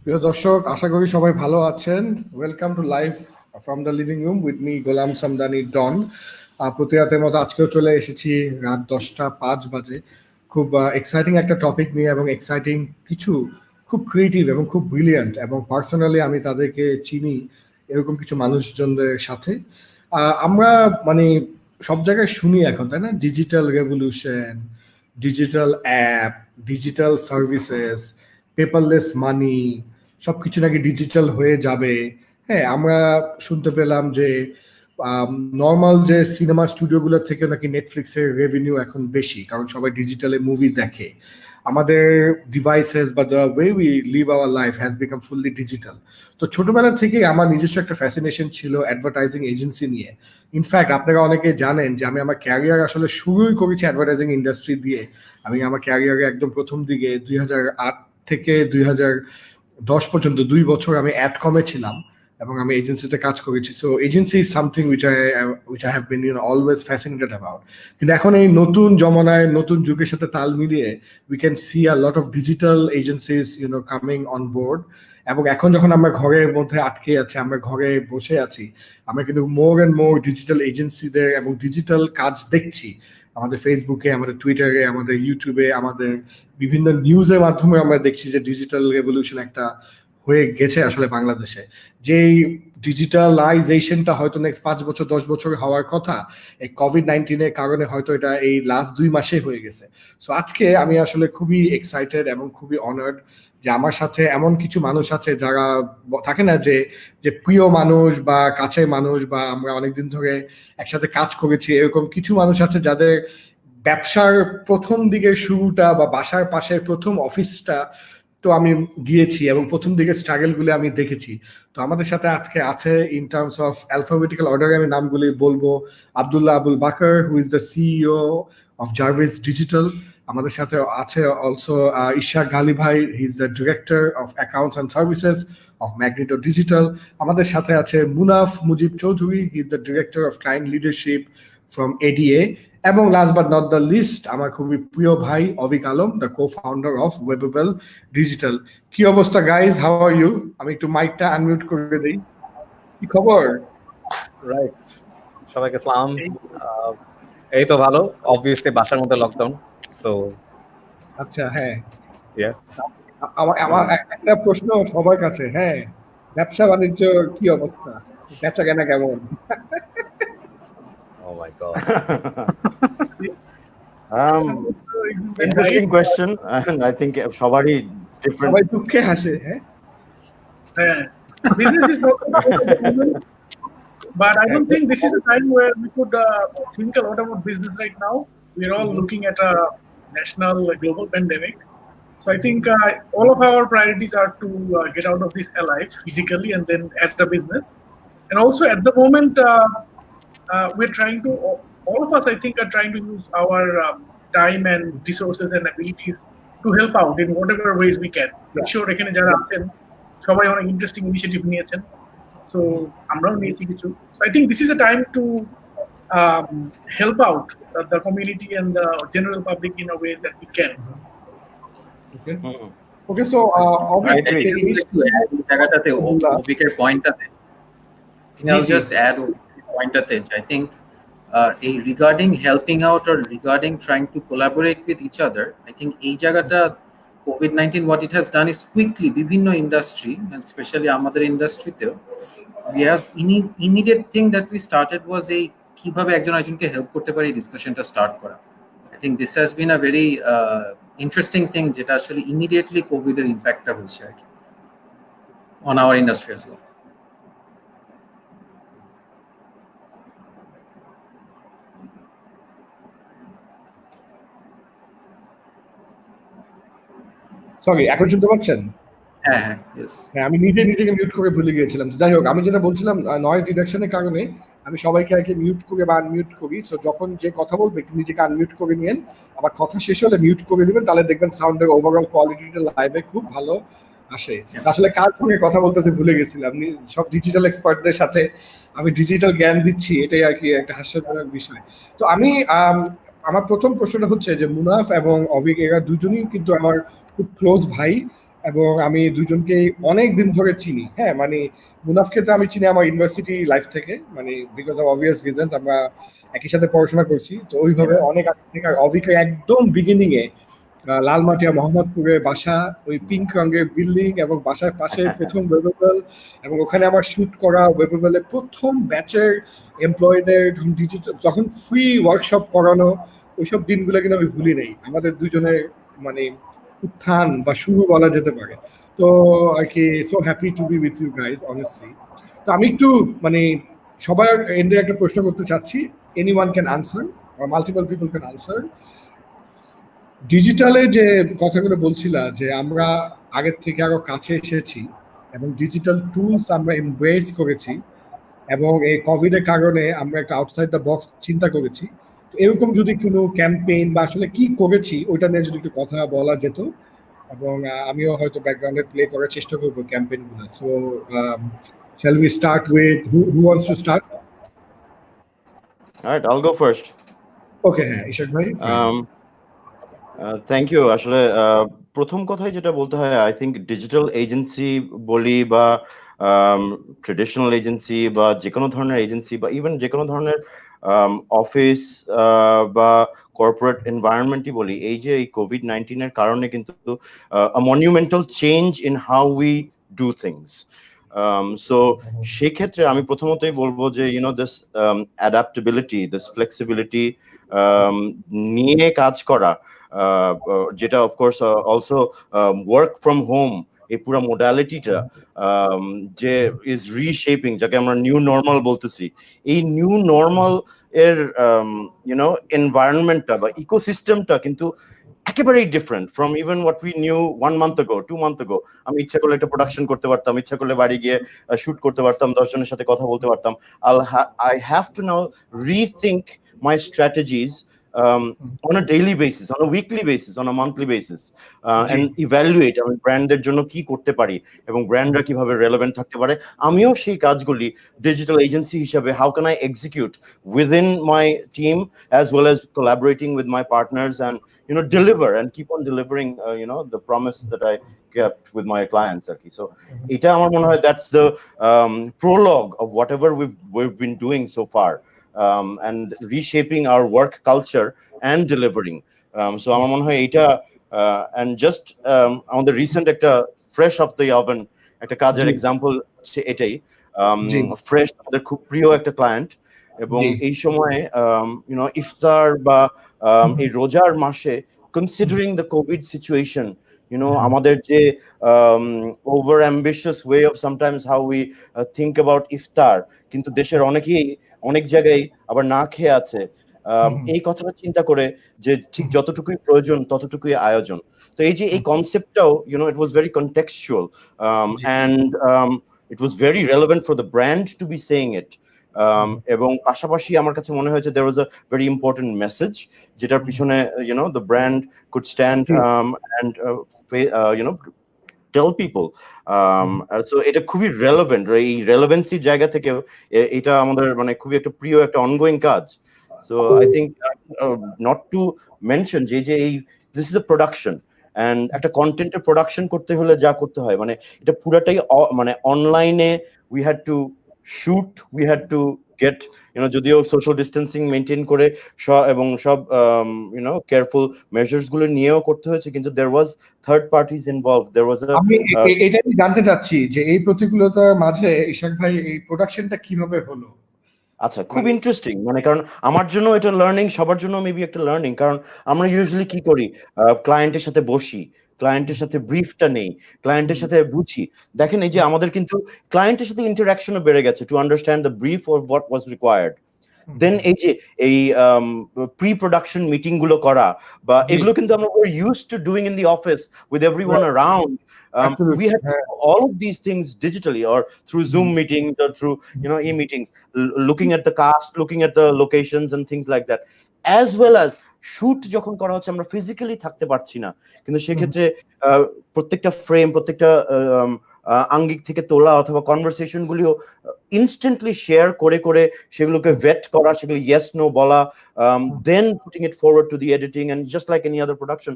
প্রিয় দর্শক, আশা করি সবাই ভালো আছেন। Welcome to live from the living room with me Golam Samdani Don. প্রতি রাতের মতো আজকেও চলে এসেছি রাত 10:05 বাজে খুব এক্সাইটিং একটা টপিক নিয়ে, এবং এক্সাইটিং কিছু খুব ক্রিয়েটিভ এবং খুব ব্রিলিয়ান্ট এবং পার্সোনালি আমি তাদেরকে চিনি এরকম কিছু মানুষজনদের সাথে। আমরা মানে সব জায়গায় শুনি এখন, তাই না? Digital revolution, digital app, digital services, paperless money, সবকিছু নাকি ডিজিটাল হয়ে যাবে। হ্যাঁ, আমরা শুনতে পেলাম যে নর্মাল যে সিনেমা স্টুডিওগুলোর থেকে নাকি নেটফ্লিক্সের রেভিনিউ এখন বেশি, কারণ সবাই ডিজিটালে মুভি দেখে। আমাদের ডিভাইসেস বা the way we live our life has become fully digital. তো ছোটবেলা থেকেই আমার নিজস্ব একটা ফ্যাসিনেশন ছিল অ্যাডভার্টাইজিং এজেন্সি নিয়ে। ইনফ্যাক্ট আপনারা অনেকে জানেন যে আমি আমার ক্যারিয়ার আসলে শুরুই করেছি অ্যাডভার্টাইজিং ইন্ডাস্ট্রি দিয়ে। আমি আমার ক্যারিয়ারে একদম প্রথম দিকে 2008 থেকে 2010 পর্যন্ত 2 বছর আমি অ্যাডকমে ছিলাম এবং আমি এজেন্সিতে কাজ করেছি। So agency is something which I have been always fascinated about. কিন্তু এখন এই নতুন জমানায় নতুন যুগের সাথে তাল মিলিয়ে we can see a lot of digital agencies coming on board. এবং এখন যখন আমরা ঘরের মধ্যে আটকে আছি, আমরা ঘরে বসে আছি, আমরা কিন্তু মোর অ্যান্ড মোর ডিজিটাল এজেন্সিদের এবং ডিজিটাল কাজ দেখছি আমাদের ফেসবুকে, আমাদের টুইটারে, আমাদের ইউটিউবে, আমাদের বিভিন্ন নিউজের মাধ্যমে আমরা দেখছি যে ডিজিটাল রেভলিউশন একটা হয়ে গেছে আসলে বাংলাদেশে। যেই ডিজিটালাইজেশনটা হয়তো নেক্সট 5 বছর 10 বছর হওয়ার কথা, এই কোভিড-19 কারণে হয়তো এটা এই লাস্ট 2 মাসে হয়ে গেছে। সো আজকে আমি আসলে খুবই এক্সাইটেড এবং খুবই অনার্ড যে আমার সাথে এমন কিছু মানুষ আছে যারা থাকে না যে যে প্রিয় মানুষ বা কাছের মানুষ বা আমরা অনেকদিন ধরে একসাথে কাজ করেছি, এরকম কিছু মানুষ আছে যাদের ব্যবসার প্রথম দিকের শুরুটা বা বাসার পাশের প্রথম অফিসটা তো আমি গিয়েছি এবং প্রথম দিকে স্ট্রাগল গুলো আমি দেখেছি। তো আমাদের সাথে আজকে আছে ইন টার্মস অফ অ্যালফাবেটিক্যাল অর্ডারে আমি নামগুলি বলবো। Abdullah Abul Bakar, who is the CEO of Jarvis digital. আমাদের সাথে আছে অলসো ইশাক গালি ভাই, he is the director of accounts and services of Magneto digital. আমাদের সাথে আছে Munaf Mujib Chowdhury, he is the director of client leadership from ADA. এবং last but not the least, আমার খুবই প্রিয় ভাই Abhik Alam, the co-founder of Webable digital. কি অবস্থা গাইজ, হাউ আর ইউ? আমি একটু মাইকটা আনমিউট করে দেই। কি খবর? রাইট, সবাইকে সালাম। এই তো ভালো, অবভিয়াসলি বাসার মধ্যে লকডাউন। সো আচ্ছা, হ্যাঁ, আমার একটা প্রশ্ন সবার কাছে। হ্যাঁ, ব্যবসা বাণিজ্য কি অবস্থা, বেচা কেনা কেমন? Oh my god. Interesting question, and I think সবারই different. সবাই দুঃখে হাসে। হ্যাঁ, business is not but I don't think this is a time where we could think a lot about business right now. We're all looking at a national global pandemic. So I think all of our priorities are to get out of this alive physically and then as the business. And also at the moment, we're trying to, all of us I think are trying to use our time and resources and abilities to help out in whatever ways we can. I'm sure এখানে যারা আছেন সবাই অনেক interesting initiative নিয়েছেন, so আমরাও নিয়েছি কিছু। So I think this is a time to help out the community and the general public in a way that we can. Okay. Hmm. Okay, so I obviously agree. the এই initial জায়গাটাতে বললা, অভিকের পয়েন্টটাতে জি I'll G just add pointer I think regarding helping out or regarding trying to collaborate with each other, I think এই জায়গাটা COVID-19 what it has done is quickly বিভিন্ন industry and especially আমাদের ইন্ডাস্ট্রিতেও we have immediate thing that we started was এই কিভাবে একজন একজনকে help করতে পারি ডিসকাশনটা স্টার্ট করা. I think this has been a very interesting thing যেটা আসলে immediately COVID এর ইম্প্যাক্টটা হয়েছে আর কি on our industry as well. Sorry, এখন শুনতে পাচ্ছেন? হ্যাঁ হ্যাঁ yes. হ্যাঁ, আমি নিজেকে মিউট করে ভুলে গিয়েছিলাম। যাই হোক, আমি যেটা বলছিলাম, নয়েজ রিডাকশনের কারণে আমি সবাইকে আগে মিউট করে বা আনমিউট করি। সো যখন যে কথা বলবে একটু নিজেকে আনমিউট করে নিয়েন, আবার কথা শেষ হলে মিউট করে দিবেন, তাহলে দেখবেন সাউন্ডের ওভারঅল কোয়ালিটিটা লাইভে খুব ভালো আসে। আসলে কার সঙ্গে কথা বলতেছে ভুলে গেছিলাম। সব ডিজিটাল এক্সপার্টদের সাথে আমি ডিজিটাল জ্ঞান দিচ্ছি, এটাই আর কি একটা হাস্যজনক বিষয়। তো আমি আমার প্রথম প্রশ্নটা হচ্ছে যে মুনাফ এবং অভিক এরা দুজনই কিন্তু আমার খুব ক্লোজ ভাই, এবং আমি দুজনকে অনেক দিন ধরে চিনি। হ্যাঁ, মানে মুনাফকে তো আমি চিনি আমার ইউনিভার্সিটি লাইফ থেকে, মানে বিকজ অফ অবভিয়াস রিজন আমরা একই সাথে পড়াশোনা করছি, তো ওইভাবে অনেক আগে থেকে। আর অভিকে একদম বিগিনিং এ লালমাটিয়া মোহাম্মদপুরে বাসা, ওই পিঙ্ক রঙের বিল্ডিং এবং বাসার পাশে প্রথম ওয়েবেবল, এবং ওখানে আমার শুট করা ওয়েবেবলের প্রথম ব্যাচের এমপ্লয়ীদের ডিজিটাল যখন ফ্রি ওয়ার্কশপ করানো, ওইসব দিনগুলো কিন্তু আমি ভুলি নাই। আমাদের দুজনের মানে উত্থান বা শুরু বলা যেতে পারে। তো আর কি so happy to be with you guys honestly. তো আমি একটু মানে সবার এন্ডে একটা প্রশ্ন করতে চাচ্ছি, anyone can answer or multiple people can answer. ডিজিটালে যে কথাগুলো বলছিলা যে আমরা আগের থেকে আরো কাছে এসেছি এবং ডিজিটাল টুলস আমরা এমব্রেস করেছি, এবং এই কোভিড এর কারণে আমরা একটা আউটসাইড দ্য বক্স চিন্তা করেছি। তো এরকম যদি কোনো ক্যাম্পেইন বা আসলে কি করেছি ওইটা নিয়ে যদি একটু কথা বলা যেত, এবং আমিও হয়তো ব্যাকগ্রাউন্ডে প্লে করার চেষ্টা করবো ক্যাম্পেইনগুলো। So shall we start with who wants to start? All right, I'll go first. Okay, হ্যাঁ ইশাক ভাই। Thank you. আসলে প্রথম কথাই যেটা বলতে হয়, আই থিঙ্ক ডিজিটাল এজেন্সি বলি বা ট্রেডিশনাল এজেন্সি বা যে কোনো ধরনের এজেন্সি বা ইভেন যে কোনো ধরনের অফিস বা কর্পোরেট এনভায়রনমেন্টই বলি, এই যে এই COVID-19 কারণে কিন্তু monumental change in how we do things. So সেক্ষেত্রে আমি প্রথমতই বলবো যে দিস অ্যাডাপ্টেবিলিটি, দিস ফ্লেক্সিবিলিটি নিয়ে কাজ করা, যেটা of course also work from home, এই পুরো মোডালিটিটা যে ইজ রিশেপিং, যাকে আমরা নিউ নর্মাল বলতেছি, এই নিউ নর্মাল এর এনভায়রনমেন্টটা বা ইকোসিস্টেমটা কিন্তু একেবারেই different from even what we new 1 month ago, 2 months ago। আমি ইচ্ছা করলে একটা প্রোডাকশন করতে পারতাম, ইচ্ছা করলে বাড়ি গিয়ে শুট করতে পারতাম, 10 জনের সাথে কথা বলতে পারতাম। I have to now rethink my strategies on a daily basis, on a weekly basis, on a monthly basis, and evaluate আমি ব্র্যান্ডের জন্য কি করতে পারি এবং ব্র্যান্ডরা কিভাবে রেলেভেন্ট থাকতে পারে। আমিও সেই কাজগুলি ডিজিটাল এজেন্সি হিসেবে how can I execute within my team as well as collaborating with my partners and deliver and keep on delivering the promise that I kept with my clients আর কি। So এটা আমার মনে হয় that's the prologue of whatever we've been doing so far, and reshaping our work culture and delivering. So আমার মনে হয় এটা and just আমাদের রিসেন্ট একটা ফ্রেশ অফ দ্য ওভেন একটা কাজের এক্সাম্পল এটাই। ফ্রেশ আমাদের খুব প্রিয় একটা ক্লায়েন্ট, এবং এই সময়ে ইফতার বা এই রোজার মাসে, considering the COVID situation, আমাদের যে over ambitious way of sometimes how we think about iftar, কিন্তু দেশের অনেকেই অনেক জায়গায় আবার না খেয়ে আছে, এই কথাটা চিন্তা করে যে ঠিক যতটুকুই প্রয়োজন ততটুকুই আয়োজন। তো এই যে এই কনসেপ্টটাও it was very contextual, and it was very relevant for the brand to be saying it. এবং পাশাপাশি আমার কাছে মনে হয়েছে there was a very important message যেটার পিছনে the brand could stand and tell people. So এটা খুবই relevant, এই relevancy জায়গা থেকে এটা আমাদের মানে খুবই একটা প্রিয় একটা ongoing কাজ. So I think not to mention যে এই this is a production and একটা কন্টেন্টের প্রোডাকশন করতে হলে যা করতে হয় মানে এটা পুরাটাই মানে অনলাইনে we had to shoot, we had to get যদিও সোশ্যাল ডিস্টেন্সিং মেনটেন করে এবং সব কেয়ারফুল মেজার্স গুলো নিয়েও করতে হয়েছে, কিন্তু there was third parties involved, there was a আমি এটাই জানতে চাচ্ছি যে এই প্রতিকূলতার মাঝে ইশাক ভাই এই প্রোডাকশনটা কিভাবে হলো? আচ্ছা, খুব ইন্টারেস্টিং, মানে কারণ আমার জন্য এটা লার্নিং, সবার জন্য মেবি একটা লার্নিং, কারণ আমরা ইউজুয়ালি কি করি, ক্লায়েন্টের সাথে বসি, ক্লায়েন্টের সাথে ব্রিফটা নেই, ক্লায়েন্টের সাথে বুঝি। দেখেন এই যে আমাদের কিন্তু ক্লায়েন্টের সাথে ইন্টারাকশনও বেড়ে গেছে to understand the brief of what was required. Then এই যে এই প্রি প্রোডাকশন মিটিং গুলো করা বা এগুলো কিন্তু আমরা used to doing in the office with everyone around. We had to do all of these things digitally or through Zoom meetings or through e-meetings, looking at the cast, looking at the locations and things like that, as well as shoot যখন করা হচ্ছে আমরা physically থাকতে পারছি না, কিন্তু সেক্ষেত্রে প্রত্যেকটা ফ্রেম, প্রত্যেকটা আঙ্গিক থেকে তোলা অথবা কনভারসেশন গুলিও ইনস্ট্যান্টলি শেয়ার করে করে সেগুলোকে ভেট করা, সেগুলো ইয়েস নো বলা, then putting it forward to the editing, and just like any other production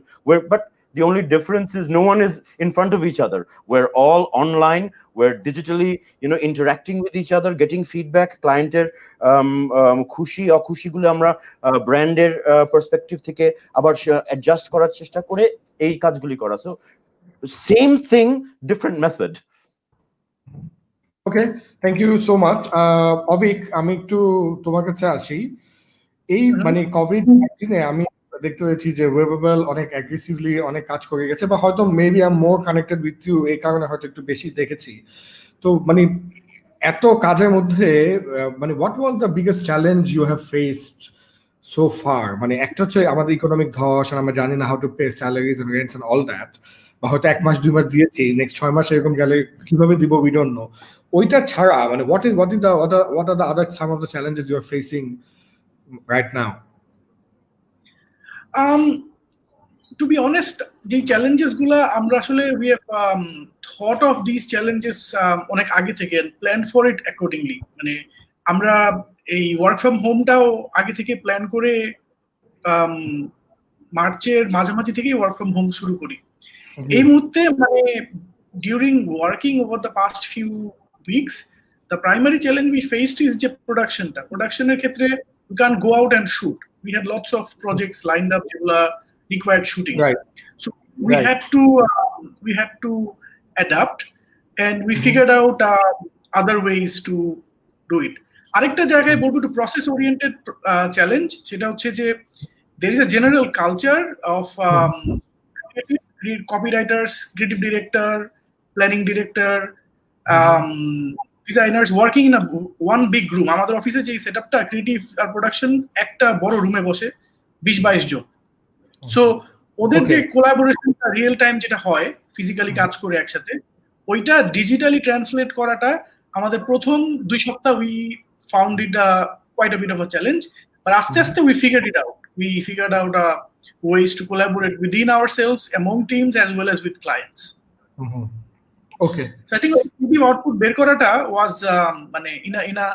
but the only difference is no one is in front of each other. We're all online, we're digitally interacting with each other, getting feedback, clienter খুশি অখুশি গুলো আমরা ব্র্যান্ডের perspective থেকে আবার adjust করার চেষ্টা করে এই কাজগুলি করা। So same thing, different method. Okay, thank you so much. Avik, আমি একটু তোমার কাছে আসি। এই মানে কোভিড-19 আমি দেখতে পেয়েছি যে ওয়েবেবল অনেক অ্যাগ্রেসিভলি অনেক কাজ করে গেছে, বা হয়তো maybe I am more connected with you, এই কারণে হয়তো একটু বেশি দেখেছি। তো মানে এত কাজের মধ্যে মানে what was the biggest challenge you have faced so far? মানে একটা হচ্ছে আমাদের ইকোনমিক ধস, আমরা জানি না how to pay salaries and rents and all that, বা হয়তো 1 মাস 2 মাস দিয়েছি, নেক্সট 6 মাস এরকম গেলে কিভাবে দিব উই ডোন্ট নো। ওইটা ছাড়া মানে what are the other some of the challenges you are facing right now? To be honest, যে চ্যালেঞ্জেস গুলা আমরা আসলে we have thought of these challenges অনেক আগে থেকে, planned for it accordingly. মানে আমরা এই ওয়ার্ক ফ্রম হোমটাও আগে থেকে প্ল্যান করে মার্চের মাঝামাঝি থেকেই ওয়ার্ক ফ্রম হোম শুরু করি। এই মুহূর্তে মানে during working over the past few weeks, the primary challenge we faced is যে প্রোডাকশনের ক্ষেত্রে we can't go out and shoot. We had lots of projects lined up যেগুলা required shooting. Right. So we had to adapt, and we figured out other ways to do it. আরেকটা জায়গায় বলবো একটু process oriented challenge, সেটা হচ্ছে যে there is a general culture of copywriters, creative director, planning director, designers working in one big room. আমাদের অফিসে যে সেটআপটা ক্রিয়েটিভ আর প্রোডাকশন একটা বড় রুমে বসে 20-22 জন। সো ওদের যে কোলাবোরেশনটা রিয়েল টাইম যেটা হয় ফিজিক্যালি কাজ করে একসাথে, ওইটা ডিজিটালি ট্রান্সলেট করাটা আমাদের প্রথম 2 সপ্তাহ we found it quite a bit of a challenge, but আস্তে আস্তে we figured it out. We figured out ways to collaborate within ourselves, among teams, as well as with clients. Okay. So I think creative output বের করাটা was মানে in a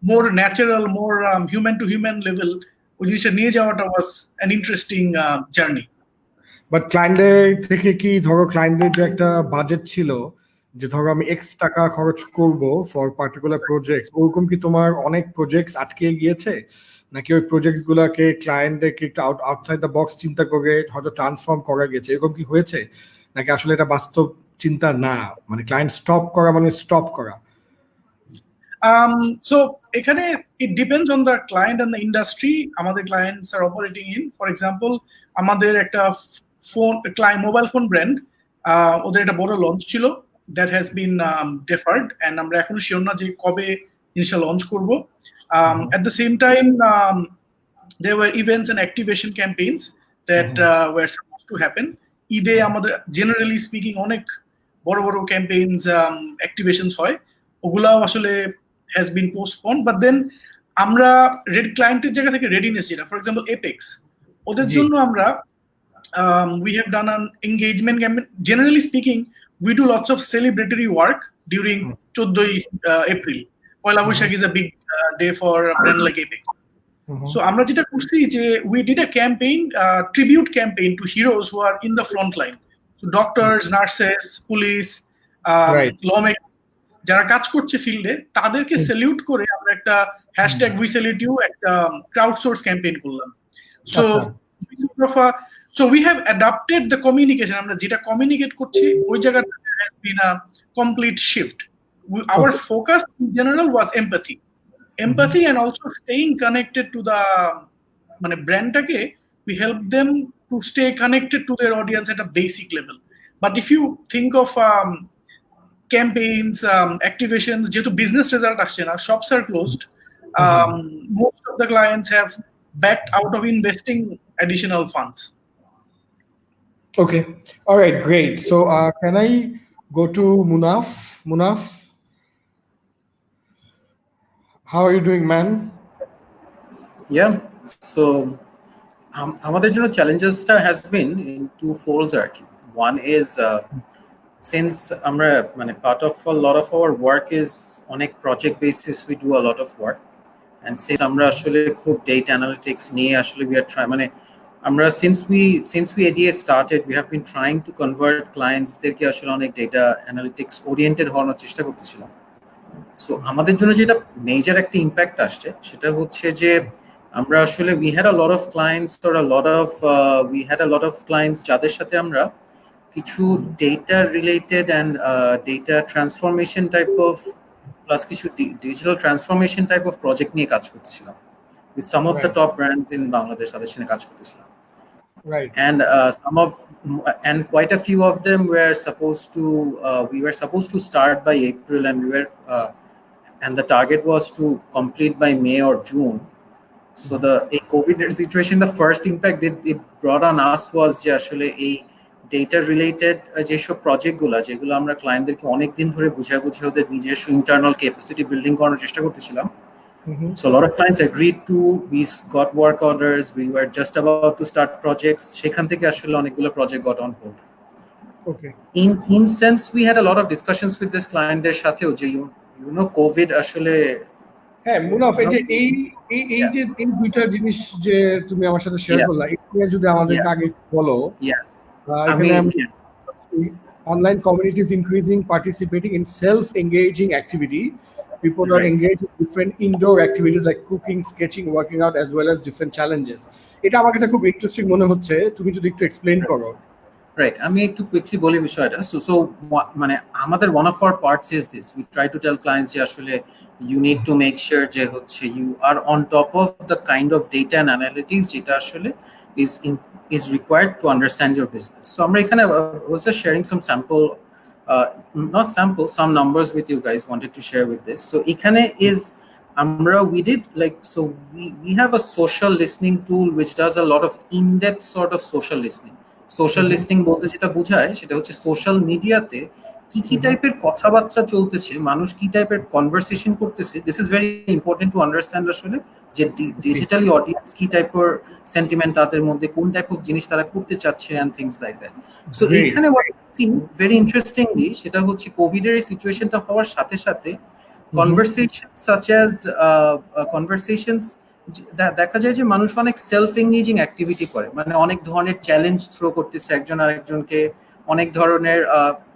more natural, more human to human level, ওই জিনিসটা নিয়ে যাওয়াটা was an interesting journey. But ক্লায়েন্টদের থেকে কি ধরো ক্লায়েন্টদের যে একটা বাজেট ছিল যে ধরো আমি এক্স টাকা খরচ করব ফর পার্টিকুলার প্রজেক্ট, ওরকম কি তোমার অনেক প্রজেক্টস আটকে গিয়েছে, নাকি ওই প্রজেক্টস গুলাকে ক্লায়েন্টদেরকে একটু আউটসাইড দ্য বক্স চিন্তা করে হয়তো ট্রান্সফর্ম করা গেছে, এরকম কি হয়েছে, নাকি আসলে এটা বাস্তব চিন্তা না, মানে ক্লায়েন্ট স্টপ করা মানে স্টপ করা? So এখানে it depends on the client and the industry আমাদের clients are operating in. For example, আমাদের একটা মোবাইল ফোন ব্র্যান্ড, ওদের একটা বড় লঞ্চ ছিল that has been deferred, and আমরা এখনো শিওর না যে কবে জিনিসটা লঞ্চ করব। At the same time, there were events and activation campaigns that were supposed to happen. ঈদে আমাদের জেনারেলি স্পিকিং অনেক বড় বড় ক্যাম্পেইনস অ্যাক্টিভেশনস হয়, ওগুলাও আসলে has been postponed. But then আমরা ক্লায়েন্টের জায়গা থেকে রেডিনেস যেটা, ফর এক্সাম্পল এপেক্স, ওদের জন্য আমরা we have done an engagement campaign. Generally speaking, we do lots of celebratory work during 14 April. Poila Boishakh is a big day for a brand like Apex. So আমরা যেটা করছি যে we did a campaign, tribute campaign to heroes who are in the front line. So doctors, nurses, police, lawmakers, যারা কাজ করছে ফিল্ডে তাদেরকে salute করে আমরা একটা হ্যাশট্যাগ উই স্যালিউট ইউ একটা ক্রাউড সোর্স ক্যাম্পেইন করলাম। So we have adapted the communication. আমরা যেটা কমিউনিকেট করছি ওই জায়গাটা has been a complete shift. Our focus in general was empathy and also staying connected to the মানে ব্র্যান্ডটাকে we help them to stay connected to their audience at a basic level. But if you think of campaigns, activations, যেহেতু business result আসছে না, shops are closed, most of the clients have backed out of investing additional funds. Okay, all right, great. So can I go to Munaf, how are you doing, man? Yeah, so আমাদের জন্য challengesটা has been in two folds আর কি. One is since আমরা মানে part of a lot of our work is on a project basis, we do a lot of work, and since আমরা আসলে খুব data analytics নিয়ে আসলে we are trying মানে আমরা since we ADA started, we have been trying to convert clients দেরকে আসলে অনেক data analytics oriented হওয়ার চেষ্টা করতেছিলাম। সো আমাদের জন্য যেটা মেজর একটা ইম্প্যাক্ট আসছে সেটা হচ্ছে যে আমরা আসলে we had a lot of clients যাদের সাথে আমরা কিছু data related and data transformation type of plus কিছু digital transformation type of project নিয়ে কাজ করতেছিলাম with some of the top brands in Bangladesh তাদের সাথে কাজ করতেছিলাম। Right. And quite a few of them were we were supposed to start by April, and and the target was to complete by May or June. So the COVID situation, the first impact it brought on us was যে আসলে এই data related যেসব project যেগুলো আমরা ক্লায়েন্টদেরকে অনেক দিন ধরে বুঝিয়ে ওদের নিজস্ব internal capacity building করার চেষ্টা করতেছিলাম। So a lot of clients agreed to, we got work orders, we were just about to start projects, সেখান থেকে আসলে অনেকগুলো project got on hold. Okay. In sense, we had a lot of discussions with this client দের সাথেও যে you know COVID আসলে হ্যাঁ মুনাফ এই যে এই যে এই দুইটা জিনিস যে তুমি আমার সাথে শেয়ার করলা এটা যদি আমাদেরকে আগে বলো। Online communities increasing participating in self-engaging activity. People are engaged in different indoor activities like cooking, sketching, working out, as well as different challenges. এটা আমার কাছে খুব ইন্টারেস্টিং মনে হচ্ছে, তুমি যদি একটু এক্সপ্লেইন করো। Right, আমি একটু কুইকলি বলি বিষয়টা। So মানে আমাদের one of our parts is this, we try to tell clients যে আসলে you need to make sure যে হচ্ছে you are on top of the kind of data and analytics যেটা আসলে is required to understand your business. So আমরা এখানে was just sharing some some numbers with you guys, wanted to share with this. So এখানে is we did like, so we have a social listening tool which does a lot of in-depth sort of social listening. Social listening বলতে যেটা বোঝায় সেটা হচ্ছে social মিডিয়াতে কি টাইপের কথাবার্তা চলতেছে, মানুষ কি টাইপের কনভারসেশন করতেছে। This is very important to understand আসলে যে ডিজিটালি অডিয়েন্স কি টাইপের সেন্টিমেন্ট তাদের মধ্যে, কোন টাইপ অফ জিনিস তারা করতে চাচ্ছে and things like that. So এখানে ভেরি ইন্টারেস্টিংলি সেটা হচ্ছে কোভিড এর সিচুয়েশনটা হওয়ার সাথে সাথে কনভারসেশন সাচ অ্যাজ কনভারসেশনস দেখা যায় যে মানুষ অনেক সেলফ এঙ্গেজিং অ্যাক্টিভিটি করে, মানে অনেক ধরনের চ্যালেঞ্জ থ্রো করতেছে একজন আরেকজনকে, অনেক ধরনের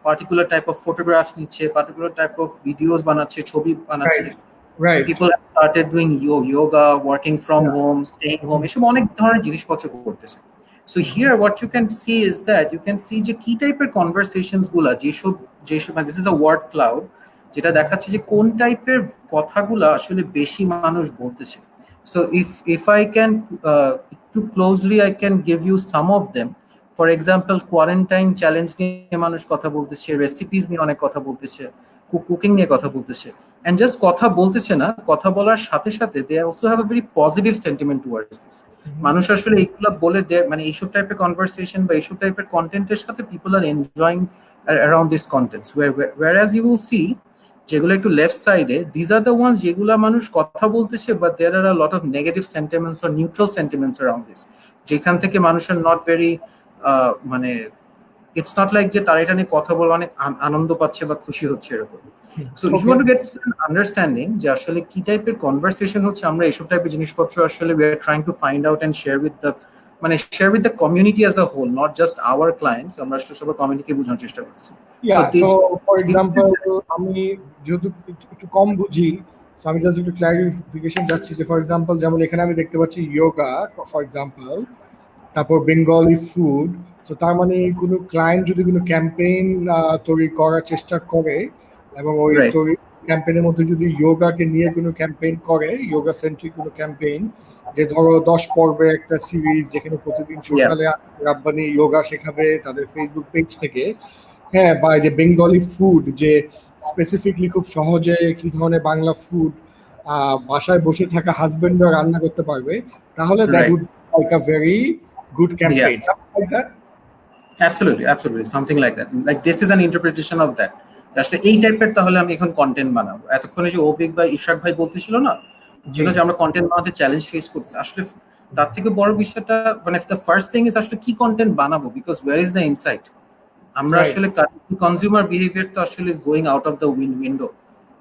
পার্টিকুলার টাইপ অফ ফটোগ্রাফস নিচ্ছে, পার্টিকুলার টাইপ অফ ভিডিওস বানাচ্ছে, ছবি বানাচ্ছে। People have started doing yoga, working from home, staying home, এসব অনেক ধরনের জিনিসপত্র করতেছে। So here what you can see is that you can see যে কি টাইপের কনভারসেশনস গুলা যেসব this is a word cloud, যেটা দেখাচ্ছে যে কোন টাইপের কথাগুলা আসলে বেশি মানুষ বলতেছে। So if I can too closely, I can give you some of them. For example, quarantine challenge নিয়ে মানুষ কথা বলতেছে, রেসিপিস নিয়ে অনেক কথা বলতেছে, কুকিং নিয়ে কথা বলতেছে, and just কথা বলতেছে না, কথা বলার সাথে সাথে they also have a very positive sentiment towards this. মানুষ আসলে এইগুলা বলে মানে এইসব টাইপের কনভারসেশন বা এইসব টাইপের কন্টেন্টের সাথে people are enjoying around these contents, whereas you will see যেগুলো একটু লেফট সাইডে, দিস আর দ্য ওয়ান্স যেগুলো মানুষ কথা বলতেছে but there are a lot of negative sentiments or neutral sentiments around this, যেখান থেকে মানুষের নট ভেরি মানে ইটস নট লাইক যে তারা এটা নিয়ে কথা বলে অনেক আনন্দ পাচ্ছে বা খুশি হচ্ছে এরকম। So if you want to get understanding যে আসলে কি টাইপের কনভারসেশন হচ্ছে, আমরা এইসব টাইপের জিনিসপত্র আসলে we are trying to find out and share with the share with the community as a whole, not just our clients. আমরা আসলে সবার কমিউনিটিকে বোঝানোর চেষ্টা করছি। সো ফর এক্সাম্পল আমি যেহেতু একটু কম বুঝি, আমি জাস্ট একটু ক্লারিফিকেশন যাচ্ছি যে ফর এক্সাম্পল যেমন এখানে আমি দেখতে পাচ্ছি যোগা ফর এক্সাম্পল, তারপর বেঙ্গলি ফুড। তো তার মানে কোনো ক্লায়েন্ট যদি কোনো ক্যাম্পেইন তৈরি করার চেষ্টা করে এবং ওই তৈরি ক্যাম্পেইনের মধ্যে যদি যোগাকে নিয়ে কোনো ক্যাম্পেইন করে, যোগা সেন্ট্রিক কোনো ক্যাম্পেইন, যে ধরো 10 পর্বের একটা সিরিজ যেখানে প্রতিদিন সকালে রাব্বানি যোগা শেখাবে তাদের ফেসবুক পেজ থেকে, হ্যাঁ, বা যে বেঙ্গলি ফুড যে স্পেসিফিকলি খুব সহজে কি ধরনের বাংলা ফুড বাসায় বসে থাকা হাজবেন্ডরা রান্না করতে পারবে, তাহলে that would like a very good campaign. Something like that. Absolutely, something like that. Like this is an interpretation of that. আসলে এই টাইপের তাহলে আমি এখন কন্টেন্ট বানাবো। এতক্ষণে যে অভিক ভাই ইশাক ভাই বলতেছিল না, যেটা যে আমরা কন্টেন্ট বানাতে চ্যালেঞ্জ ফেস করছি, আসলে তার থেকে বড় বিষয়টা মানে the first thing is আসলে কি কন্টেন্ট বানাবো, because where is the insight? আমরা আসলে কনজিউমার বিহেভিয়ার তো আসলে is going out of the window,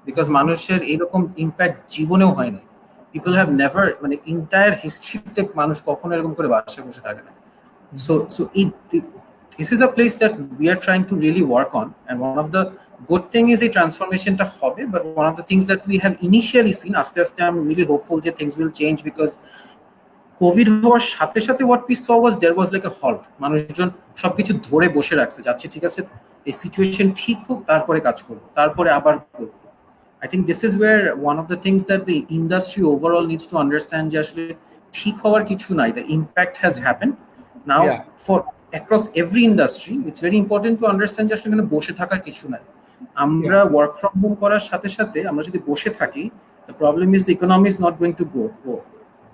because মানুষের এরকম ইমপ্যাক্ট জীবনেও হয় না। People have never, মানে entire history-তে মানুষ কখনো এরকম করে বাসায় বসে থাকে না। So this is a place that we are trying to really work on, and one of the good thing is a transformation টা হবে, but one of the things that we have initially seen, আস্তে আস্তে I'm really hopeful that things will change, because Covid হওয়ার সাথে সাথে what we saw was there was like a halt. মানুষজন সবকিছু ধরে বসে রাখছে, যাচ্ছে ঠিক আছে এই সিচুয়েশন ঠিক হোক তারপরে কাজ করব, তারপরে আবার করব। I think this is where one of the things that the industry overall needs to understand, যে আসলে ঠিক হওয়ার কিছু নাই, the impact has happened now for across every industry. It's very important to understand যে আসলে এখানে বসে থাকার কিছু নাই। আমরা ওয়ার্ক ফ্রম হোম করার সাথে সাথে আমরা যদি বসে থাকি, the problem is the economy is not going to go.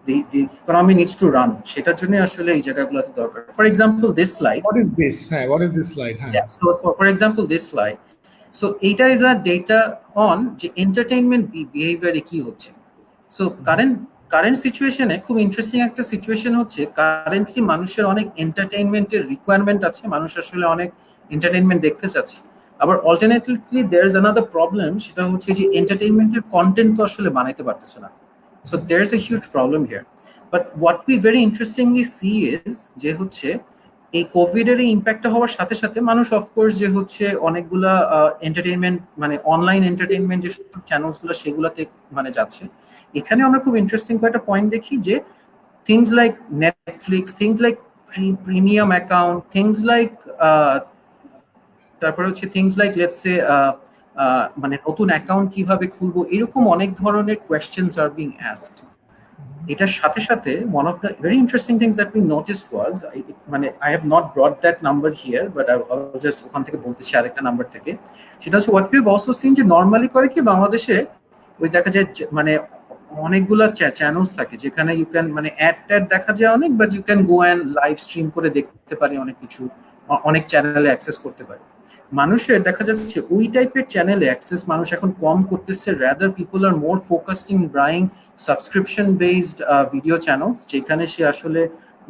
The economy needs to run. সেটার জন্য আসলে এই জায়গাগুলোতে দরকার। For example, this slide. What is this? What is this slide? Yeah. So for example, this slide. So এটা is a data on যে entertainment behavior কি হচ্ছে। So current situation এ খুব ইন্টারেস্টিং একটা সিচুয়েশন হচ্ছে, কারেন্টলি মানুষের অনেক এন্টারটেইনমেন্টের রিকোয়ারমেন্ট আছে, মানুষ আসলে অনেক এন্টারটেইনমেন্ট দেখতে চাচ্ছে। আবার alternatively there is another problem, সেটা হচ্ছে যে এন্টারটেইনমেন্টের কন্টেন্ট তো আসলে বানাইতে পারতেছে না। So there's a huge problem here. But what we very interestingly see is যে হচ্ছে এই কোভিড এর ইম্প্যাক্টটা হওয়ার সাথে সাথে মানুষ অফকোর্স যে হচ্ছে অনেকগুলা এন্টারটেইনমেন্ট মানে অনলাইন এন্টারটেইনমেন্ট যে সব চ্যানেলস গুলো সেগুলোতে মানে যাচ্ছে। এখানে আমরা খুব ইন্টারেস্টিং একটা পয়েন্ট দেখি যে things like Netflix, things like premium account, things like তারপরে হচ্ছে থিংস লাইক লেটস সে মানে নতুন অ্যাকাউন্ট কিভাবে খুলবো, এরকম অনেক ধরনের কোয়েশ্চেনস আর বিং আস্কড। এটার সাথে সাথে one of the very interesting things that we noticed was, মানে I have not brought that number here, but I'll just ওখান থেকে বলতেছি আরেকটা নাম্বার থেকে। সেটা হচ্ছে what we've also seen যে নর্মালি করে কি বাংলাদেশে ওই দেখা যায় মানে অনেকগুলা চ্যানেলস থাকে যেখানে ইউ ক্যান মানে অ্যাড দেখা যায় অনেক, but you can go and live stream করে দেখতে পারি অনেক কিছু, অনেক চ্যানেলে অ্যাক্সেস করতে পারি। মানুষের দেখা যাচ্ছে ওই টাইপের চ্যানেলে অ্যাক্সেস মানুষ এখন কম করতেছে, rather people are more focused in buying subscription based video channels, যেখানে সে আসলে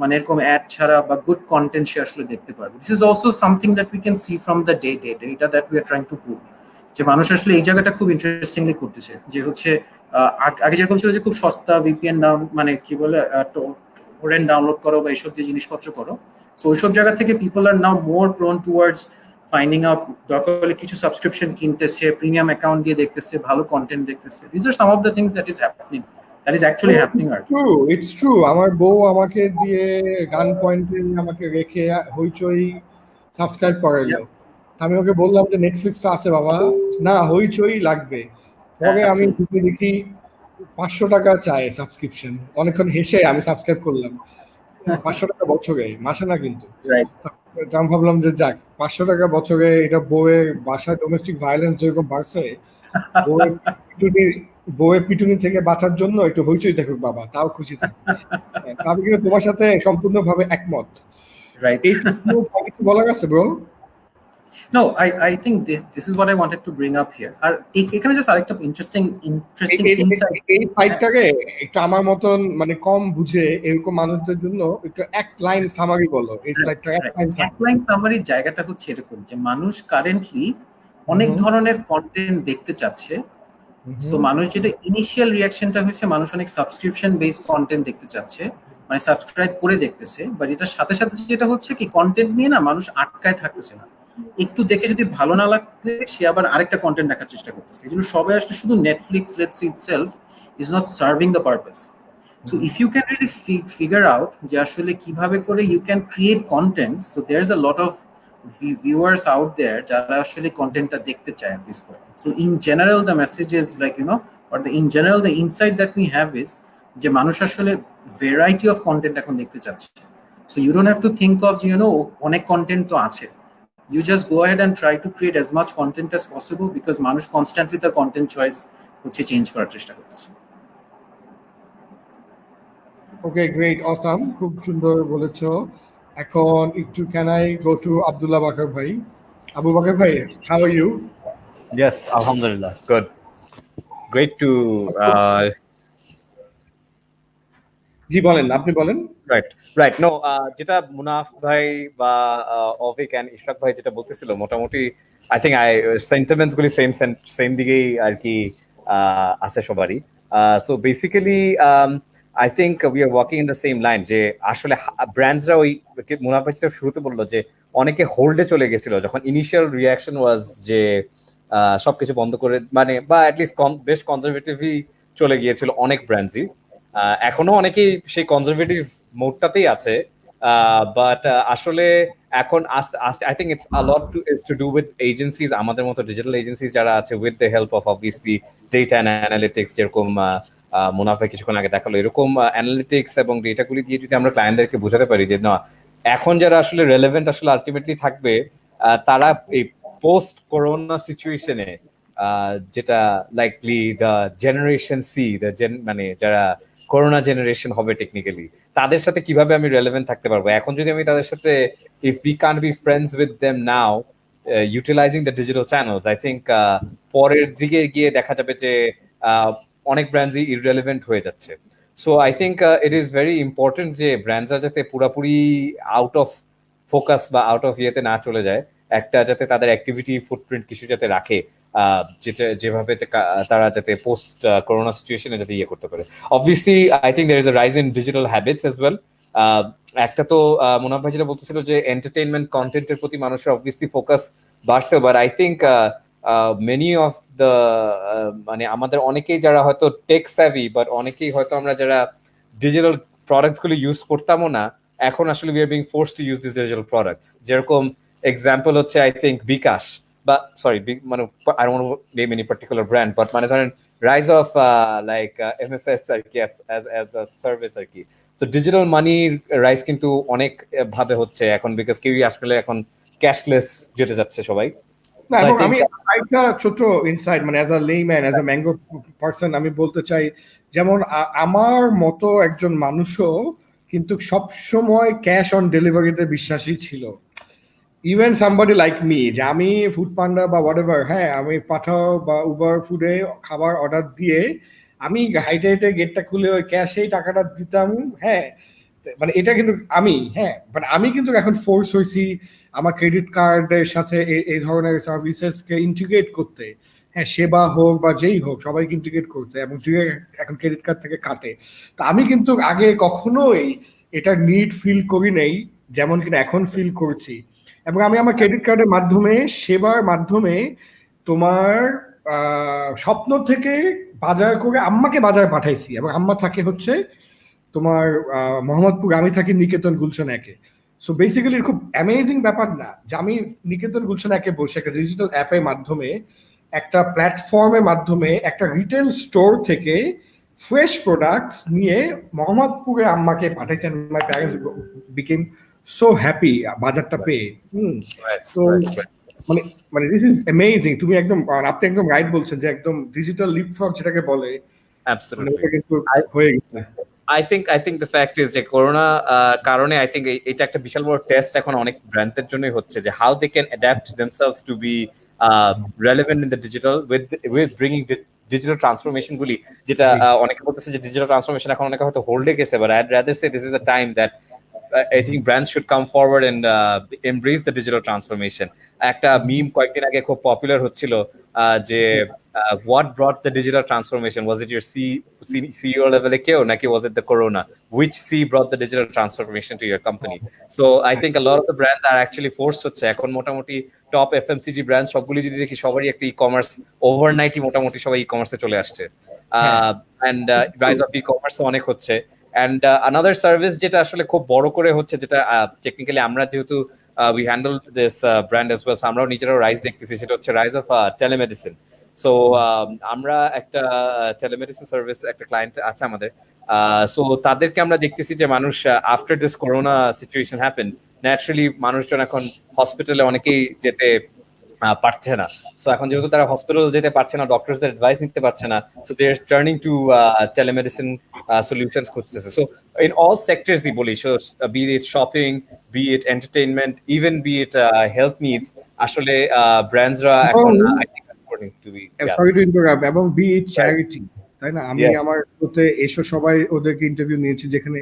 মানে এরকম অ্যাড ছাড়া বা গুড কন্টেন্ট সে আসলে দেখতে পারবে। This is also something that we can see from the data that we are trying to prove, যে মানুষ আসলে এই জায়গাটা খুব ইন্টারেস্টিংলি করতেছে। যে হচ্ছে আগে যেরকম ছিল যে খুব সস্তা ভিপিএন ডাউন মানে কি বলে টোরেন্ট ডাউনলোড করো বা এইসব যে জিনিসপত্র করো, সো ওইসব জায়গা থেকে পিপল আর নাও মোর প্রোন টুয়ার্ডস ফাইন্ডিং আউট, দরকার হলে কিছু সাবস্ক্রিপশন কিনতেছে, প্রিমিয়াম অ্যাকাউন্ট দিয়ে দেখতেছে, ভালো কন্টেন্ট দেখতেছে। This are some of the things that is happening, that is actually happening. আর ইটস ট্রু, আমার বউ আমাকে দিয়ে গান পয়েন্টে আমাকে রেখে হইচই সাবস্ক্রাইব করাইলো। আমি ওকে বললাম যে নেটফ্লিক্স তো আছে বাবা, না হইচই লাগবে। পরে আমি দেখি 500 টাকা চায় সাবস্ক্রিপশন, অনেকক্ষণ হেসে আমি সাবস্ক্রাইব করলাম। 500 টাকা বছরে, মাসে না কিন্তু। আমি ভাবলাম যে যাক 500 টাকা বছরে, এটা বউয়ের বাসায় ডোমেস্টিক ভায়োলেন্স যেরকম বাড়ছে, বউয়ের পিটুনি থেকে বাঁচার জন্য একটু হইচই দেখুক বাবা, তাও খুশি থাক। আমি কিন্তু তোমার সাথে সম্পূর্ণভাবে একমত। এই কিছু বলা গেছে bro? No, I think this is what I wanted to bring up here. আর এখানে জাস্ট আরেকটা ইন্টারেস্টিং ইনসাইট এই সাইটটাকে একটু আমার মতন মানে কম বুঝে এরকম মানুষদের জন্য একটু এক লাইন সামারি বলো। এই স্লাইডটা এক লাইন সামারির জায়গাটা হচ্ছে এরকম যে মানুষ কারেন্টলি অনেক ধরনের কন্টেন্ট দেখতে চাচ্ছে। সো মানুষ যেটা ইনিশিয়াল রিঅ্যাকশনটা হয়েছে, মানুষ অনেক সাবস্ক্রিপশন বেসড কন্টেন্ট দেখতে চাচ্ছে, মানে সাবস্ক্রাইব করে দেখতেছে। বাট এটার সাথে সাথে যেটা হচ্ছে কি, কন্টেন্ট নিয়ে না মানুষ আটকায় থাকতেছে না, একটু দেখে যদি ভালো না লাগলে সে আবার আরেকটা কন্টেন্ট দেখার চেষ্টা করতেছে। এই জন্য সবাই আসলে শুধু Netflix let's itself is not serving the purpose. So if you can really figure out যে আসলে কিভাবে করে you can create content, so there is a lot of viewers out there যারা আসলে কন্টেন্টটা দেখতে চায় at this point. So in general the message is like, you know, or in general the insight that we have is যে মানুষ আসলে variety of content এখন দেখতে চাচ্ছে। So you don't have to think of, you know, অনেক content তো আছে, you just go ahead and try to create as much content as possible because মানুষ constantly তার content choice হচ্ছে চেঞ্জ করার চেষ্টা করতেছে। ওকে, গ্রেট, অসাম, খুব সুন্দর বলেছো। এখন একটু can I go to Abdullah Bakar ভাই? আবু বাকর ভাই, how are you? Yes, alhamdulillah, good. Great to জি বলেন, আপনি বলেন। right no যেটা মুনাফ ভাই বা অভিক এন্ড ইশরাক ভাই যেটা বলতেছিল, মোটামুটি আই থিংক সেন্টিমেন্টস গুলি সেম দিকেই আর কি আছে সবারই। So basically I think we are walking in the same line যে আসলে ব্র্যান্ডসরা ওই মুনাফ ভাই যেটা শুরুতে বললো যে অনেকে হোল্ডে চলে গেছিল যখন ইনিশিয়াল রিয়াকশন ওয়াজ যে সবকিছু বন্ধ করে, মানে বা অ্যাটলিস্ট বেশ কনজারভেটিভই চলে গিয়েছিল অনেক ব্র্যান্ডসই। এখনো অনেকেই সেই কনজারভেটিভ মোডটাতেই আছে, বাট আসলে এখন আস্তে আস্তে I think it's a lot to do with agencies, আমাদের মতো ডিজিটাল এজেন্সিজ যারা আছে, with the help of obviously data and analytics, যেরকম মুনাফা কিছুক্ষণ আগে দেখালো, এরকম অ্যানালিটিক্স এবং ডেটাগুলি দিয়ে যদি আমরা ক্লায়েন্টদেরকে বোঝাতে পারি যে না এখন যারা আসলে রেলেভেন্ট আসলে আলটিমেটলি থাকবে তারা এই পোস্ট করোনা সিচুয়েশনে যেটা লাইকলি দ্য জেনারেশন সি, মানে যারা করোনা জেনারেশন হবে টেকনিক্যালি, তাদের সাথে কিভাবে আমি রেলেভেন্ট থাকতে পারবো। এখন যদি আমি তাদের সাথে, if we can't be friends with them now utilising the digital channels, I think পরের দিকে গিয়ে দেখা যাবে যে অনেক ব্র্যান্ডসই ইররেলেভেন্ট হয়ে যাচ্ছে। So I think it is very important যে ব্র্যান্ডসরা যাতে পুরাপুরি আউট অফ ফোকাস বা আউট অফ ইয়েতে না চলে যায়, একটা যাতে তাদের অ্যাক্টিভিটি ফুটপ্রিন্ট কিছু যাতে রাখে, যেভাবে তারা যাতে পোস্ট করোনা সিচুয়েশনে যাতে ইয়ে করতে পারে। Obviously I think there is a rise in digital habits as well. একটা তো মুনাফ ভাই যেটা বলতেছিল যে এন্টারটেইনমেন্ট কন্টেন্টের প্রতি মানুষের অবভিয়াসলি ফোকাস বাড়ছে, but I think many of the মানে আমাদের অনেকেই যারা হয়তো টেক স্যাভি, বাট অনেকেই হয়তো আমরা যারা ডিজিটাল প্রোডাক্টস গুলো ইউজ করতামও না, এখন আসলে we are being forced to use this digital products. যেরকম এক্সাম্পল হচ্ছে আই থিঙ্ক বিকাশ, বা সরি মানে I don't want to name any particular brand, but মানে ধরেন রাইজ অফ লাইক এমএফএস আর কি অ্যাজ আ সার্ভিস আর কি। সো ডিজিটাল মানির rise কিন্তু অনেক ভাবে হচ্ছে এখন, বিকজ কেউই আসলে এখন ক্যাশলেস যেতে যাচ্ছে সবাই। না, এবং আমি একটা ছোট ইনসাইট, মানে as a layman, as a mango person আমি বলতে চাই, যেমন আমার মতো একজন মানুষও কিন্তু সবসময় ক্যাশ অন ডেলিভারিতে বিশ্বাসী ছিল। ইভেন সামবডি লাইক মি, যে আমি ফুড পান্ডা বা হোয়াটএভার, হ্যাঁ আমি পাঠাও বা উবার ফুডে খাবার অর্ডার দিয়ে আমি হাইটে হাইটে গেটটা খুলে ওই ক্যাশেই টাকাটা দিতাম, হ্যাঁ মানে এটা কিন্তু আমি, হ্যাঁ বাট আমি কিন্তু এখন ফোর্স হয়েছি আমার ক্রেডিট কার্ডের সাথে এই ধরনের সার্ভিসেসকে ইন্টিগ্রেট করতে, হ্যাঁ সেবা হোক বা যেই হোক সবাইকে ইন্টিগ্রেট করতে, এবং এখন ক্রেডিট কার্ড থেকে কাটে। তো আমি কিন্তু আগে কখনোই এটা নিড ফিল করি নেই যেমন কিনা এখন ফিল করছি। এবং আমি আমার ক্রেডিট কার্ডের মাধ্যমে, সেবার মাধ্যমে তোমার স্বপ্ন থেকে বাজার করে আম্মাকে বাজার পাঠাইছি, এবং আম্মা থাকে হচ্ছে তোমার মোহাম্মদপুর, আমি থাকি নিকেতন গুলশান একে। সো বেসিক্যালি খুব অ্যামেজিং ব্যাপার না যে আমি নিকেতন গুলশান একে বসে একটা ডিজিটাল অ্যাপের মাধ্যমে, একটা প্ল্যাটফর্মের মাধ্যমে, একটা রিটেল স্টোর থেকে ফ্রেশ প্রোডাক্টস নিয়ে মোহাম্মদপুরে আম্মাকে পাঠাইছেন। My parents became so happy বাজারটা পেয়ে। তো মানে মানে দিস ইজ অ্যামেজিং। তুমি একদম, আপনি একদম রাইট বলছেন যে একদম ডিজিটাল লিপফ্রগ যেটাকে বলে, অ্যাবসলিউটলি কিন্তু হয়ে গেছে। I think the fact is যে করোনা কারণে I think এটা একটা বিশাল বড় টেস্ট এখন অনেক ব্র্যান্ডসের জন্যই হচ্ছে যে how they can adapt themselves to be relevant in the digital with bringing digital transformation গুলি যেটা অনেকে বলতেছে যে ডিজিটাল ট্রান্সফরমেশন এখন অনেকে হয়তো হোল্ডে গেছে but I'd rather say this is a time that I think brands should come forward and embrace the digital transformation. একটা মিম কয়েকদিন আগে খুব পপুলার হচ্ছিল যে what brought the digital transformation? Was it your CEO level কেউ নাকি was it the corona? Which C brought the digital transformation to your company? So I think a lot of the brands are actually forced হচ্ছে এখন মোটামুটি top FMCG brand সবগুলি যদি দেখি সবারই একটা ই-কমার্স ওভারনাইটই মোটামুটি সবাই ই-কমার্সে চলে আসছে and rise of e-commerce অনেক হচ্ছে and another service যেটা আসলে খুব বড় করে হচ্ছে যেটা টেকনিক্যালি আমরা যেহেতু we handle this brand as well so আমরাও নিজেরাও রাইজ দেখতেছি সেটা হচ্ছে রাইজ অফ টেলিমেডিসিন সো আমরা একটা টেলিমেডিসিন সার্ভিস একটা ক্লায়েন্ট আছে আমাদের সো তাদেরকে আমরা দেখতেছি যে মানুষ after this corona situation happen naturally মানুষজন এখন হসপিটালে অনেকেই যেতে পারছে না সো এখন যেহেতু তারা হসপিটাল যেতে পারছে না ডক্টরসদের অ্যাডভাইস নিতে পারছে না so they are turning to telemedicine solutions খুঁজতেছে সো in all sectors ই বলি so be it shopping be it entertainment even be it health needs আসলে brandsরা এখন I think according to be sorry to interrupt এবং be it charity তাই না আমি আমার সাথে এসো সবাই ওদেরকে ইন্টারভিউ নিয়েছি যেখানে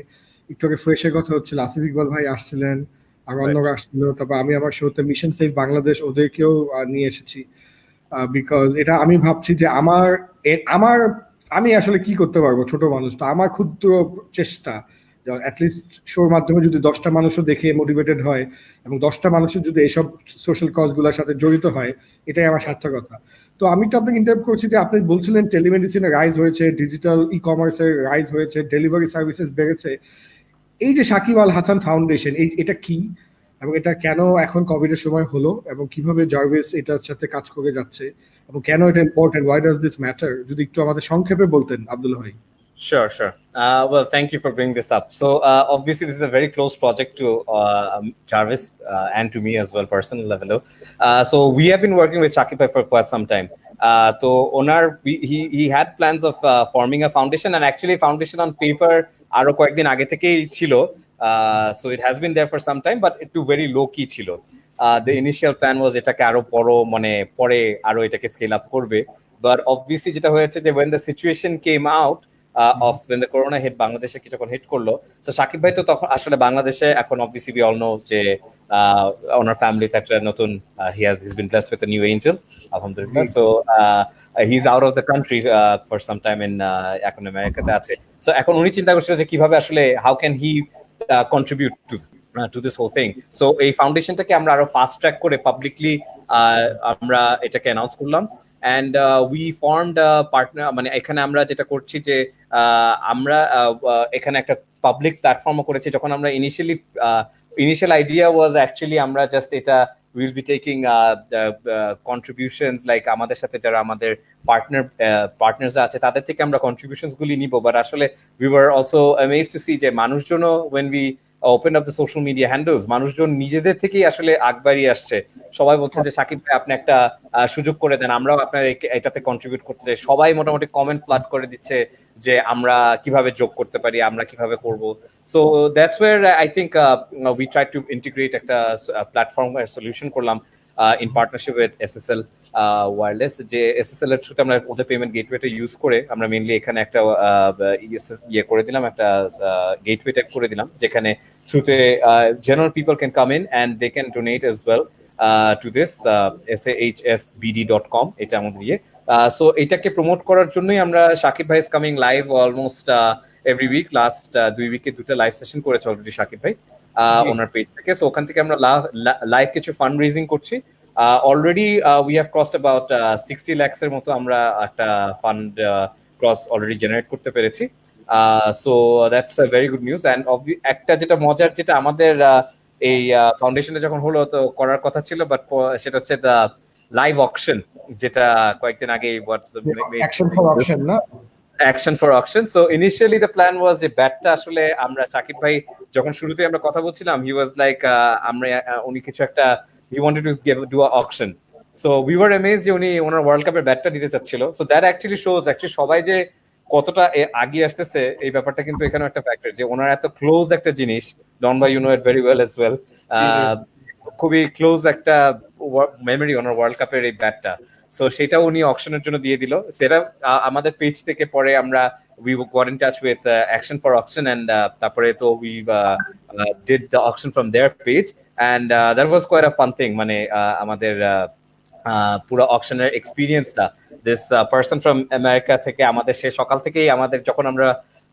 একটু আগে ফ্রেশের কথা হচ্ছিল আসিফ ইকবাল ভাই আসছিলেন আর অন্যরা আসছিল তারপর আমি আমার শোতে মিশন সেভ বাংলাদেশ ওদেরকেও নিয়ে এসেছি বিকজ এটা আমি ভাবছি যে আমি আসলে কি করতে পারবো ছোট মানুষ তো আমার ক্ষুদ্র চেষ্টা অ্যাটলিস্ট শোর মাধ্যমে যদি 10টা মানুষও দেখে মোটিভেটেড হয় এবং 10টা মানুষের যদি এইসব সোশ্যাল কজগুলোর সাথে জড়িত হয় এটাই আমার সার্থকতা তো আমি তো আপনাকে ইন্টারভিউ করছি যে আপনি বলছিলেন টেলিমেডিসিনের রাইজ হয়েছে ডিজিটাল ই কমার্সের রাইজ হয়েছে ডেলিভারি সার্ভিসেস বেড়েছে এই যে সাকিব আল হাসান ফাউন্ডেশন এটা কি এবং এটা কেন এখন কোভিডের সময় হলো এবং কিভাবে জার্ভিস এটার সাথে কাজ করে যাচ্ছে এবং কেন এটা important why does this matter যদি একটু আমাদের সংক্ষেপে বলতেন আব্দুল ভাই Sure. Well, thank you for bringing this up. So, obviously, this is a very close project to Jarvis and to me as well, personal level. So, we have been working with Shakib Bhai for quite some time. So, he had plans of forming a foundation, and actually, foundation on paper, aro koyekdin age thekei chilo. So, it has been there for some time, but it too very low key chilo. The initial plan was etake aro boro mane pore aro etake scale up korbe. But obviously, jeta hoyeche je when the situation came out. Of when the corona hit বাংলাদেশে কি যখন hit করলো তো সাকিব ভাই তো তখন আসলে বাংলাদেশে এখন obviously we all know যে ওনার ফ্যামিলিতে একটা নতুন he's been blessed with a new angel alhamdulillah so he's out of the country for some time in এখন আমেরিকাতে আছে so এখন উনি চিন্তা করছিল যে কিভাবে আসলে how can he contribute to this whole thing so এই ফাউন্ডেশনটাকে আমরা আরো ফাস্ট ট্র্যাক করে পাবলিকলি আমরা এটাকে অ্যানাউন্স করলাম and we formed a partner মানে এখানে আমরা যেটা করছি যে আমরা এখানে একটা পাবলিক প্ল্যাটফর্মও করেছি যখন আমরা initial idea was actually আমরা জাস্ট এটা we'll be taking contributions like আমাদের সাথে যারা আমাদের partners আছে তাদের থেকে আমরা contributions গুলি নিব but আসলে we were also amazed to see যে মানুষজন when we open up the social media handles মানুষজন নিজেদের থেকেই আসলে আগবাড়িয়ে আসছে সবাই বলছে যে সাকিব ভাই আপনি একটা সুযোগ করে দেন আমরাও আপনার এটাতে কন্ট্রিবিউট করতে চাই সবাই মোটামুটি কমেন্ট ফ্লাড করে দিচ্ছে যে আমরা কিভাবে যোগ করতে পারি আমরা কিভাবে করব so that's where I think we try to integrate একটা প্ল্যাটফর্ম সলিউশন করলাম in partnership with SSL wireless যে SSL এর থ্রুতে আমরা ওদের পেমেন্ট গেটওয়েটা ইউজ করে আমরা মেইনলি এখানে একটা ইয়ে করে দিলাম একটা গেটওয়ে টাইপ করে দিলাম যেখানে থ্রুতে general people can come in and they can donate as well to this sahfbd.com এটা আমাদের ইয়ে সো এটাকে প্রমোট করার জন্যই আমরা সাকিব ভাই is coming live almost every week last 2 উইকে দুটো লাইভ সেশন করেছে অলরেডি সাকিব ভাই ওনার পেজ থেকে সো ওখান থেকে আমরা লাইভ কিছু ফান্ড রেজিং করছি already we have crossed about 60 lakhs এর মতো আমরা একটা ফান্ড ক্রস অলরেডি জেনারেট করতে পেরেছি so that's a very good news and একটা যেটা মজার যেটা আমাদের এই ফাউন্ডেশনে যখন হলো তো করার কথা ছিল বাট সেটা হচ্ছে দ্য লাইভ অকশন যেটা কয়েকদিন আগে action for auction so initially the plan was যে ব্যাটটা আসলে আমরা সাকিব ভাই যখন শুরুতে আমরা কথা বলছিলাম হি ওয়াজ লাইক আমরা উনি কিছু একটা he wanted to do a auction so we were amazed যে উনি ওনার ওয়ার্ল্ড কাপের ব্যাটটা দিতে চাচ্ছিল so that actually shows actually সবাই যে কতটা আগিয়ে আসতেছে এই ব্যাপারটা কিন্তু এখানে একটা ফ্যাক্টর, যে ওনার এত ক্লোজ একটা জিনিস, ডন ভাই you know it very well as well, খুবই ক্লোজ একটা মেমরি ওনার ওয়ার্ল্ড কাপের এই ব্যাটটা। সো সেটা উনি অকশনের জন্য দিয়ে দিল। সেটা আমাদের পেজ থেকে পরে আমরা we got in touch with Action for Auction, and তারপরে তো we did the auction from their page, and that was quite a fun thing. মানে আমাদের পুরো অকশনের এক্সপিরিয়েন্সটা, দিস পারসন ফ্রম আমেরিকা থেকে আমাদের, সে সকাল থেকেই আমাদের, যখন আমরা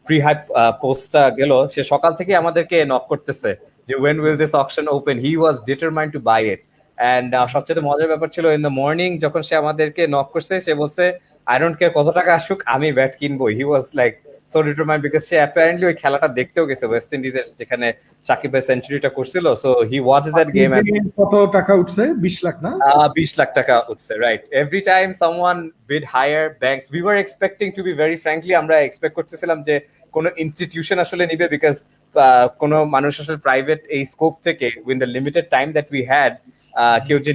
প্রি হাইপ পোস্টটা গেল, সে সকাল থেকেই আমাদেরকে নক করতেছে যে when will this auction open. He was determined to buy it. And সবচেয়ে মজার ব্যাপার ছিল, ইন দ্য মর্নিং যখন সে আমাদেরকে নক করছে, সে বলছে আই ডোন্ট কেয়ার কত টাকা আসুক, আমি ব্যাট কিনবো। He was like so determined, because সে অ্যাপারেন্টলি ওই খেলাটা দেখতেও গেছে, ওয়েস্ট ইন্ডিজের যেখানে সাকিব ভাই সেঞ্চুরিটা করছিল। So he watch that game. কত টাকা উঠছে? 20 লাখ না? 20 লাখ টাকা উঠছে, right. Every time someone bid higher banks, we were expecting, to be very frankly, আমরা এক্সপেক্ট করতেছিলাম যে কোনো ইনস্টিটিউশন আসলে নিবে, বিকজ কোনো মানুষ আসলে প্রাইভেট এই স্কোপ থেকে win the limited time that we had, কেউ যে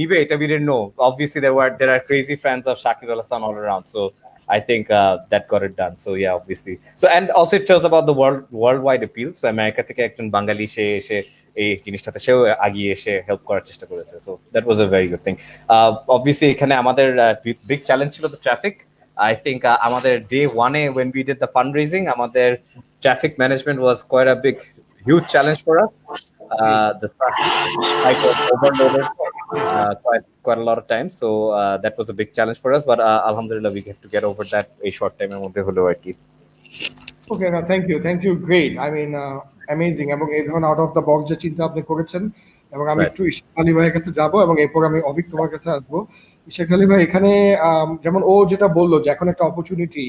নিবে এটা we didn't know. Obviously there are crazy fans of Shakib Al Hasan all around, so I think that got it done. So yeah, obviously. So and also it tells about the worldwide appeal. So America থেকে একজন বাঙালি সে এসে এই জিনিসটাতে সেও আগিয়ে এসে help করার চেষ্টা করেছে। So that was a very good thing. Obviously এখানে আমাদের big challenge ছিল the traffic. I think আমাদের day 1 when we did the fundraising, আমাদের traffic management was quite a huge challenge for us. The site was overloaded quite a lot of times, so that was a big challenge for us, but alhamdulillah we get to get over that a short time এর মধ্যে হলো আর কি। Okay, no, thank you, great. I mean, amazing, এবং এই ধরনের out of the box যে চিন্তা আপনি করেছেন, এবং আমি একটু ইশাক আলী ভাইয়ের কাছে যাব, এবং এরপর আমি অভিক তোমার কাছে আসবো। ইশাক আলী ভাই, এখানে যেমন ও যেটা বললো যে এখন একটা অপরচুনিটি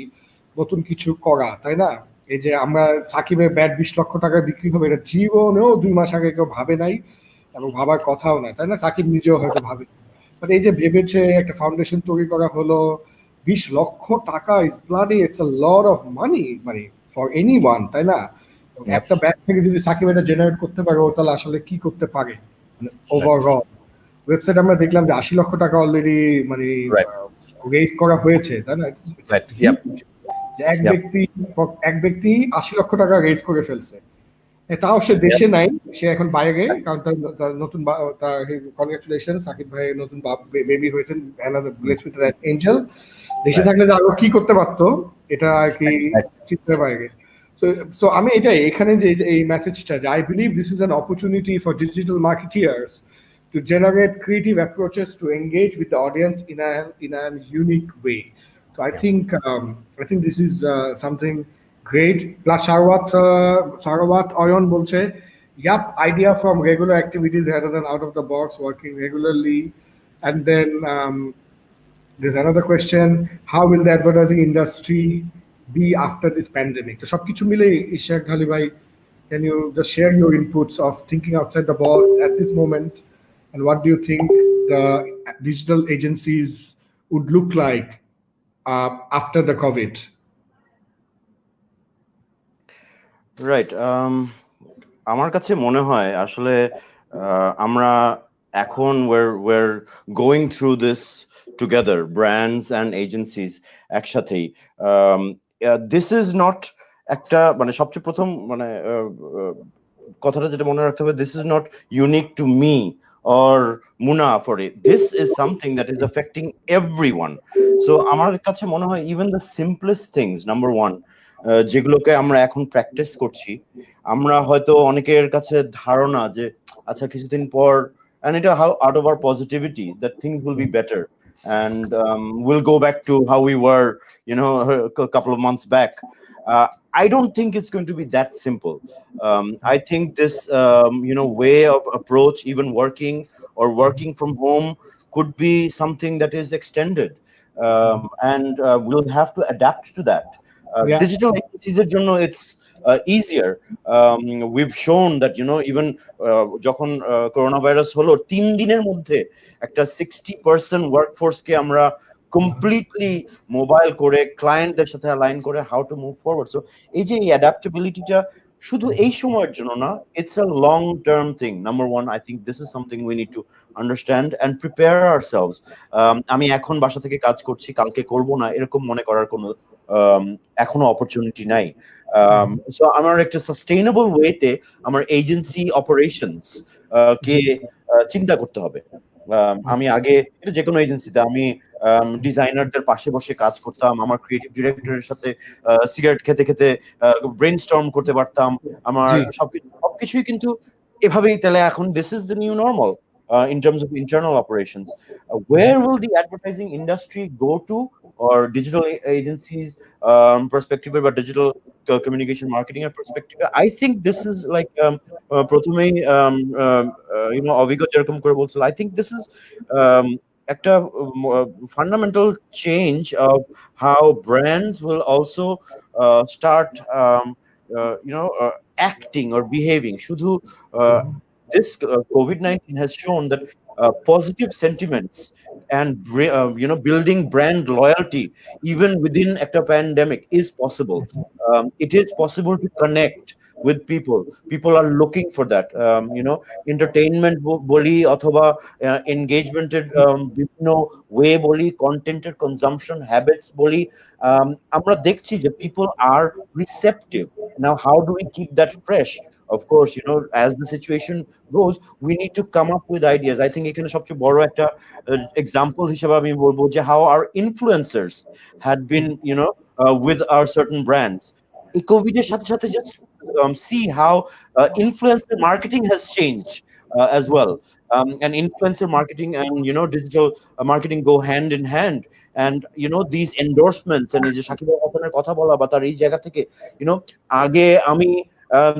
নতুন কিছু করা, তাই না? এই যে আমরা সাকিবের ব্যাট 20 লক্ষ টাকায় বিক্রি হবে, এটা জীবনেও 2 মাস আগে কেউ ভাবে নাই, এবং ভাবার কথাও না, তাই না? সাকিব নিজেও হয়তো ভাবে, বাট এই যে ভেবেছে, একটা ফাউন্ডেশন তৈরি করা হলো, 20 লক্ষ টাকা is bloody, it's a lot of money, মানে ফর এনিওয়ান, তাই না? একটা ব্যাট থেকে যদি সাকিব এটা জেনারেট করতে পারে, ও তাহলে আসলে কি করতে পারে ওভারঅল। ওয়েবসাইট আমরা দেখলাম যে 80 লক্ষ টাকা অলরেডি মানে রেজ করা হয়েছে, তাই না? এক ব্যক্তি 80 লক্ষ টাকা রেজ করে ফেলছে, তাও সে দেশে নাই, সে এখন বাইরে, কারণ তার নতুন কনগ্রাচুলেশন, সাকিব ভাই নতুন বেবি হয়েছেন, এঞ্জেল। দেশে থাকলে যে আরো কি করতে পারতো, এটা আর কি চিন্তার বাইরে। সো আমি এখানে যে এই মেসেজটা, যে I believe this is an opportunity for digital marketers to generate creative approaches to engage with the audience in an unique way. So I think this is something great. Plus Sarawat Oyon bolche, yep, idea from regular activities rather than out of the box, working regularly. And then there's another question, how will the advertising industry be after this pandemic? So সব কিছু মিলে ইশাক আলী ভাই, can you just share your inputs of thinking outside the box at this moment? And what do you think the digital agencies would look like after the COVID? Right. আমার কাছে মনে হয় আসলে আমরা এখন we're going through this together, brands and agencies একসাথেই। This is not একটা, মানে সবচেয়ে প্রথম মানে কথাটা যেটা মনে রাখতে হবে, this is not unique to me or Muna for it. This is something that is affecting everyone. So আমার কাছে মনে হয় even the simplest things, number one, যেগুলোকে আমরা এখন প্র্যাকটিস করছি, আমরা হয়তো অনেকের কাছে ধারণা যে আচ্ছা কিছুদিন পর, and এটা how out of our positivity that things will be better and we'll go back to how we were, a couple of months back. I don't think it's going to be that simple. I think this way of approach, even working from home, could be something that is extended, and we'll have to adapt to that. Digital agencies এর জন্য it's easier. We've shown that even যখন coronavirus হলো 3 দিনের মধ্যে একটা 60% workforce কে আমরা completely mobile করে ক্লায়েন্টদের সাথে অ্যালাইন করে how to move forward. So এই যে এই অ্যাডাপ্টেবিলিটিটা শুধু এই সময়ের জন্য না, it's a long term thing. Number one, I think this is something we need to understand and prepare ourselves. আমি এখন বাসা থেকে কাজ করছি, কালকে করব না, এরকম মনে করার কোনো এখনো অপরচুনিটি নাই। সো আমার একটা সাস্টেইনেবল ওয়েতে আমার এজেন্সি অপারেশনস কে চিন্তা করতে হবে। আমি আগে এটা যে কোনো এজেন্সিতে আমি ডিজাইনারদের পাশে বসে কাজ করতাম, আমার ক্রিয়েটিভ ডিরেক্টরের সাথে সিগারেট খেতে খেতে ব্রেইনস্টর্ম করতে পারতাম, আমার সবকিছুই কিন্তু এভাবেই। তাহলে এখন this is the new normal in terms of internal operations. Where will the advertising industry go to, or digital agencies perspective or digital communication marketing perspective? I think this is like প্রথমেই অভিজ্ঞ যেরকম করে বলছিল, I think this is একটা fundamental change of how brands will also start acting or behaving. শুধু this COVID-19 has shown that positive sentiments and building brand loyalty even within a pandemic is possible. It is possible to connect with people. People are looking for that. Entertainment boli othoba engagemented বিভিন্ন way boli, contented consumption habits boli, আমরা দেখছি যে people are receptive. Now how do we keep that fresh? Of course, as the situation goes, we need to come up with ideas. I think এখানে সবচেয়ে বড় একটা example হিসেবে আমি বলবো যে how our influencers had been with our certain brands. এই Covid এর সাথে সাথে just see how influencer marketing has changed as well. And influencer marketing and digital marketing go hand in hand. And these endorsements and এই যে শাকিব আল হাসানের কথা বলা বা তার এই জায়গা থেকে আগে আমি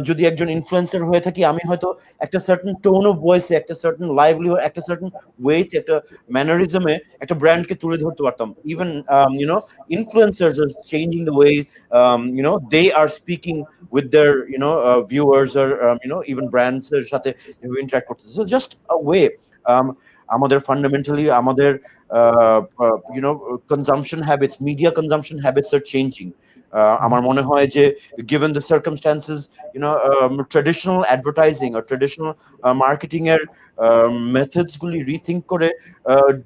যদি একজন ইনফ্লুয়েন্সার হয়ে থাকি, আমি হয়তো একটা সার্টেন টোন অফ ভয়েসে, একটা সার্টেন লাইভলিহুড, একটা সার্টেন ওয়েতে, একটা ম্যানারিজমে একটা ব্র্যান্ডকে তুলে ধরতে পারতাম। Even influencers are changing the way they are speaking with their viewers are even brands এর সাথে ইন্টারঅ্যাক্ট করতেছে। So just a way. আমাদের ফান্ডামেন্টালি আমাদের consumption habits, media consumption habits are changing. আমার মনে হয় যে given the circumstances, traditional advertising or traditional marketing এর methods গুলি rethink করে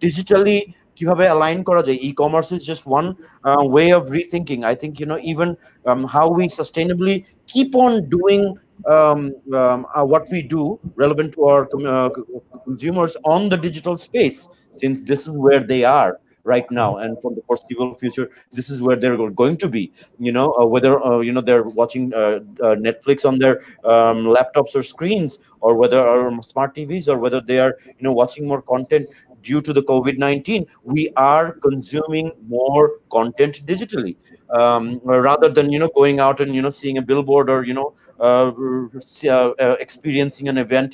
digitally কিভাবে align করা যায়, e-commerce is just one way of rethinking. I think even how we sustainably keep on doing what we do relevant to our consumers on the digital space, since this is where they are right now, and for the foreseeable future this is where they're going to be. Whether they're watching Netflix on their laptops or screens, or whether smart TVs, or whether they are watching more content due to the COVID-19, we are consuming more content digitally, rather than going out and seeing a billboard or experiencing an event.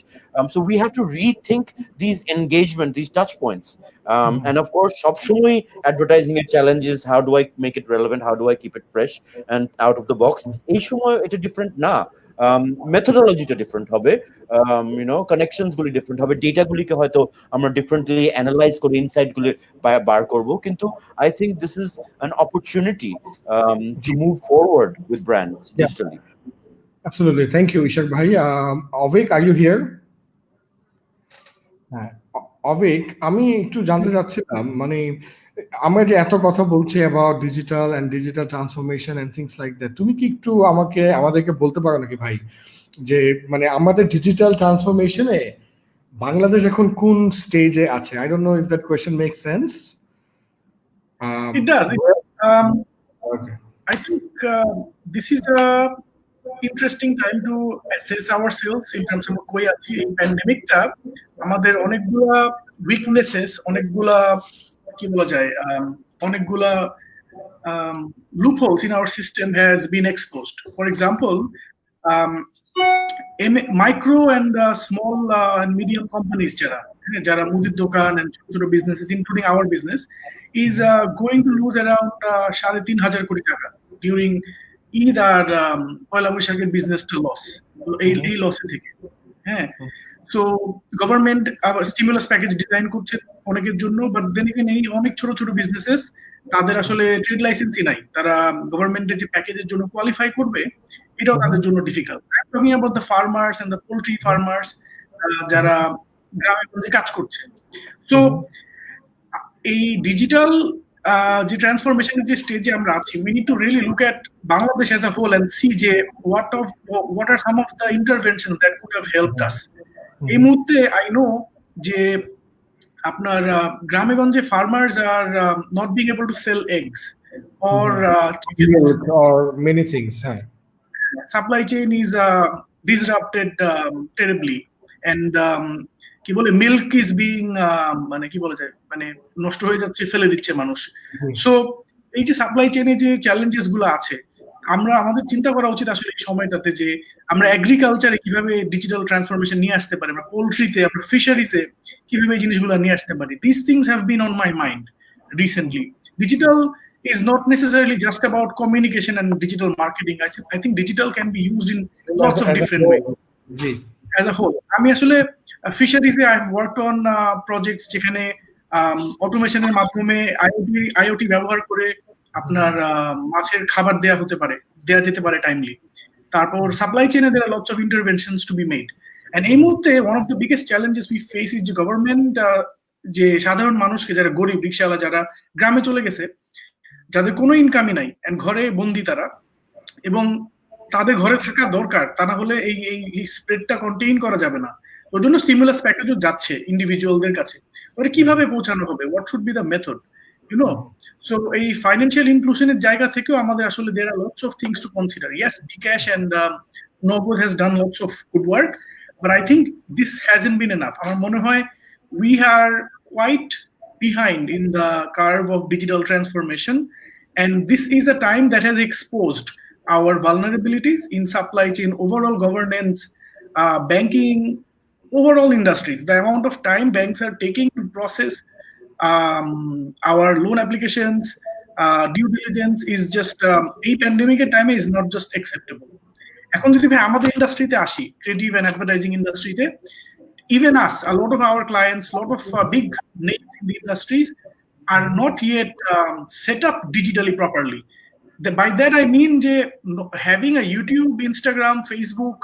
So we have to rethink these engagement, these touch points. And of course সবসময় advertising এর challenge is how do I make it relevant, how do I keep it fresh and out of the box. এই সময় এটা different না, মেথোডোলজিটা different হবে, connections গুলি different হবে, data গুলিকে হয়তো আমরা ডিফারেন্টলি অ্যানালাইজ করে ইনসাইট গুলি বার করব। কিন্তু I think this is an opportunity to move forward with brands digitally. Absolutely. Thank you, Ishak bhai. Avik, are you here? Avik, আমি একটু জানতে চাচ্ছিলাম, মানে আমরা যে এত কথা বলছি about digital and digital transformation and things like that, তুমি কি একটু আমাদেরকে বলতে পারো নাকি ভাই যে মানে আমাদের ডিজিটাল ট্রান্সফরমেশনে বাংলাদেশ এখন কোন স্টেজে আছে? I don't know if that question makes sense. It does. Okay. I think this is a interesting time to assess ourselves in terms of কই আছি। এই প্যান্ডেমিকটা আমাদের অনেকগুলা উইকনেসেস, অনেকগুলা কি বলা যায়, অনেকগুলা loopholes in our system has been exposed. For example, micro and small and medium companies যারা মুদির দোকান and ছোট ছোট businesses including our business is going to lose around 3,500 কোটি টাকা during ঈদ আর পয়লা বৈশাখের বিজনেসটা লস, এই লসে থেকে। হ্যাঁ, সো গভর্নমেন্ট আবার স্টিমুলাস প্যাকেজ ডিজাইন করছে অনেকের জন্য, বাট দেন এখানে এই অনেক ছোট ছোট বিজনেসেস তাদের আসলে ট্রেড লাইসেন্সই নাই, তারা গভর্নমেন্টের যে প্যাকেজের জন্য কোয়ালিফাই করবে এটাও তাদের জন্য difficult. Talking about the farmers and the poultry farmers যারা গ্রামে গঞ্জে কাজ করছে। সো এই ডিজিটাল যে ট্রান্সফরমেশনের যে স্টেজে আমরা আছি, we need to really look at Bangladesh as a whole and see যে what are some of the interventions that could have helped us. এই মুহূর্তে I know যে আপনার গ্রামেগঞ্জে farmers are not being able to sell eggs or chickens. or many things. Supply chain is disrupted terribly, and কি বলে milk is being মানে কি বলা যায়, মানে নষ্ট হয়ে যাচ্ছে, ফেলে দিচ্ছে মানুষ। সো এই যে সাপ্লাই চেইনে যে চ্যালেঞ্জেস গুলো আছে, আমাদের চিন্তা করা উচিত আসলে এই সময়টাতে যে আমরা এগ্রিকালচারে কিভাবে ডিজিটাল ট্রান্সফরমেশন নিয়ে আসতে পারি, আমরা পোল্ট্রিতে, আমরা ফিশারিজে কিভাবে এই জিনিসগুলো নিয়ে আসতে পারি। This things have been on my mind recently. Digital is not necessarily just about communication and digital marketing. I think digital can be used in lots of different ways. As a whole, আমি আসলে ফিশারিজে I have worked on projects যেখানে অটোমেশনের মাধ্যমে IoT ব্যবহার করে আপনার মাছের খাবার দেয়া যেতে পারে টাইমলি। তারপর supply চেইনে there are lots of interventions to be made. And এই মুহূর্তে one of the biggest challenges we face is যে গভর্নমেন্ট যে সাধারণ মানুষকে, যারা গরিব রিকশাওয়ালা, যারা গ্রামে চলে গেছে, যাদের কোনো ইনকামই নাই এন্ড ঘরে বন্দি তারা, এবং তাদের ঘরে থাকা দরকার, তা না হলে এই স্প্রেডটা কন্টেইন করা যাবে না। ওর জন্য স্টিমুলাস প্যাকেজও যাচ্ছে ইন্ডিভিজুয়ালদের কাছে। ওটা কিভাবে পৌঁছানো হবে, what should be the method, you know? So এই ফাইন্যান্সিয়াল ইনক্লুশনের জায়গা থেকেও আমাদের আসলে there are lots of things to consider. Yes, bKash and Nogod has done lots of good work, but I think this hasn't been enough. আমার মনে হয় we are quite behind in the curve of digital transformation, and this is a time that has exposed our vulnerabilities in supply chain, overall governance, banking, overall industries. The amount of time banks are taking to process our loan applications, due diligence is just এই প্যান্ডেমিকের টাইমে is not just acceptable. এখন যদি ভাই আমাদের ইন্ডাস্ট্রিতে আসি, creative and advertising ইন্ডাস্ট্রিতে, even us, a lot of our clients, a lot of big names in the industries are not yet set up digitally properly. By that I mean having a YouTube, Instagram, Facebook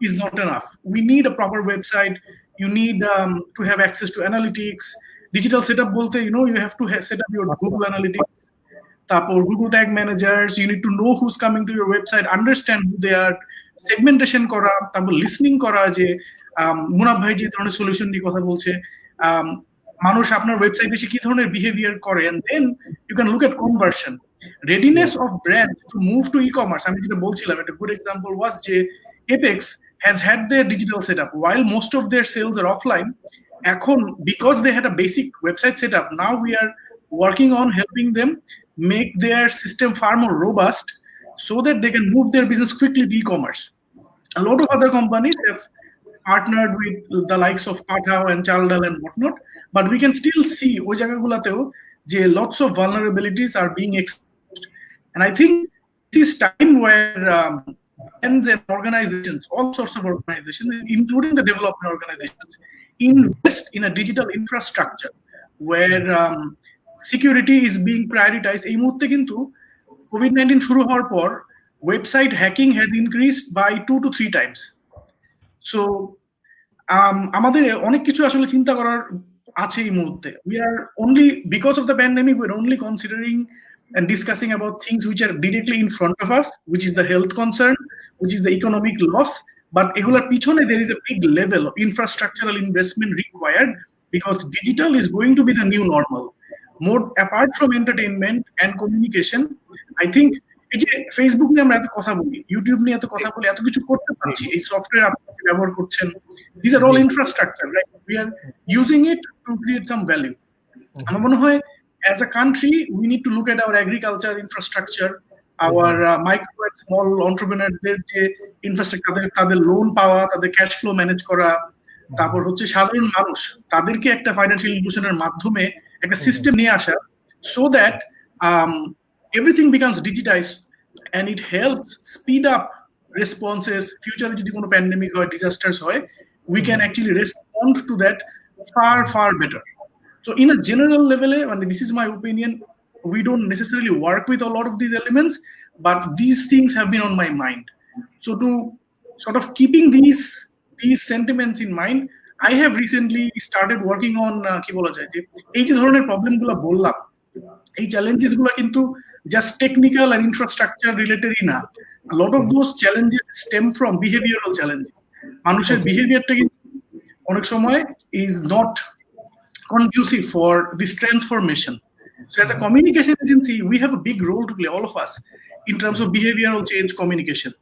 is not enough. We need a proper website. You need to have access to analytics. Digital setup bolte, you have to set up your Google Analytics, tapor Google Tag Managers. You need to know who's coming to your website, understand who they are, segmentation kora, tapor listening kora je Munaf ভাই যে ধরনের solution নিয়ে কথা বলছে, মানুষ আপনার ওয়েবসাইটে এসে কি ধরনের বিহেভিয়ার করে, and then you can look at conversion, readiness of brands to move to e-commerce. আমি যেটা বলছিলাম, একটা good example was যে Apex has had their digital setup while most of their sales are offline. এখন because they had a basic website setup, now we are working on helping them make their system far more robust so that they can move their business quickly to e-commerce. A lot of other companies have partnered with the likes of Pathao and Chaldal and whatnot, but we can still see ওই জায়গাগুলোতেও যে lots of vulnerabilities are being exposed. And I think this is time where brands and organizations, all sorts of organizations, including the development organizations, invest in a digital infrastructure where security is being prioritized. এই মুহূর্তে কিন্তু COVID-19 শুরু হওয়ার পর website hacking has increased by 2 to 3 times. So আমাদের অনেক কিছু আসলে চিন্তা করার আছে এই মুহূর্তে। We are only, because of the pandemic, we're only considering and discussing about things which are directly in front of us, which is the health concern, which is the economic loss. But এগুলোর পিছনে there is a big level of infrastructural investment required, because digital is going to be the new normal. More apart from entertainment and communication, I think এই যে Facebook নিয়ে আমরা এত কথা বলি, YouTube নিয়ে এত কথা বলি, এত কিছু করতে পারছি, এই সফটওয়্যার আপনি ব্যবহার করছেন, these are all infrastructure, right? We are using it to create some value. আমার মনে হয় as a country we need to look at our agriculture infrastructure, our micro and small entrepreneurদের যে ইনফ্রাস্ট্রাকচার, তাদের লোন পাওয়া, তাদের ক্যাশ ফ্লো ম্যানেজ করা, তারপর হচ্ছে সাধারণ মানুষ, তাদেরকে একটা ফাইন্যান্সিয়াল ইনক্লুশনের মাধ্যমে একটা সিস্টেম নিয়ে আসা, so that everything becomes digitized and it helps speed up responses. Future যদি কোনো pandemic হয়, disasters হয়, we can actually respond to that far better. So in a general level, and this is my opinion, we don't necessarily work with a lot of these elements, but these things have been on my mind. So to sort of keeping these sentiments in mind, I have recently started working on কি বলা যায় যে এই যে ধরনের প্রবলেমগুলো বললাম, এই চ্যালেঞ্জেস গুলো কিন্তু জাস্ট টেকনিক্যাল এন্ড ইনফ্রাস্ট্রাকচার রিলেটেডই না, a lot of those challenges stem from behavioral challenges. মানুষের বিহেভিয়ারটা কিন্তু অনেক সময় is not conducive for this transformation. So as a communication agency, we have a big role to play, all of us, in terms of behavioral change communication.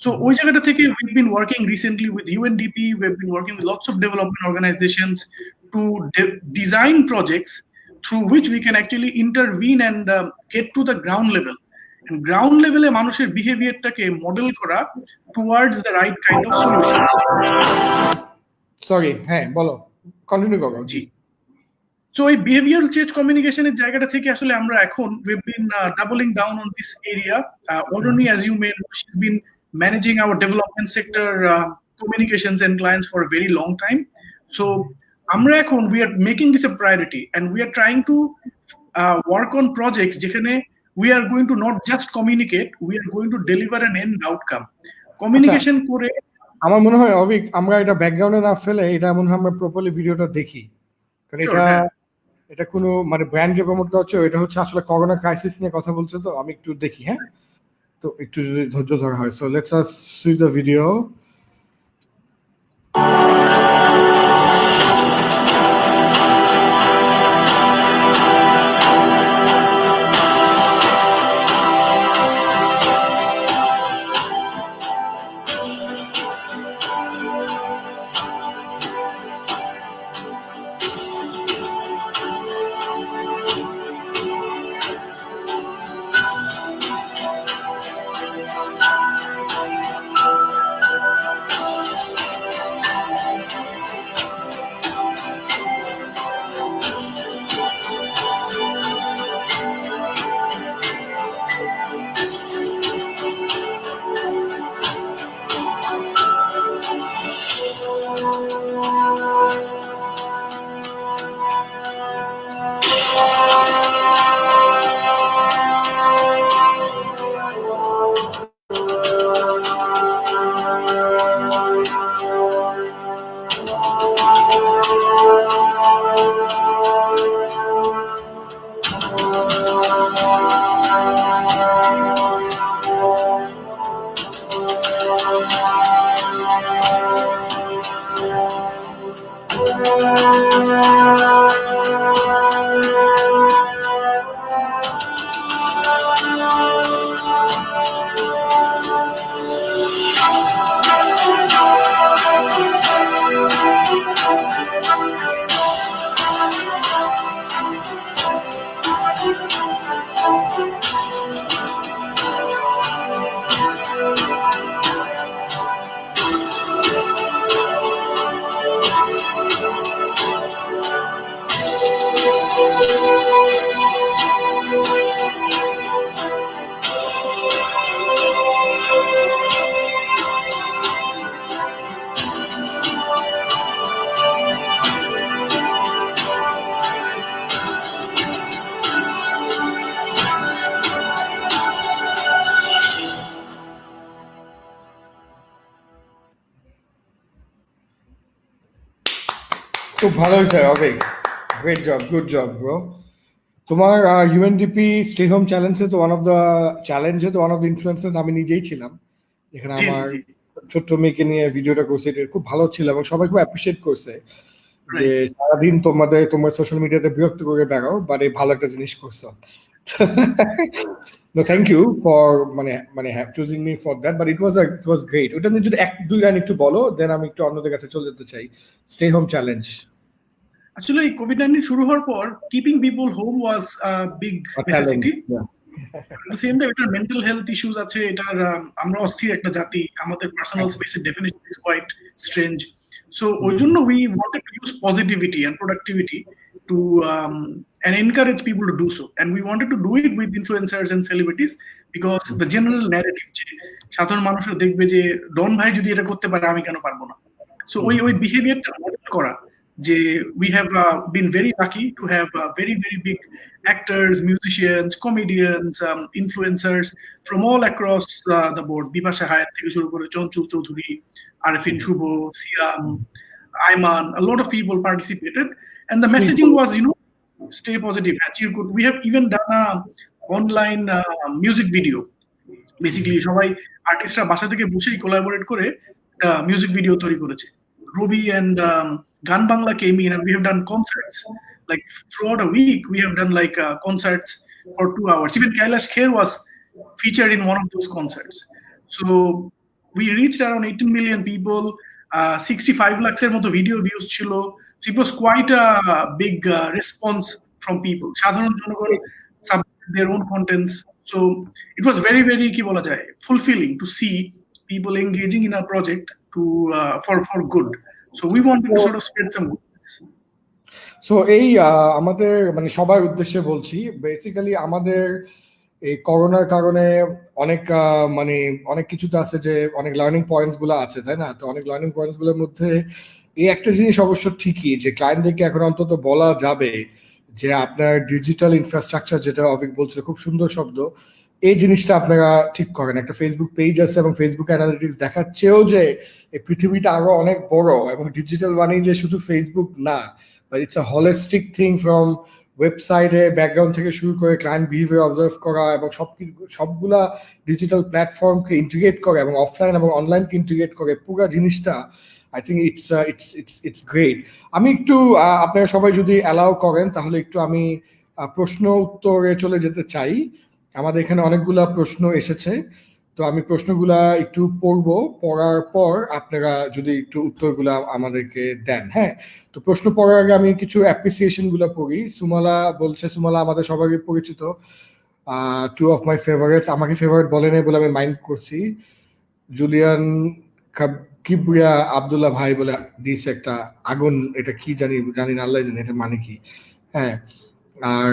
So ওই জায়গাটা থেকে we've been working recently with UNDP, we've been working with lots of development organizations to design projects through which we can actually intervene and get to the ground level. And ground level এ মানুষের বিহেভিয়ারটাকে model করা towards the right kind of solutions. Sorry, হ্যাঁ বলো, continue করো। জি। So এই behavioral change communication এর জায়গাটা থেকে আসলে আমরা এখন we've been doubling down on this area. Odoni, as you may know, she's been managing our development sector communications and clients for a very long time. So আমরা এখন we are making this a priority and we are trying to work on projects যেখানে we are going to not just communicate, we are going to deliver an end outcome. Communication করে আমার মনে হয় অভিক, আমরা এটা ব্যাকগ্রাউন্ডে না ফেলে এটা মনে হয় আমরা প্রপারলি ভিডিওটা দেখি, কারণ এটা কোনো মানে ব্র্যান্ডকে প্রমোট করা হচ্ছে, এটা হচ্ছে আসলে করোনা ক্রাইসিস নিয়ে কথা বলছে, তো আমি একটু দেখি। হ্যাঁ, তো একটু যদি ধৈর্য ধরা হয়। So let's us see the video. খুব ভালো হয়েছে Avik, great job, good job bro. তোমার ইউএনডিপি স্টে হোম চ্যালেঞ্জে তো ওয়ান অফ দ্য ইনফ্লুয়েন্সার্স আমি নিজেই ছিলাম, যেখানে আমার ছোট্ট মেয়েকে নিয়ে ভিডিওটা করছে, এটা খুব ভালো ছিল এবং সবাই খুব অ্যাপ্রিসিয়েট করছে যে সারাদিন তোমার সোশ্যাল মিডিয়াতে বিরক্ত করে বেড়াও, বাট এই ভালো একটা জিনিস করছো। No, thank you for choosing me for that, but it was great. ওটা নিয়ে যদি 1-2 লাইন একটু বলো, দেন আমি একটু অন্যদের কাছে চলে যেতে চাই। স্টে হোম চ্যালেঞ্জ আসলে কোভিড-19 শুরু হওয়ার পর keeping people home was a big necessity. At the same time, এটার মেন্টাল হেলথ ইস্যুস আছে, এটার আমরা অস্থির একটা জাতি, আমাদের পার্সোনাল স্পেসের definition is quite strange. So ওই জন্য we wanted to use positivity and productivity to and encourage people to do so, and we wanted to do it with influencers and celebrities because the general narrative যে সাধারণ মানুষরা দেখবে যে ডন ভাই যদি এটা করতে পারে আমি কেন পারবো না। সো ওই বিহেভিয়ারটা মডেল করা যে we have been very lucky to have very very big actors, musicians, comedians, influencers from all across the board. Bipasha Hayat থেকে শুরু করে Chanchal Chowdhury, Arifin Shubho, Siam, Ayman, a lot of people participated, and the messaging was, stay positive. Chirkut. We have even done a online music video. Basically সবাই আর্টিস্টরা বাসা থেকে বসেই collaborate করে একটা music video তৈরি করেছে রবি অ্যান্ড গান Bangla came in and we have done concerts like throughout a week we have done like concerts for 2 hours. Even Kailash Kher was featured in one of those concerts. So we reached around 18 million people. 65 lakhs এর মতো video views ছিল. So it was quite a big response from people. সাধারণ জনগণ submitted their own contents. So it was very, very কি বলা যায় fulfilling to see people engaging in our project to for good. So we wanted to sort of spread some goodness. So এই আমাদের মানে সবার উদ্দেশ্যে বলছি বেসিক্যালি আমাদের এই করোনার কারণে অনেক মানে অনেক কিছুতে আছে যে অনেক লার্নিং পয়েন্টস গুলো আছে তাই না তো অনেক লার্নিং পয়েন্টস গুলোর মধ্যে এই একটা জিনিস অবশ্য ঠিকই যে ক্লায়েন্টদেরকে এখন অন্তত বলা যাবে যে আপনার ডিজিটাল ইনফ্রাস্ট্রাকচার যেটা অভিক বলছিল খুব সুন্দর শব্দ এই জিনিসটা আপনারা ঠিক করেন একটা ফেসবুক পেজ আছে এবং ফেসবুক অ্যানালিটিক্স দেখাচ্ছেও যে এই পৃথিবীটা আরো অনেক বড় এবং ডিজিটাল মানেই যে শুধু ফেসবুক না but it's a holistic thing from ওয়েবসাইটে ব্যাকগ্রাউন্ড থেকে শুরু করে ক্লায়েন্ট বিহেভিয়ার অবজার্ভ করা এবং সবগুলা ডিজিটাল প্ল্যাটফর্মকে ইন্টিগ্রেট করে এবং অফলাইন এবং অনলাইনকে ইন্টিগ্রেট করে পুরো জিনিসটা আই থিঙ্ক ইটস গ্রেট আমি একটু আপনারা সবাই যদি অ্যালাউ করেন তাহলে একটু আমি প্রশ্ন উত্তরে চলে যেতে চাই আমাদের এখানে অনেকগুলা প্রশ্ন এসেছে তো আমি প্রশ্নগুলা একটু পড়বো পড়ার পর আপনারা যদি একটু উত্তরগুলা আমাদেরকে দেন হ্যাঁ তো প্রশ্ন পড়ার আগে আমি কিছু অ্যাপ্রিসিয়েশন গুলা পড়ি সুমালা বলছে সুমালা আমাদের সবারই পরিচিত টু অফ মাই ফেভারিটস আমাকে ফেভারিট বলে নাই বলে আমি মাইন্ড করছি জুলিয়ান কিবরিয়া আব্দুল্লাহ ভাই বলে দিয়েছে একটা আগুন এটা কি জানি না আল্লাহ জানি এটা মানে কি হ্যাঁ আর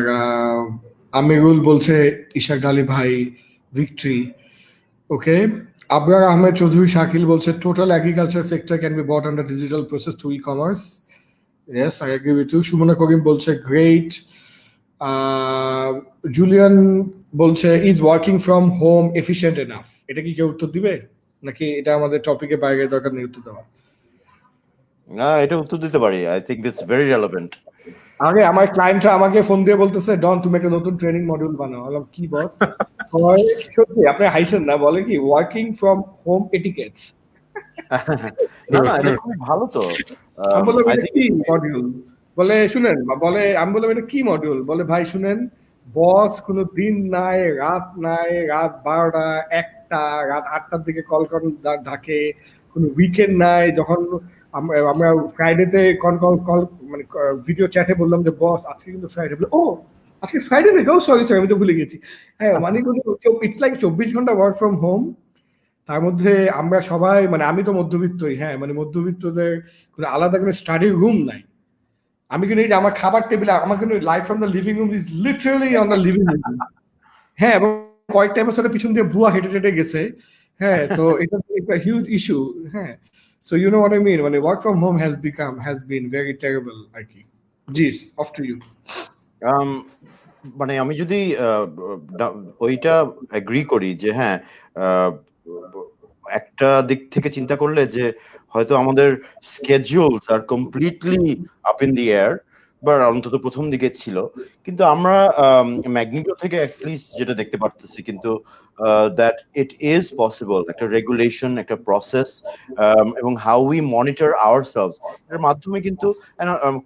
আমিরুল বলছে ইশাক আলী ভাই ভিক্টরি ওকে আবরার আহমেদ চৌধুরী শাকিল বলছে total agriculture sector can be brought under digital process through e-commerce yes I agree with you Sumona Karim বলছে গ্রেট জুলিয়ান বলছে is working from home efficient enough এটা কি কেউ উত্তর দিবে নাকি এটা আমাদের টপিকে বাইরে দরকার নেই উত্তর দেওয়া না এটা উত্তর দিতে পারি আই থিংক দিটস ভেরি রেলেভেন্ট আগে আমার ক্লায়েন্টরা আমাকে ফোন দিয়ে বলতেছে ডন তুমি একটা নতুন ট্রেনিং মডিউল বানাও বললাম কি বস সত্যি আপনি হাইছেন না বলে কি ওয়ার্কিং ফ্রম হোম এটিকেটস না না এটা খুব ভালো তো আমি বললাম এটা কি মডিউল বলে শুনেন বলে আমি বললাম এটা কি মডিউল বলে ভাই শুনেন বস কোনো দিন নাই রাত 12টা 1টা রাত 8টার দিকে কল ডাকে কোনো উইকেন্ড নাই যখন আমরা ফ্রাইডেতে কল মানে ভিডিও চ্যাটে বললাম যে বস আজকে কিন্তু ফ্রাইডে বলে ও আজকে ফ্রাইডে নাকি ও সরি আমি তো ভুলে গেছি হ্যাঁ মানে ইটস লাইক 24 ঘন্টা ওয়ার্ক ফ্রম হোম তার মধ্যে আমরা সবাই মানে আমি তো মধ্যবিত্তই হ্যাঁ মানে মধ্যবিত্তদের কোনো আলাদা কোনো স্টাডি রুম নাই আমি কিন্তু এই যে আমার খাবার টেবিলে আমার কিন্তু life from the living room is literally on the living room হ্যাঁ এবং কয়েকটা এপিসোডে পিছন দিয়ে বুয়া হেঁটে গেছে হ্যাঁ তো এটা একটা হিউজ ইস্যু হ্যাঁ So you know what I mean when work from home has been very terrible আর কি জি off to you মানে আমি যদি ওইটা এগ্রি করি যে হ্যাঁ একটা দিক থেকে চিন্তা করলে যে হয়তো আমাদের schedules are completely up in the air বা অন্তত প্রথম দিকে ছিল কিন্তু আমরা ম্যাগনিটো থেকে অ্যাটলিস্ট যেটা দেখতে পারতেছি কিন্তু দ্যাট ইট ইজ পসিবল একটা রেগুলেশন একটা প্রসেস এবং হাউ উই মনিটর আওয়ারসেলভস এর মাধ্যমে কিন্তু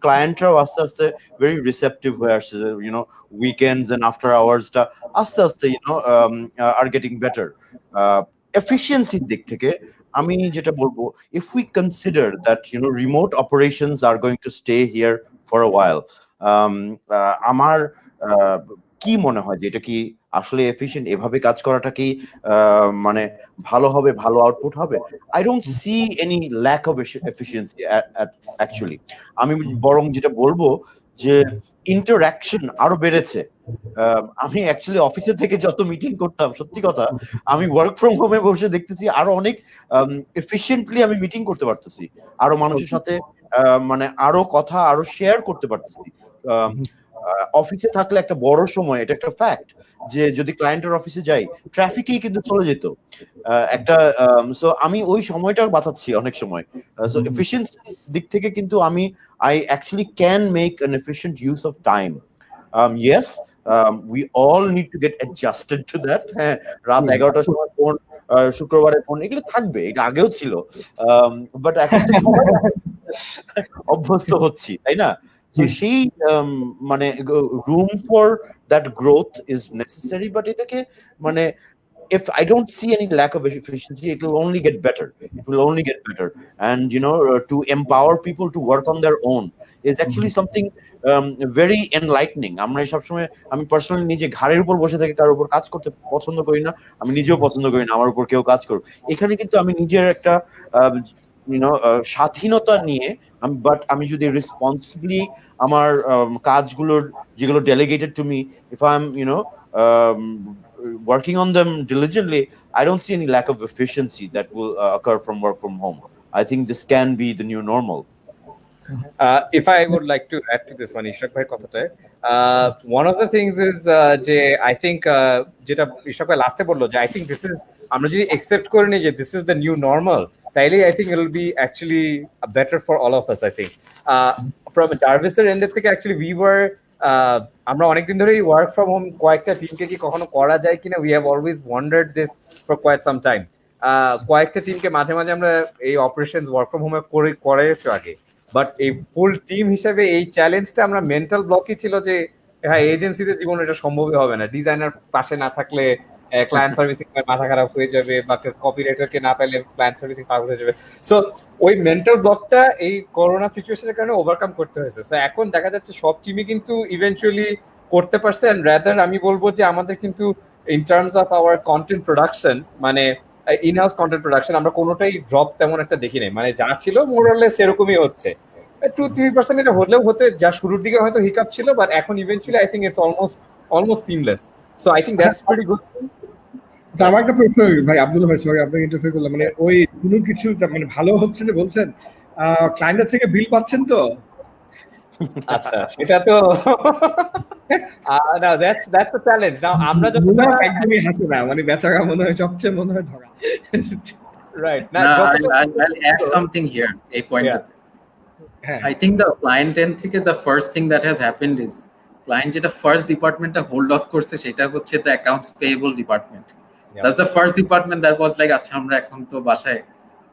ক্লায়েন্টরাও আস্তে আস্তে ভেরি রিসেপটিভ হয়ে আসছে ইউনো উইকেন্ডস এন্ড আফটার আওয়ার্সটা আস্তে আস্তে ইউনো আর গেটিং বেটার এফিসিয়েন্সির দিক থেকে আমি যেটা বলবো if we consider that you know remote operations are going to stay here for a while আমার কি মনে হয় যে এটা কি আসলে এফিশিয়েন্ট এভাবে কাজ করাটা কি মানে ভালো হবে ভালো আউটপুট হবে I don't see any lack of efficiency actually আমি বরং যেটা বলবো যে ইন্টারঅ্যাকশন আরো বেড়েছে আমি অ্যাকচুয়ালি অফিসে থেকে যত মিটিং করতাম সত্যি কথা আমি ওয়ার্ক ফ্রম হোমে বসে দেখতেছি আরো অনেক এফিশিয়েন্টলি আমি মিটিং করতে পারতেছি আরো মানুষের সাথে মানে আরো কথা আরো শেয়ার করতে পারতেছি অফিসে থাকলে একটা বড় সময় এটা একটা ফ্যাক্ট যে যদি ক্লায়েন্টের অফিসে যাই ট্রাফিকেই কিন্তু চলে যেত একটা সো আমি ওই সময়টা বাঁচাচ্ছি অনেক সময় সো এফিশিয়েন্সি দিক থেকে কিন্তু আমি I actually can make an efficient use of time Yes, we all need to get adjusted to that. হ্যাঁ, রাত 11টার সময় ফোন, শুক্রবারে ফোন, এগুলো থাকবে, এটা আগেও ছিল, বাট এখন তো সবাই অভ্যস্ত হচ্ছি, তাই না? তো সেই মানে room for that growth is necessary, but এটাকে মানে if I don't see any lack of efficiency, it will only get better. It will only get better. And to empower people to work on their own is actually something very enlightening. আমরা সবসময়, আমি personally নিজে ঘাড়ের উপর বসে থেকে কারোর উপর কাজ করতে পছন্দ করি না, আমি নিজেও পছন্দ করি না আমার উপর কেউ কাজ করুক। এখানে কিন্তু আমি নিজের একটা স্বাধীনতা নিয়ে, বাট আমি যদি রেসপন্সিবলি আমার কাজগুলোর যেগুলো delegated to me, if I'm working on them diligently, I don't see any lack of efficiency that will occur from work from home. I think this can be the new normal. If I would like to add to this one, Ishak bhai কথাটায়, one of the things is যে I think যেটা Ishak bhai last bollo যে I think this is, আমরা যদি accept করে নিই যে this is the new normal, তাইলে I think it will be actually better for all of us. I think from Jarvis's end থেকে actually we were আমরা অনেকদিন ধরেই ওয়ার্ক ফ্রম হোম কয়েকটা টিমকে কি কখনো করা যায় কিনা, we have always wondered this for quite some time. কয়েকটা টিমকে মাঝে মাঝে আমরা এই অপারেশন ওয়ার্ক ফ্রম হোমে করেছি আগে, বাট এই ফুল টিম হিসেবে এই চ্যালেঞ্জটা আমরা মেন্টাল ব্লকই ছিল যে হ্যাঁ এজেন্সিতে জীবনে এটা সম্ভবই হবে না, ডিজাইনার পাশে না থাকলে ক্লায়েন্ট সার্ভিসিং মাথা খারাপ হয়ে যাবে, বা কপি রাইটারকে না পাইলে ক্লায়েন্ট সার্ভিসিং পাগল হয়ে যাবে। সো ওই মেন্টাল ব্লকটা এই করোনা সিচুয়েশনের কারণে ওভারকাম করতে হয়েছে। সো এখন দেখা যাচ্ছে সব টিমই কিন্তু ইভেন্চুয়ালি করতে পারছে, অ্যান্ড রাদার আমি বলবো যে আমাদের কিন্তু in terms of our content production, মানে ইন হাউস কন্টেন্ট প্রোডাকশন, আমরা কোনোটাই ড্রপ তেমন একটা দেখি নাই, মানে যা ছিল মোরলেস সেরকমই হচ্ছে। 2-3% এটা হলেও হতে, যা শুরুর দিকে হয়তো হিকআপ ছিল, বাট এখন eventually I think it's almost seamless. So I think that's pretty good. আমার একটা প্রশ্ন ভাই, আব্দুল্লাহ ভাই, সরি আপনাকে ইন্টারফেয়ার করলাম, মানে ওই কোনো কিছু মানে ভালো হচ্ছে যে বলছেন ক্লায়েন্টের থেকে বিল পাচ্ছেন তো? আচ্ছা, সেটা তো না, দ্যাটস দ্য চ্যালেঞ্জ। নাও আমরা যখন একদমই হাসে না, মানে বেচারা মনে হয় সবচেয়ে মনে হয় ধরা, রাইট না, I'll add something here, a point. I think the client end থেকে the first thing that has happened is client যেটা ফার্স্ট ডিপার্টমেন্টটা হোল্ড অফ করছে সেটা হচ্ছে the accounts payable department. That's the first department that was like আচ্ছা আমরা এখন তো বাসায়,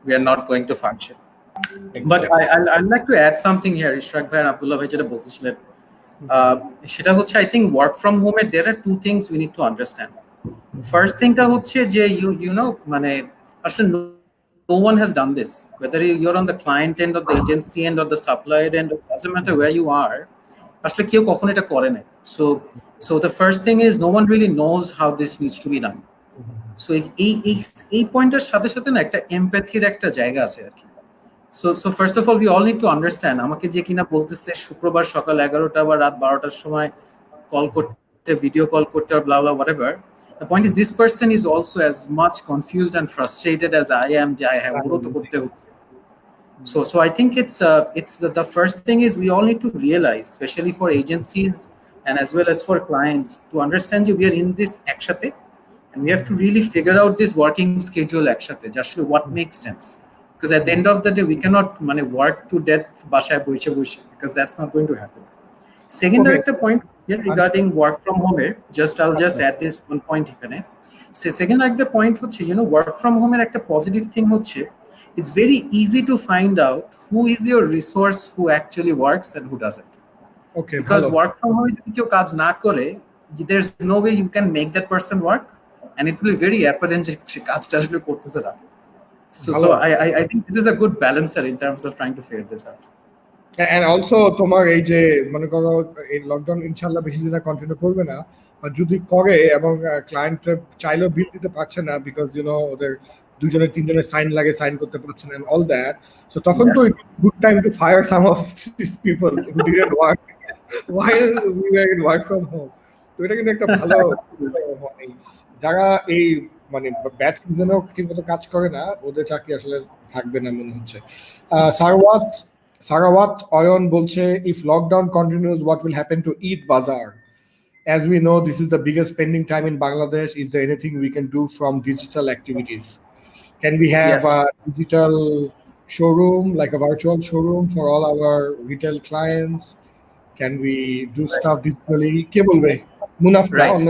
we are not going to function. But I'd like to add something here, Ishrak bhai and Abdullah bhai যেটা বলছিলেন, সেটা হচ্ছে I think work from home এর there are two things we need to understand. First thing টা হচ্ছে যে you know মানে আসলে no one has done this, whether you're on the client end or the agency end or the supplier end, it doesn't matter where you are, আসলে কেউ কখনো এটা করে নাই। So the first thing is no one really knows how this needs to be done. So এই পয়েন্টের সাথে সাথে না একটা এমপ্যাথির একটা জায়গা আছে আর কি। So first of all we all need to understand, আমাকে যে কিনা বলতেছে শুক্রবার সকাল 11টা বা রাত 12টার সময় কল করতে, ভিডিও কল করতে, or blah blah whatever, the point is this person is also as much confused and frustrated as I am যে I have ওরও তো করতে হচ্ছে। So I think it's the first thing is we all need to realize, especially for agencies and as well as for clients, to understand that we are in this একসাথে, and we have to really figure out this working schedule একসাথে, just what makes sense, because at the end of the day we cannot work to death বাসায় বসে বসে, because that's not going to happen. Second একটা point here regarding work from home, I'll just add this one point এখানে। Second একটা point হচ্ছে work from home এর একটা positive thing হচ্ছে it's very easy to find out who is your resource who actually works and who doesn't. Okay, because work from home যদি কেউ কাজ না করে, there's no way you can make that person work, and it will be very apparent যে সে কাজটা আসলে করতেছে না। So I think this is a good balancer in terms of trying to figure this out. And also তোমার এই যে মনে করো এই লকডাউন ইনশাআল্লাহ বেশি দিন কন্টিনিউ করবে না, আর যদি করে এবং ক্লায়েন্ট চাইলেও বিল দিতে পারছে না বিকজ ওদের দুজনের তিনজনের সাইন লাগে, সাইন করতে পারছেন and all that, so তখন তো good time to fire some of these people who didn't work while we were in work from home. তো এটা কিন্তু একটা ভালো যারা এই মানে ব্যাড সিজনেও ঠিকমতো কাজ করে না, ওদের চাকরি আসলে থাকবে না মনে হচ্ছে। সারাওয়াত অয়ন বলছে, if lockdown continues what will happen to Eid Bazaar? As we know, this is the biggest spending time in Bangladesh. Is there anything we can do from digital activities? Can we have a digital showroom, like a virtual showroom for all our retail clients? Can we do stuff digitally? কে বলবে? মুনাফ না Right. অন্য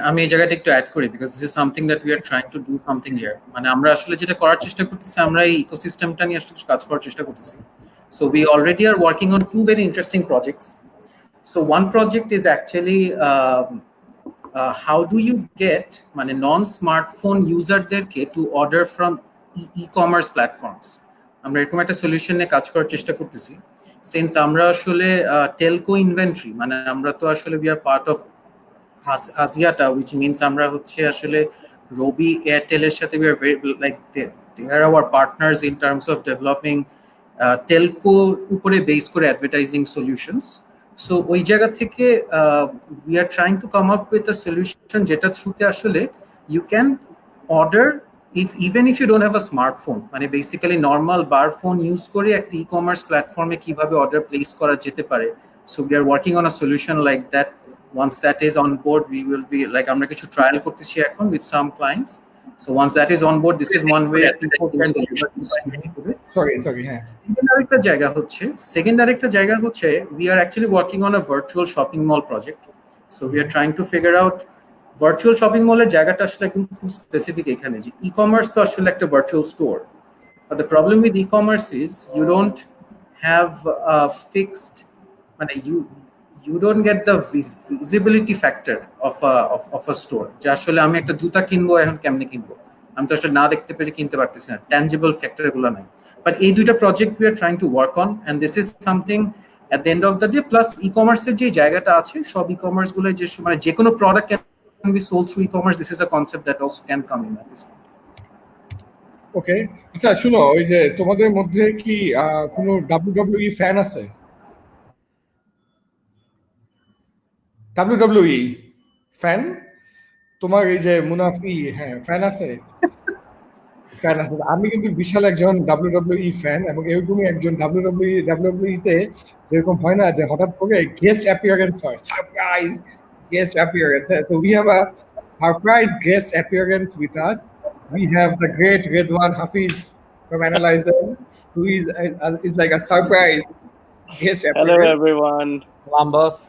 আমি এই জায়গাটা একটু add করি because this is something that we are trying to do something here. মানে আমরা আসলে যেটা করার চেষ্টা করতেছি, আমরা এই ইকোসিস্টেমটা নিয়ে আসলে কিছু কাজ করার চেষ্টা করতেছি। So we already are working on two very interesting projects. So one project is actually how do you get মানে নন স্মার্টফোন ইউজারদেরকে to order from e-commerce platforms. আমরা এরকম একটা সলিউশন নিয়ে কাজ করার চেষ্টা করতেছি। সিন্স আমরা আসলে টেলকো ইনভেন্টরি, মানে আমরা তো আসলে we R part of Aziata, which means আমরা হচ্ছে আসলে রবি এয়ারটেলের সাথে we are very like they are our partners in terms of developing telco উপরে বেস করে advertising solutions. So ওই জায়গা থেকে we are trying to come up with a solution যেটা থ্রুতে আসলে you can order even if you don't have a smartphone, মানে basically normal বার phone use করে একটা ই-কমার্স প্ল্যাটফর্মে কিভাবে অর্ডার প্লেস করা যেতে পারে। So we are working on a solution like that. Once that is on board, we will be like আমরা কিছু ট্রায়াল করতেছি এখন with some clients. So once that is on board, this is one way people can sorry হ্যাঁ second আরেকটা জায়গা হচ্ছে we are actually working on a virtual shopping mall project. So we are trying to figure out virtual shopping mall এর জায়গাটা আসলে একদম খুব specific এখানে যে ই-কমার্স তো আসলে একটা virtual store, but the problem with e-commerce is you don't have a fixed মানে you don't get the visibility factor of a store. যে আসলে আমি একটা জুতা কিনবো, এখন কেমনে কিনবো, আমি তো আসলে না দেখতে পেলে কিনতে পারতেছি না, ট্যানজিবল ফ্যাক্টর এগুলো নাই। বাট এই দুইটা project we are trying to work on and this is something at the end of the day. Plus ই কমার্সের যে জায়গাটা আছে, সব ই কমার্স গুলো যে মানে যে কোনো product can be sold through e-commerce, this is a concept that also can come in at this point. Okay, আচ্ছা শুনো, ওই যে তোমাদের মধ্যে কি কোনো WWE ফ্যান আছে? WWE ফ্যান তোমার এই যে মুনাফি, হ্যাঁ ফ্যান আছে? ফ্যান আছে। আমি কিন্তু বিশাল একজন WWE ফ্যান, এবং এরকমই একজন WWE তে যেরকম হয় না যে হঠাৎ করে গেস্ট অ্যাপিয়ারেন্স হয়, surprise guest appearance. So we have a surprise guest appearance with us. We have the great Redwan Hafiz from Analyzer, who is like a surprise guest appearance. Hello everyone. Lambos.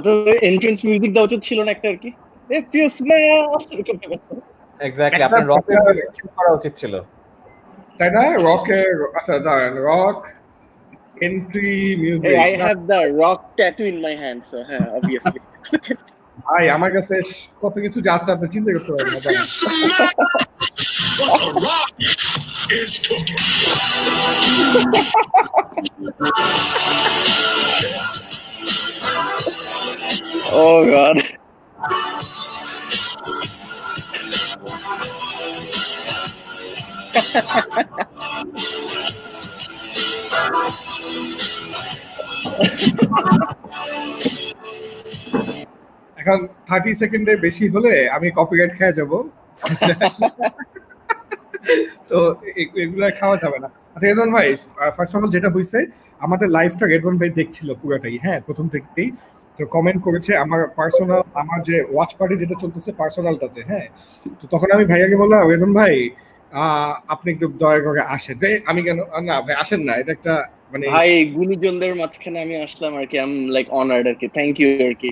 তো entrance music দেওয়া উচিত ছিল না একটা আর কি, if you smell exactly, আপনার রকের music করা উচিত ছিল, তাই না? রকের, আচ্ছা দাঁড়ান, rock entry music. hey, I have the rock tattoo in my hand, so হ্যাঁ obviously ভাই আমার কাছে কত কিছু যা আছে আপনি চিন্তা করতে পারবেন না। What the rock is cooking. oh god এখন 30 সেকেন্ডের বেশি হলে আমি কপিরাইট খেয়ে যাব, তো এগুলো খাওয়া যাবে না। আচ্ছা রেদন ভাই, ফার্স্ট অফ অল যেটা হয়েছে, আমাদের লাইভটা রেদন ভাই দেখছিল পুরোটাই, হ্যাঁ প্রথম থেকেই, তো কমেন্ট করেছে আমার পার্সোনাল, আমার যে ওয়াচ পার্টি যেটা চলতেছে পার্সোনালটাতে, হ্যাঁ। তো তখন আমি ভাইয়াকে বললাম, রেদন ভাই আপনি একটু দয়া করে আসেন। আমি কেন না ভাই, আসেন না, এটা একটা মানে ভাই গুণীজনদের মাঝখানে আমি আসলাম আর কি, আই এম লাইক অনার্ড আর কি, থ্যাংক ইউ আর কি।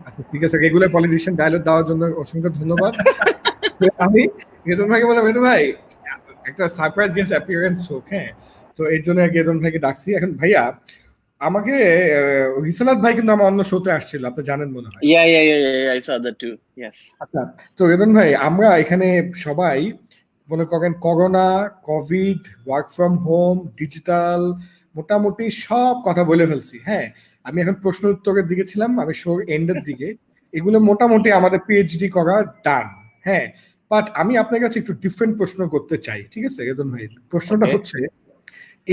আচ্ছা ঠিক আছে, রেগুলার পলিটিশিয়ান ডায়লগ দেওয়ার জন্য অসংখ্য ধন্যবাদ। আমি রেদন ভাইকে বললাম, রেদন ভাই একটা সারপ্রাইজ গেস্ট অ্যাপিয়ারেন্স হোক, হ্যাঁ, তো এর জন্য রেদন ভাইকে ডাকছি। এখন ভাইয়া আমাকে রিসালাত ভাই কিন্তু আমার অন্য শোতে আসছিল, আপনি জানেন মনে হয়। I saw that too, yes. আচ্ছা, তো রেদন ভাই আমরা এখানে সবাই মনে করেন corona, Covid, work from home, digital, মোটামুটি সব কথা বলে ফেলছি, হ্যাঁ। আমি এখন প্রশ্ন উত্তরের দিকে ছিলাম, আমি শোর এন্ডের দিকে, এগুলো মোটামুটি আমাদের পিএইচডি করা ডান, হ্যাঁ। বাট আমি আপনার কাছে একটু ডিফারেন্ট প্রশ্ন করতে চাই, ঠিক আছে রেদন ভাই? প্রশ্নটা হচ্ছে,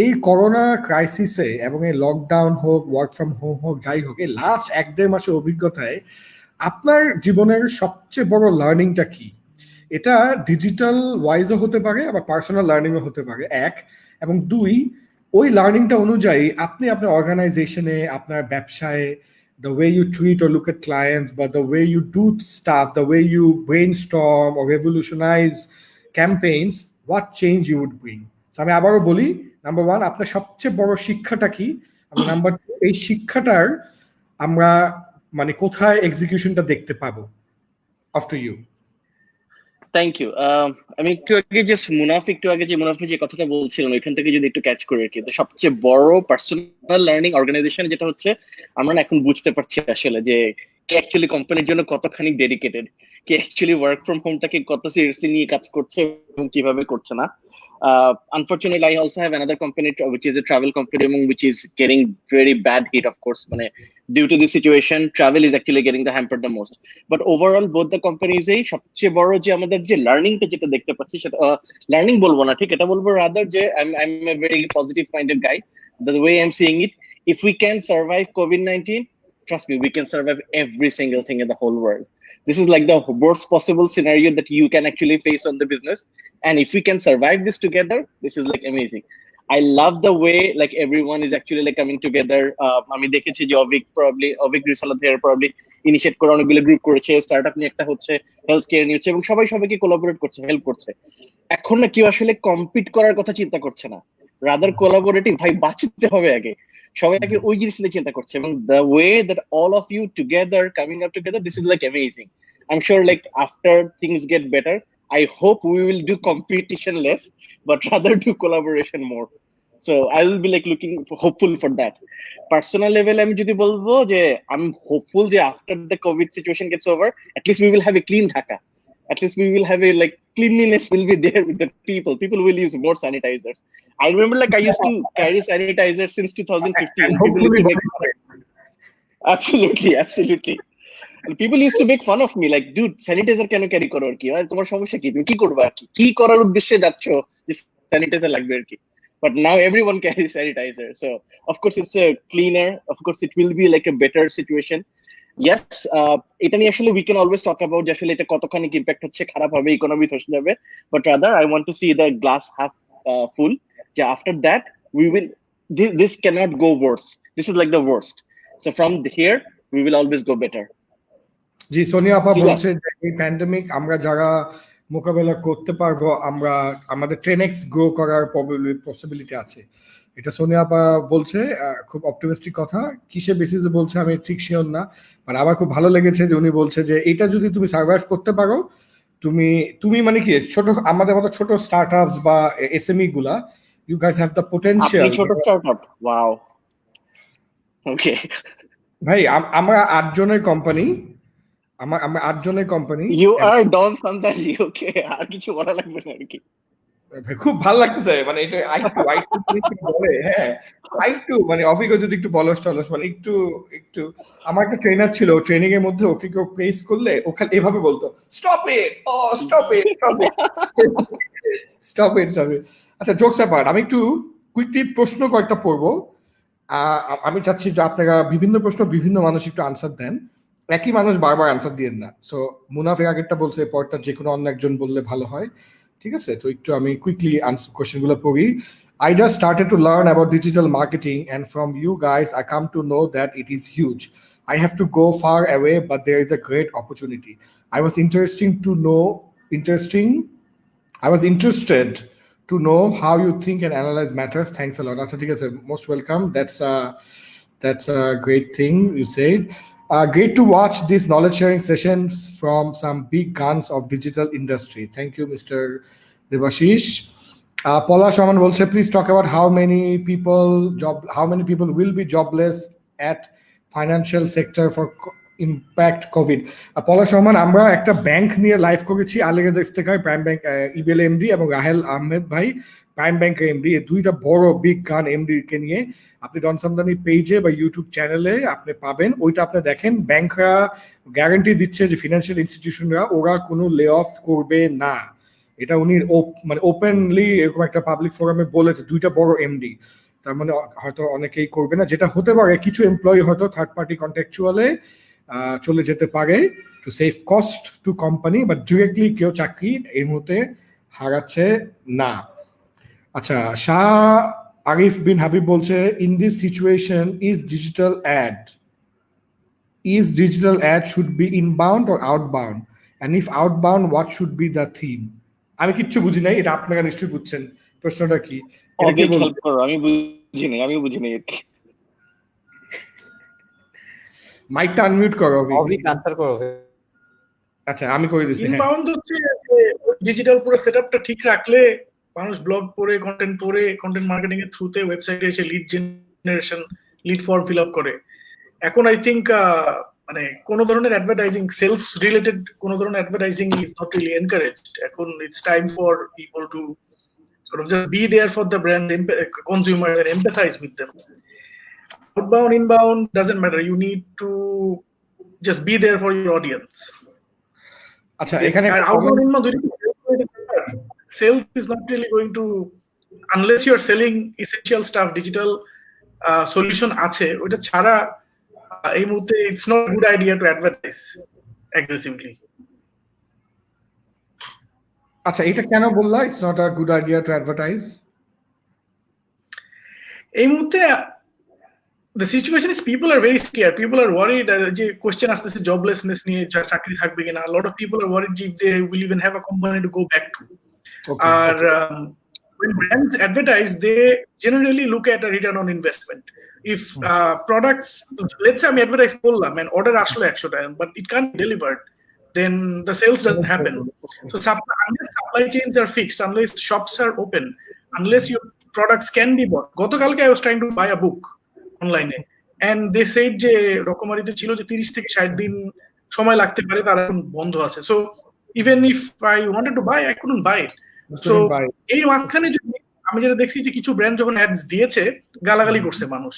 এই করোনা ক্রাইসিসে এবং এই লকডাউন হোক, ওয়ার্ক ফ্রম হোম হোক, যাই হোক, এই লাস্ট 1-1.5 মাসের অভিজ্ঞতায় আপনার জীবনের সবচেয়ে বড় লার্নিংটা কি? এটা ডিজিটাল ওয়াইজও হতে পারে, আবার পার্সোনাল লার্নিংও হতে পারে, এক। এবং দুই, ওই লার্নিংটা অনুযায়ী আপনি আপনার অর্গানাইজেশনে, আপনার ব্যবসায়, the way you treat or look at clients, but the way you do stuff, the way you brainstorm or revolutionize campaigns, what change you would bring. So আমি আবারও বলি, নাম্বার ওয়ান, আপনার সবচেয়ে বড় শিক্ষাটা কি, এবং নাম্বার টু, এই শিক্ষাটার আমরা মানে কোথায় এক্সিকিউশনটা দেখতে পাবো? After you. Thank you. আমি একটু আগে যে মুনাফি যে কথাটা বলছিলাম এখান থেকে যদি একটু ক্যাচ করে আর কি, তো সবচেয়ে বড় পার্সোনাল লার্নিং অর্গানাইজেশন যেটা হচ্ছে, আমরা না এখন বুঝতে পারছি আসলে যে কে অ্যাকচুয়ালি কোম্পানির জন্য কতখানি ডেডিকেটেড, কে অ্যাকচুয়ালি ওয়ার্ক ফ্রম হোমটাকে কত সিরিয়াসলি নিয়ে কাজ করছে এবং কিভাবে করছে না। Unfortunately, I also have another company which is a travel company which is getting very bad hit, of course. Due to the situation, travel is actually getting the hampered the most. But overall, both the companies এই সবচেয়ে বড় যে আমাদের যে লার্নিংটা যেটা দেখতে পাচ্ছি সেটা লার্নিং বলবো না, ঠিক এটা বলবো রাদার যে I'm a very positive minded guy. The way I'm seeing it, if we can survive COVID-19, trust me, we can survive every single thing in the whole world. This is like the worst possible scenario that you can actually face on the business, and if we can survive this together, this is like amazing. I love the way like everyone is actually like coming together. আমি দেখেছি যে অভিক রিসালাত hair probably initiate করে অনেকগুলো group করেছে, startup নিয়ে একটা হচ্ছে, হেলথ কেয়ার নিয়ে হচ্ছে, এবং সবাই সবাইকে কোলাবোরেট করছে, হেল্প করছে। এখন না কেউ আসলে কম্পিট করার কথা চিন্তা করছে না, রাদার কোলাবোরেটিভ, ভাই বাঁচতে হবে আগে, সবাই আগে ওই জিনিস নিয়ে চিন্তা করছে। এবং the way that all of you together coming up together, this is like amazing. I'm sure like after things get better, I hope we will do competition less, but rather do collaboration more. So I will be like looking hopeful for that. Personal level, আমি যদি বলবো যে I'm hopeful যে after the COVID situation gets over, at least we will have a clean Dhaka. At least we will have a like cleanliness will be there with the people. People will use more sanitizers. I remember like I used to carry sanitizer since 2015. And People used to make absolutely. And people used to make fun of me like, dude, sanitizer কেন carry করো আর কি, আর তোমার সমস্যা কি, তুমি কি করবে আর কি, কি করার উদ্দেশ্যে যাচ্ছো যে স্যানিটাইজার লাগবে আর কি। But now everyone carries sanitizer, so of course it's a cleaner, of course it will be like a better situation. Yes, এটা নিয়ে আসলে we can always talk about যে আসলে এটা কতখানি ইম্প্যাক্ট হচ্ছে, খারাপ হবে, ইকোনমি ধসে যাবে, but rather I want to see the glass half full, যে after that we will, this cannot go worse, this is like the worst, so from here we will always go better. জি, সোনিয়া আপা বলছে যে এই pandemic আমরা যারা মোকাবেলা করতে পারবো, আমরা আমাদের 10x গ্রো করার পসিবিলিটি আছে, এটা সোনিয়া আপা বলছে। খুব অপটিমিস্টিক কথা, কিসে বেসিসে বলছে আমি ঠিক শিওর না, মানে আমার খুব ভালো লেগেছে যে উনি বলছে যে এটা যদি তুমি সার্ভাইভ করতে পারো, তুমি মানে কি ছোট আমাদের মতো ছোট স্টার্টআপস বা এসএমই গুলা, you guys have the potential. আপনি ছোট স্টার্টআপ, ওয়াও, ওকে ভাই আমরা 8 জনের কোম্পানি, আমরা 8 জনের কোম্পানি। ইউ আর ডন সামদানি, ওকে, আর কিছু বলা লাগবে না আর কি। খুব ভালো লাগতেছে, মানে এটা আইটু বলে, হ্যাঁ আইটু মানে অফিকে যদি একটু বলস টলস, মানে একটু একটু। আমার একটা ট্রেনার ছিল, ট্রেনিং এর মধ্যে ওকে কেউ প্রেস করলে ওখানে এভাবে বলতো, stop it, oh stop it, stop it, stop it, stop it. আচ্ছা, জোকস অ্যাপার্ট, আমি একটু কুইকলি প্রশ্ন কয়েকটা পড়বো। আমি চাচ্ছি যে আপনারা বিভিন্ন প্রশ্ন বিভিন্ন মানুষ একটু আনসার দেন, একই মানুষ বারবার আনসার দিয়েন না। সো মুনাফের আগেরটা বলছে, পরটা যে কোনো অন্য একজন বললে ভালো হয়, ঠিক আছে? তো একটু আমি কুইকলি আনসার কোশ্চেনগুলো পড়ি। I just started to learn about digital marketing, and from you guys I come to know that it is huge. I have to go far away, but there is a great opportunity. I was interested to know how you think and analyze matters. Thanks a lot. Acha, thik ase, most welcome. That's a great thing you said. Great to watch these knowledge sharing sessions from some big guns of digital industry. Thank you, Mr. Devashish. Paula Shaman will say, please talk about how many people will be jobless at financial sector for impact COVID. Paula Shaman, আমরা একটা bank নিয়ে live করেছি, আলেগেজ Iftekhar, prime bank ইবেল MD এবং রাহেল আহমেদ ভাই prime ব্যাংকের MD, এই দুইটা বড় বিগ গান এমডি কে নিয়ে আপনি ডন সামদানি পেজে বা ইউটিউব চ্যানেলে আপনি পাবেন, ওইটা আপনি দেখেন। ব্যাংকরা গ্যারান্টি দিচ্ছে যে ফিনান্সিয়াল ইনস্টিটিউশনরা ওরা কোনো লে অফ করবে না, এটা উনি মানে ওপেনলি এরকম একটা পাবলিক ফোরামে বলেছে, দুইটা বড় এমডি। তার মানে হয়তো অনেকেই করবে না, যেটা হতে পারে কিছু এমপ্লয়ি হয়তো থার্ড পার্টি কন্ট্রাকচুয়ালে চলে যেতে পারে to save cost to company, but directly কেউ চাকরি এই মুহূর্তে হারাচ্ছে না। আচ্ছা, শাহ আরিফ বিন হাবিব বলছে, in this situation is digital ad should be inbound or outbound, and if outbound what should be the theme? আমি কিচ্ছু বুঝি নাই, এটা আপনারা নিশ্চয়ই বুঝছেন প্রশ্নটা কি? এটা কে অবিক বলবে? হেল্প করো, আমি বুঝিনি আর কি। মাইকটা আনমিউট করো অভিক। অভিক আনসার করো। আচ্ছা আমি করে দিচ্ছি। হ্যাঁ ইনবাউন্ড হচ্ছে ডিজিটাল পুরো সেটআপটা ঠিক রাখলে মানুষ ব্লগ পড়ে কন্টেন্ট মার্কেটিং এর থ্রুতে ওয়েবসাইটে এসে lead generation, lead form fill up করে। এখন আই থিঙ্ক মানে কোনো ধরনের অ্যাডভার্টাইজিং, সেলস রিলেটেড কোনো ধরনের advertising is not really encouraged. এখন it's time for people to sort of just be there for the brand consumers and empathize with them. Outbound, inbound doesn't matter. You need to just be there for your audience. আচ্ছা এখানে And outbound, inbound, sales is not really going to, unless you are selling essential stuff, digital solution আছে ওটা ছাড়া এই মুহূর্তে it's not a good idea to advertise aggressively. আচ্ছা এটা কেন বললা it's not a good idea to advertise? এই মুহূর্তে the situation is people are very scared, people are worried যে কোশ্চেন আসতেছে জবলেসনেস নিয়ে, চাকরি থাকবে কিনা। a lot of people are worried if they will even have a company to go back to. R when brands advertise they generally look at a return on investment. If products, let's say আমি advertise করলাম and order আসলো 100 টাকা but it can't be delivered, then the sales doesn't happen. So unless supply chains are fixed, unless shops are open, unless your products can be bought. গতকালকে I was trying to buy a book online and they said যে রকমারিতে ছিল যে 30 থেকে 60 দিন সময় লাগতে পারে, তার এখন বন্ধ আছে। So even if I wanted to buy I couldn't buy it. So এই মাঝখানে আমি যেটা দেখছি যে কিছু ব্র্যান্ড যখন অ্যাডস দিয়েছে গালাগালি করছে মানুষ।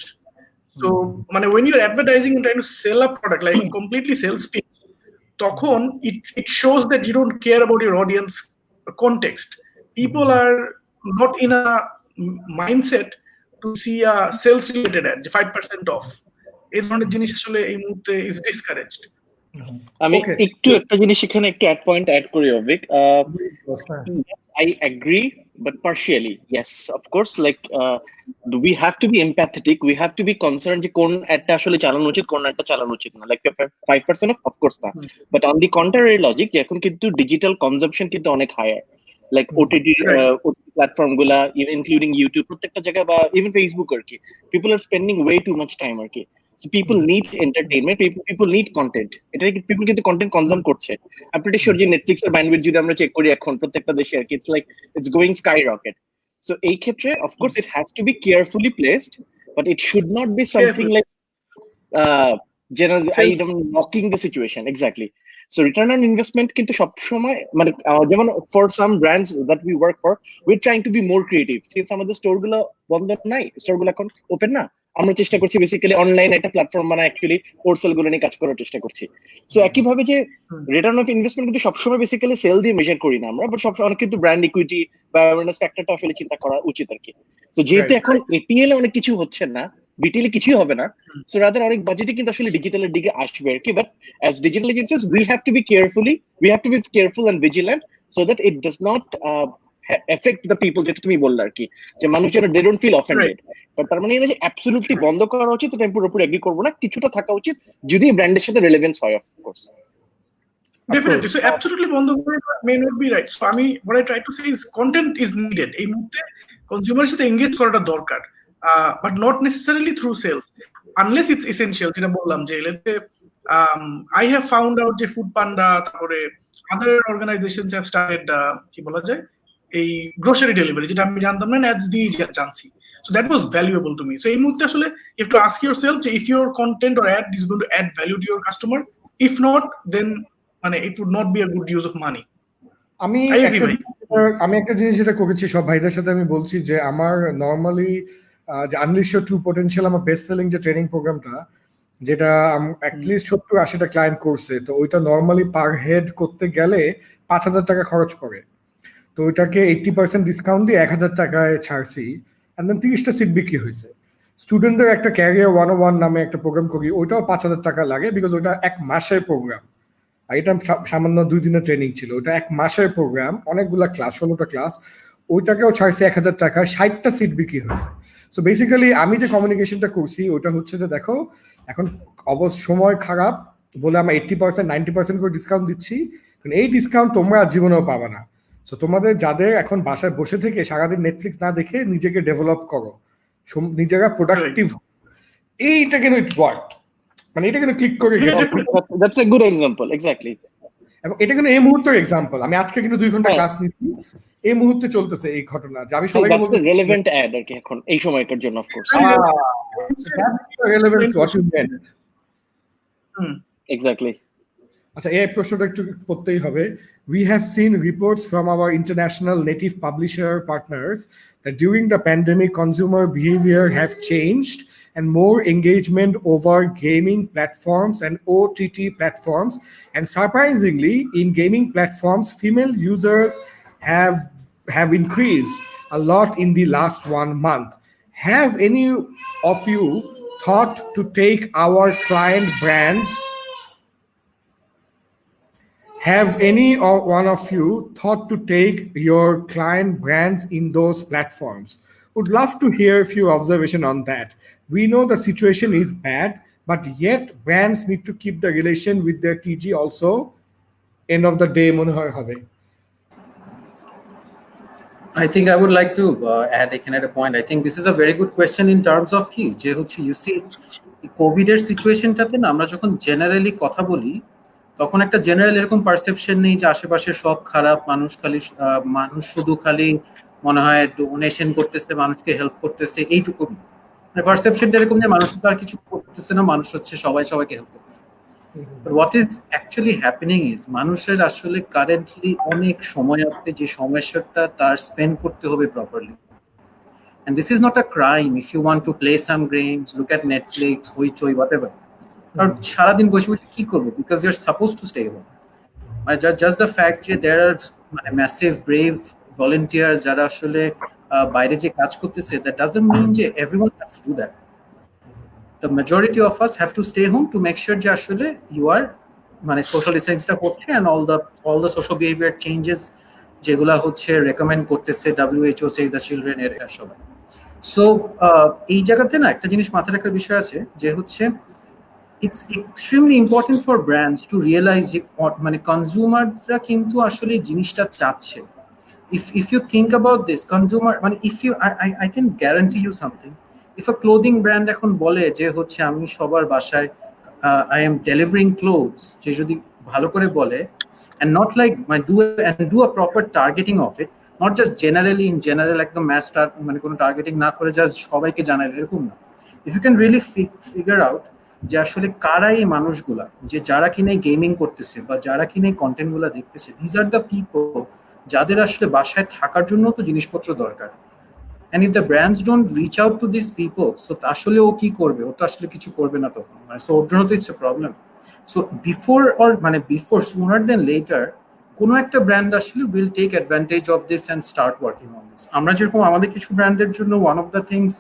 So মানে when you're advertising and trying to sell a product like completely sales pitch, তখন it shows that you don't care about your audience context. People are not in a mindset to see a sales related ad 5% off. এই ধরনের জিনিস আসলে এই মুহূর্তে is discouraged. আমি একটু একটা জিনিস এখানে একটু পয়েন্ট অ্যাড করি Abhik. I agree, but partially. Yes, of course. Like we have to be empathetic. We have to be concerned যে কোন অ্যাডটা আসলে চালানো উচিত, কোন অ্যাডটা চালানো উচিত না। Like 5% of course না। But on the contrary logic, যে এখন কিন্তু ডিজিটাল কনজাম্পশন কিন্তু অনেক হায়ার। Like OTT প্ল্যাটফর্ম গুলা, including YouTube, প্রত্যেকটা জায়গায় বা even Facebook আর কি, people are spending way too much time আর কি। So people need entertainment, people need content. এটা কি people কিন্তু content consume করছে। I'm pretty sure যে Netflix এর bandwidth যদি আমরা চেক করি এখন প্রত্যেকটা দেশে আর কি, it's going skyrocket. So এই ক্ষেত্রে of course it has to be carefully placed, but it should not be something like general item knocking the situation. Exactly. So return on investment কিন্তু সব সময় মানে যেমন for some brands that we work for, we're trying to be more creative. Since আমাদের store গুলো বন্ধ নাই, store গুলো এখন ওপেন না, আমরা চেষ্টা করছি বেসিক্যালি অনলাইন একটা প্ল্যাটফর্ম মানে অ্যাকচুয়ালি পোর্টাল গুলো নিয়ে কাজ করার চেষ্টা করছি। সো একইভাবে যে রিটার্ন অফ ইনভেস্টমেন্ট কিন্তু সবসময় বেসিক্যালি সেল দিয়ে মেজার করি না আমরা, বাট সবসময় অনেক কিন্তু ব্র্যান্ড ইকুইটি বা অ্যাওয়ারনেস ফ্যাক্টরটা আসলে চিন্তা করা উচিত আর কি। সো যেহেতু এখন এটিএল অনেক কিছু হচ্ছে না, বিটিএল কিছুই হবে না, সো রাদার অনেক বাজেটই কিন্তু আসলে ডিজিটালের দিকে আসবে আর কি। But as digital agencies we have to be careful and vigilant so that it does not affect the people, যেটা তুমি বললে আর কি, যে মানুষ যেন they don't feel offended. But তার মানে যে অ্যাবসলিউটলি বন্ধ করা উচিত এটা আমি পুরোপুরি এগ্রি করবো না, কিছুটা থাকা উচিত যদি ব্র্যান্ডের সাথে রেলেভেন্স হয় of course. Definitely. So absolutely বন্ধ করে may not be right. So আমি what I try to say is content is needed. এই মুহূর্তে কনজিউমারের সাথে এঙ্গেজ করাটা দরকার, but not necessarily through sales unless it's essential. যেটা বললাম যে let's say I have found out যে ফুড পান্ডা তারপরে other organizations have started কি বলা যায় এই গ্রোসারি ডেলিভারি, যেটা আমি জানতাম না, অ্যাডস দিয়ে জানছি। So that was valuable to me. So এই মুহূর্তে আসলে you have to ask yourself if your content or ad is going to add value to your customer. If not, then মানে it would not be a good use of money. আমি একটা জিনিস যেটা করেছি সব ভাইদের সাথে আমি বলছি যে আমার নর্মালি যে আনলিশ ট্রু পটেনশিয়াল আমার বেস্ট সেলিং যে ট্রেনিং প্রোগ্রামটা, যেটা অ্যাটলিস্ট 70-80টা ক্লায়েন্ট করছে, তো ওইটা নর্মালি পার হেড করতে গেলে 5,000 টাকা খরচ পড়ে। তো ওইটাকে 80% ডিসকাউন্ট দিয়ে 1,000 টাকায় ছাড়ছি, এন্ড দেন 30টা সিট বিক্রি হয়েছে। স্টুডেন্টদের একটা ক্যারিয়ার 101 নামে একটা প্রোগ্রাম করি, ওইটাও 5,000 টাকা লাগে, বিকজ ওইটা 1 মাসের প্রোগ্রাম। এটা সামান্য 2 দিনের ট্রেনিং ছিল, ওটা 1 মাসের প্রোগ্রাম, অনেকগুলা ক্লাস, 16টা ক্লাস, ওইটাকেও ছাড়ছে 1,000 টাকা, 60টা সিট বিক্রি হয়েছে। সো বেসিক্যালি আমি যে কমিউনিকেশনটা করছি ওটা হচ্ছে যে দেখো এখন সময় খারাপ বলে আমরা 80% 90% করে ডিসকাউন্ট দিচ্ছি, এই ডিসকাউন্ট তোমরা জীবনেও পাবা না। সো তোমাদের যাদের এখন বাসায় বসে থেকে সারাদিন নেটফ্লিক্স না দেখে নিজেকে ডেভেলপ করো, নিজেরা প্রোডাক্টিভ, এইটা কিন্তু ইট ওয়ার্ক, মানে এটা কিন্তু ক্লিক করে গেছে। That's a good example, exactly. এবং এটা কিন্তু এই মুহূর্তের এক্সাম্পল, আমি আজকে কিন্তু 2 ঘন্টা হ্যাঁ। ক্লাস নিচ্ছি, এই মুহূর্তে চলতেছে এই ঘটনা, যে আমি So সবাইকে that's বলবো the relevant ad আর কি এখন এই সময়টার জন্য, of course. relevance what you meant. Exactly. আচ্ছা, এই প্রশ্নটা একটু করতেই হবে। We have seen reports from our international native publisher partners that during the pandemic consumer behavior have changed and more engagement over gaming platforms and OTT platforms, and surprisingly in gaming platforms female users have increased a lot in the last 1 month. Have any of you thought to take our client brands? Have any one of you thought to take your client brands in those platforms? Would love to hear a few observations on that. We know the situation is bad, but yet brands need to keep the relation with their TG also. End of the day, mone hoy hobe. I think I would like to add a point. I think this is a very good question in terms of কি যে হচ্ছে you see Covid এর সিচুয়েশনটাতে না আমরা যখন generally কথা বলি তখন একটা জেনারেল এরকম পারসেপশন নেই যে আশেপাশে সব খারাপ, মানুষ শুধু খালি মনে হয় ডোনেশন করতেছে, মানুষকে হেল্প করতেছে, এইটুকু মানে পারসেপশনটা এরকম যে মানুষ আর কিছু করতেছে না, মানুষ হচ্ছে সবাইকে হেল্প করতেছে। But what is actually happening is মানুষের আসলে কারেন্টলি অনেক সময় আছে যে সময়টা তার স্পেন্ড করতে হবে properly, and this is not a crime if you want to play some games, look at Netflix, hoichoi, whatever. কারণ সারাদিন বসে বসে কি করবো, because you're supposed to stay home. মানে just the fact যে there are মানে massive brave volunteers যারা আসলে বাইরে যে কাজ করতেছে, that doesn't mean যে everyone has to do that. The majority of us have to stay home to make sure যে আসলে you are মানে social distancing করছে and all the social behavior changes যেগুলা হচ্ছে রেকমেন্ড করতেছে WHO, Save the Children এর সবাই। So এই জায়গাতে না একটা জিনিস মাথায় রাখার বিষয় আছে যে হচ্ছে it's extremely important for brands to realize যে মানে কনজিউমাররা কিন্তু আসলে জিনিসটা চাচ্ছে। If you think about this, consumer মানে if you I can guarantee you something, if a clothing brand এখন বলে যে হচ্ছে আমি সবার বাসায় I am delivering clothes, যে যদি ভালো করে বলে and not like do a proper targeting of it, not just generally in general একদম mass মানে কোনো targeting না করে just সবাইকে জানাইলো, এরকম না। If you can really figure out যে আসলে কারা এই মানুষগুলা, যে যারা কিনে গেমিং করতেছে বা যারা কিনে কন্টেন্ট গুলা দেখতেছে, these are the people যাদের আসলে বাসায় থাকার জন্য তো জিনিসপত্র দরকার। And if the brands don't reach out to these people, so আসলে ও কি করবে, ও তো আসলে কিছু করবে না তখন, মানে সো ওর জন্য তো it's a problem. So before sooner than later কোনো একটা ব্র্যান্ড আসলে will take advantage of this and start working on this. আমরা যেরকম আমাদের কিছু ব্র্যান্ডের জন্য one of the things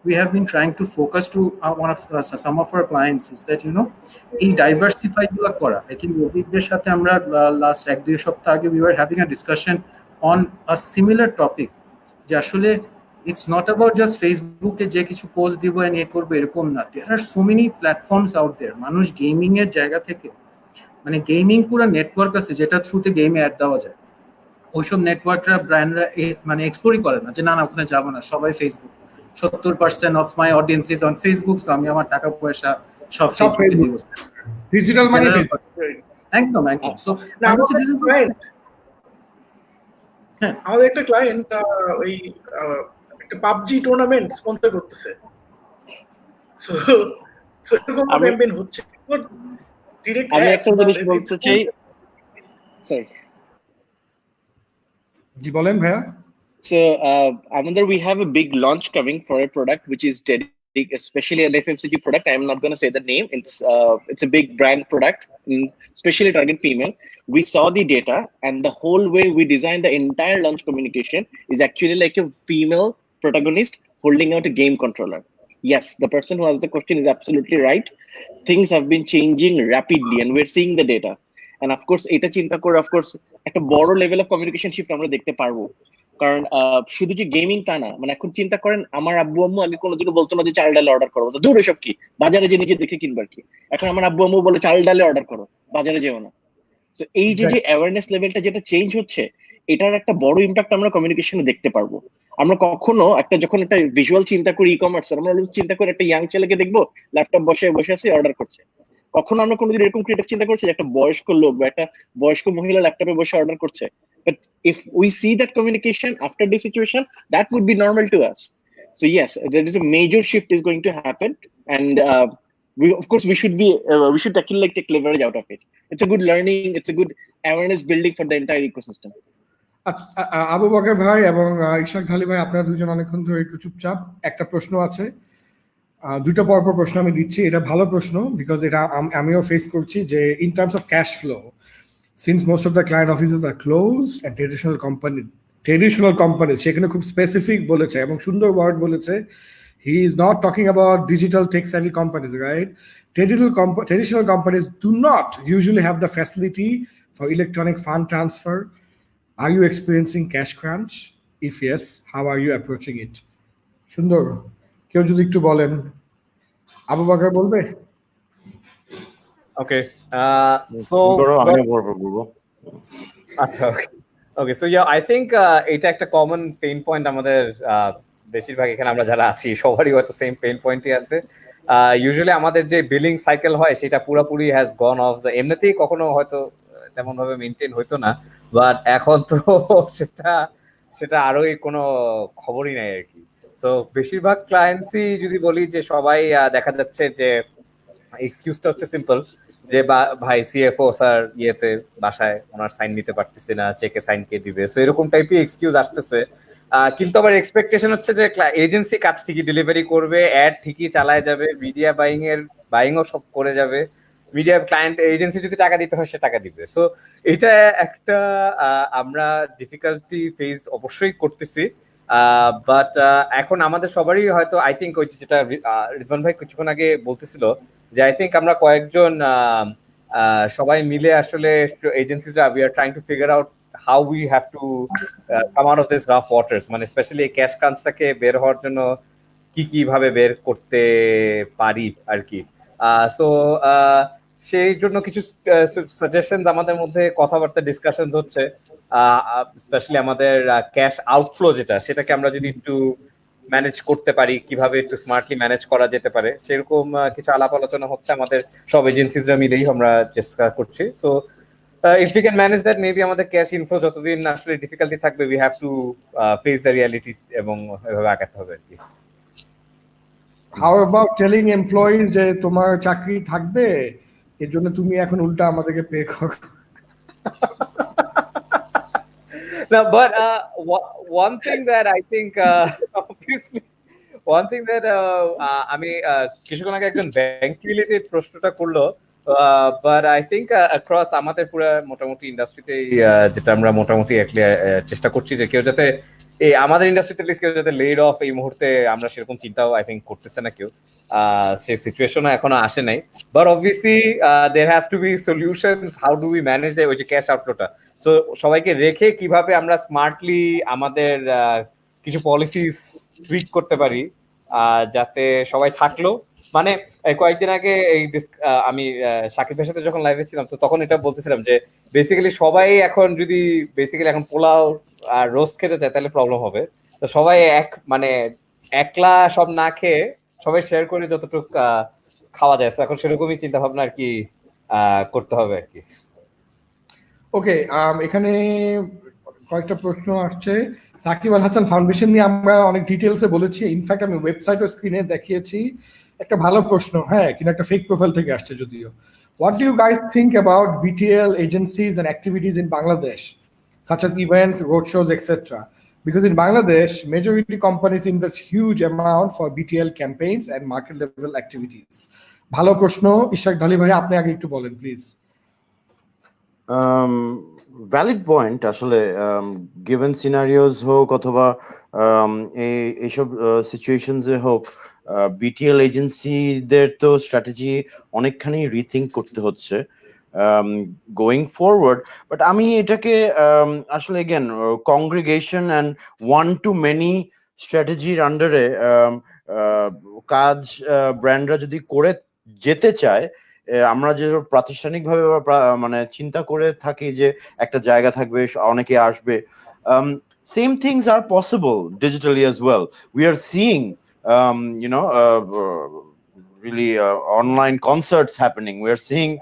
we have been trying to focus to some of our clients is that এই ডাইভার্সিফাই গুলো করা। I think রবিকদের সাথে আমরা লাস্ট 1-2 সপ্তাহ আগে we were having a discussion on a similar topic, যে আসলে it's not about just Facebook এ যে কিছু পোস্ট দিব and এ করবে এরকম না। There are so many platforms out there, মানুষ গেমিং এর জায়গা থেকে মানে গেমিং পুরো নেটওয়ার্ক আছে যেটা থ্রুতে গেমে অ্যাড দেওয়া যায়, ওইসব নেটওয়ার্করা ব্র্যান্ডরা মানে এক্সপ্লোরই করে না যে না ওখানে যাবো না, সবাই Facebook, 70% of my audience is on Facebook, so আমি আমার টাকা পয়সা সব ফেসবুকে দিব, ডিজিটাল মানি একদম। সো আমাদের একটা ক্লায়েন্ট ওই একটা পাবজি টুর্নামেন্ট স্পন্সর করতেছে, সো এরকম ক্যাম্পেইন হচ্ছে। আমি একটা জিনিস বলতে চাই, সরি জি বলেন ভাইয়া। So, Amanda, we have a big launch coming for a product which is dedicated, especially an FMCG product. I'm not going to say the name. It's a big brand product, especially target female. We saw the data, and the whole way we designed the entire launch communication is actually like a female protagonist holding out a game controller. Yes, the person who asked the question is absolutely right. Things have been changing rapidly, and we're seeing the data. And of course, এটা চিন্তা করে, of course, একটা বড় level of communication shift আমরা দেখতে পারবো। কারণ শুধু যে গেমিং তা না, মানে এখন চিন্তা করেন আমার আব্বু আম্মু আগে কোনোদিনও বলতো না যে চাল ডালে অর্ডার করো, তো দূর এসব কি, বাজারে যে নিজে দেখে কিনবার কি। এখন আমার আব্বু আম্মু বলে চাল ডালে অর্ডার করো, বাজারে যেও না। তো এই যে অ্যাওয়ারনেস লেভেলটা যেটা চেঞ্জ হচ্ছে, এটার একটা বড় ইম্প্যাক্ট আমরা কমিউনিকেশনে দেখতে পারবো। আমরা কখনো যখন একটা ভিজুয়াল চিন্তা করি ই কমার্স, আমরা চিন্তা করি একটা ইয়াং ছেলেকে দেখবো ল্যাপটপ বসে বসে আছে অর্ডার করছে। কখনো আমরা কোনোদিন এরকম ক্রিয়েটিভ চিন্তা করছি যে একটা বয়স্ক লোক বা একটা বয়স্ক মহিলা ল্যাপটপে বসে অর্ডার করছে? But if we see that communication after this situation, that would be normal to us. So yes, there is a major shift is going to happen, and we should actually like take leverage out of it. It's a good learning, it's a good awareness building for the entire ecosystem. Abu Bakr ভাই এবং ইশাক ঢালি ভাই, আপনারা দুজন অনেকক্ষণ ধরে একটু চুপচাপ। একটা প্রশ্ন আছে, দুটো পরপর প্রশ্ন আমি দিচ্ছি। এটা ভালো প্রশ্ন, বিকজ এটা আমিও ফেস করছি, যে in terms of cash flow, since most of the client offices are closed and traditional company, সেখানে খুব স্পেসিফিক বলেছে এবং সুন্দর ওয়ার্ড বলেছে। He is not talking about digital tech savvy companies, right? Traditional companies do not usually have the facility for electronic fund transfer. Are you experiencing cash crunch? If yes, how are you approaching it? সুন্দর, কেউ যদি একটু বলেন। আবু বকর বলবে? ওকে, so আমি বলবো। আচ্ছা, ওকে, so yeah, I think এটা একটা কমন পেইন পয়েন্ট আমাদের বেশিরভাগ এখানে আমরা যারা আছি সবারই হয়তো সেম পেইন পয়েন্টই আছে। ইউজুয়ালি আমাদের যে বিলিং সাইকেল হয় সেটা পুরোপুরি হ্যাজ গন অফ দ্য, এমনিতেই কখনো হয়তো তেমন ভাবে মেনটেন হইতো না, বাট এখন তো সেটা আরোই কোনো খবরই নাই আর কি। সো বেশিরভাগ ক্লায়েন্টসই যদি বলি যে সবাই দেখা যাচ্ছে যে এক্সকিউজটা হচ্ছে সিম্পল, যে ভাই সিএফও স্যার ইয়েতে বাসায় ওনার সাইন নিতে পারতেছে না, চেকে সাইন কে দিবে, সো এরকম টাইপই এক্সকিউজ আসতেছে। কিন্তু আবার এক্সপেকটেশন হচ্ছে যে এজেন্সি কাজ ঠিকই ডেলিভারি করবে, অ্যাড ঠিকই চালায় যাবে, মিডিয়া বাইংও সব করে যাবে, মিডিয়া ক্লায়েন্ট এজেন্সি যদি টাকা দিতে হয় সে টাকা দিবে। সো এটা একটা আমরা ডিফিকাল্টি ফেস অবশ্যই করতেছি, বাট এখন আমাদের সবারই হয়তো আই থিঙ্ক ওই যেটা রিদওয়ান ভাই কিছুক্ষণ আগে বলতেছিল, যে আই থিঙ্ক আমরা কয়েকজন সবাই মিলে আসলে এজেন্সিসরা we are trying to figure out how we have to come out of this rough waters, মানে স্পেশালি এই ক্যাশ ক্রাঞ্চটাকে বের হওয়ার জন্য কি ভাবে বের করতে পারি আর কি। সো সেই জন্য কিছু সাজেশন আমাদের মধ্যে কথাবার্তা ডিসকাশন হচ্ছে, স্পেশালি আমাদের ক্যাশ আউটফ্লো সেটাকে আমরা যদি একটু ম্যানেজ করতে পারি, কিভাবে একটু স্মার্টলি ম্যানেজ করা যেতে পারে, সেরকম কিছু আলাপ আলোচনা হচ্ছে আমাদের সব এজেন্সিসরা মিলেই আমরা চেষ্টা করছি। So if we can manage that, maybe আমাদের ক্যাশ ইনফ্লো যতদিন আসলে ডিফিকাল্টি থাকবে, we have to face the reality এবং এভাবে আগাতে হবে আর কি। How about telling employees যে তোমার চাকরি থাকবে, এর জন্য তুমি এখন উল্টা আমাদেরকে পে করো? No, but one thing that I think obviously one thing that আমি কিছুক্ষণ আগে একজন ব্যাংক রিলেটেড প্রশ্নটা করলো, বাট আই থিঙ্ক অ্যাক্রস আমাদের পুরো মোটামুটি ইন্ডাস্ট্রিতে যেটা আমরা মোটামুটি চেষ্টা করছি যে কেউ যাতে আমাদের ইন্ডাস্ট্রিতে কেউ যাতে লেড অফ এই মুহূর্তে আমরা সেরকম চিন্তাও আই থিঙ্ক করতেছে না কেউ, সেই সিচুয়েশনও এখনো আসে নাই। But obviously there has to be solutions, how do we manage ওই যে ক্যাশ আউটফ্লোটা। সো সবাইকে রেখে কিভাবে আমরা স্মার্টলি আমাদের কিছু পলিসিস টুইক করতে পারি যাতে সবাই থাকলো। মানে কয়েকদিন আগে আমি সাকিব ভাইয়ের সাথে যখন লাইভে ছিলাম, তো তখন এটা বলতেছিলাম যে বেসিক্যালি সবাই এখন যদি বেসিক্যালি এখন পোলাও আর রোস্ট খেতে চায় তাহলে প্রবলেম হবে। তো সবাই একলা সব না খেয়ে সবাই শেয়ার করে যতটুকু খাওয়া যায়, এখন সেরকমই চিন্তা ভাবনা আর কি করতে হবে আর কি। ওকে, এখানে কয়েকটা প্রশ্ন আসছে। সাকিব আল হাসান ফাউন্ডেশন নিয়ে আমরা অনেক ডিটেলসে বলেছি, ইনফ্যাক্ট আমি ওয়েবসাইট ও স্ক্রিনে দেখিয়েছি। একটা ভালো প্রশ্ন, হ্যাঁ, কিন্তু একটা ফেক প্রোফাইল থেকে আসছে যদিও। What do you guys think about BTL agencies and activities in Bangladesh, such as events, roadshows, etc.? Because in Bangladesh, majority companies invest huge amount for BTL campaigns and market level activities. ভালো প্রশ্ন। ইশাক ঢালি ভাই, আপনি আগে একটু বলেন please. Valid point আসলে, given scenarios হোক অথবা এইসব সিচুয়েশনসে হোক, বিটিএল এজেন্সিদের তো স্ট্র্যাটেজি অনেকখানি রিথিঙ্ক করতে হচ্ছে গোয়িং ফরওয়ার্ড। বাট আমি এটাকে আসলে again congregation and one to many স্ট্র্যাটেজির আন্ডারে কাজ ব্র্যান্ডরা যদি করে যেতে চায়, আমরা যে প্রাতিষ্ঠানিকভাবে মানে চিন্তা করে থাকি যে একটা জায়গা থাকবে, অনেকে আসবে, same things are possible digitally as well. We are seeing really online concerts happening. We are seeing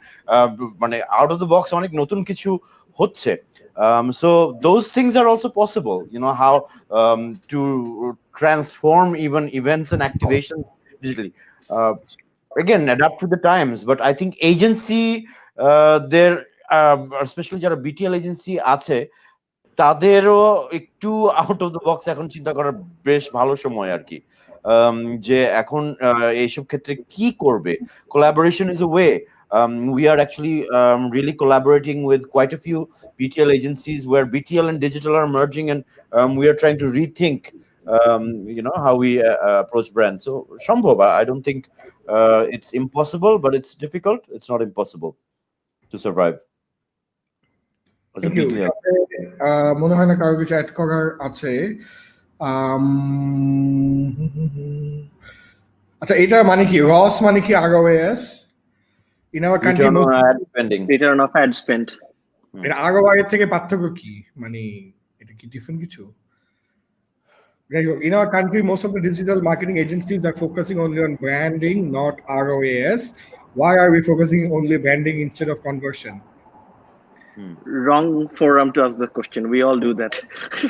মানে out of the box অনেক নতুন কিছু হচ্ছে. So those things are also possible, how to transform even events and activations digitally. Again, adapt to the times, but I think agency, there, especially যারা BTL agency আছে, তাদেরও একটু out of the box এখন চিন্তা করার বেশ ভালো সময় আর কি, যে এখন এইসব ক্ষেত্রে কি করবে. Collaboration is a way. We are actually really collaborating with quite a few BTL agencies where BTL and digital are merging, and we are trying to rethink how we approach brands. So shambhav, I don't think it's impossible, but it's difficult. It's not impossible to survive as a Thank you. BTL. মনে হয় না কারো কিছু add করার আছে। আচ্ছা, এটা মানে কি রস মানে কি ROAS? In our country Return on ad spending. Return of ad spend. এটা ROI এর থেকে পার্থক্য কি? মানে এটা কি ডিফারেন্ট কিছু? In our country, most of the digital marketing agencies are focusing only on branding, not ROAS. Why are we focusing only branding instead of conversion? Wrong forum to ask the question. We all do that.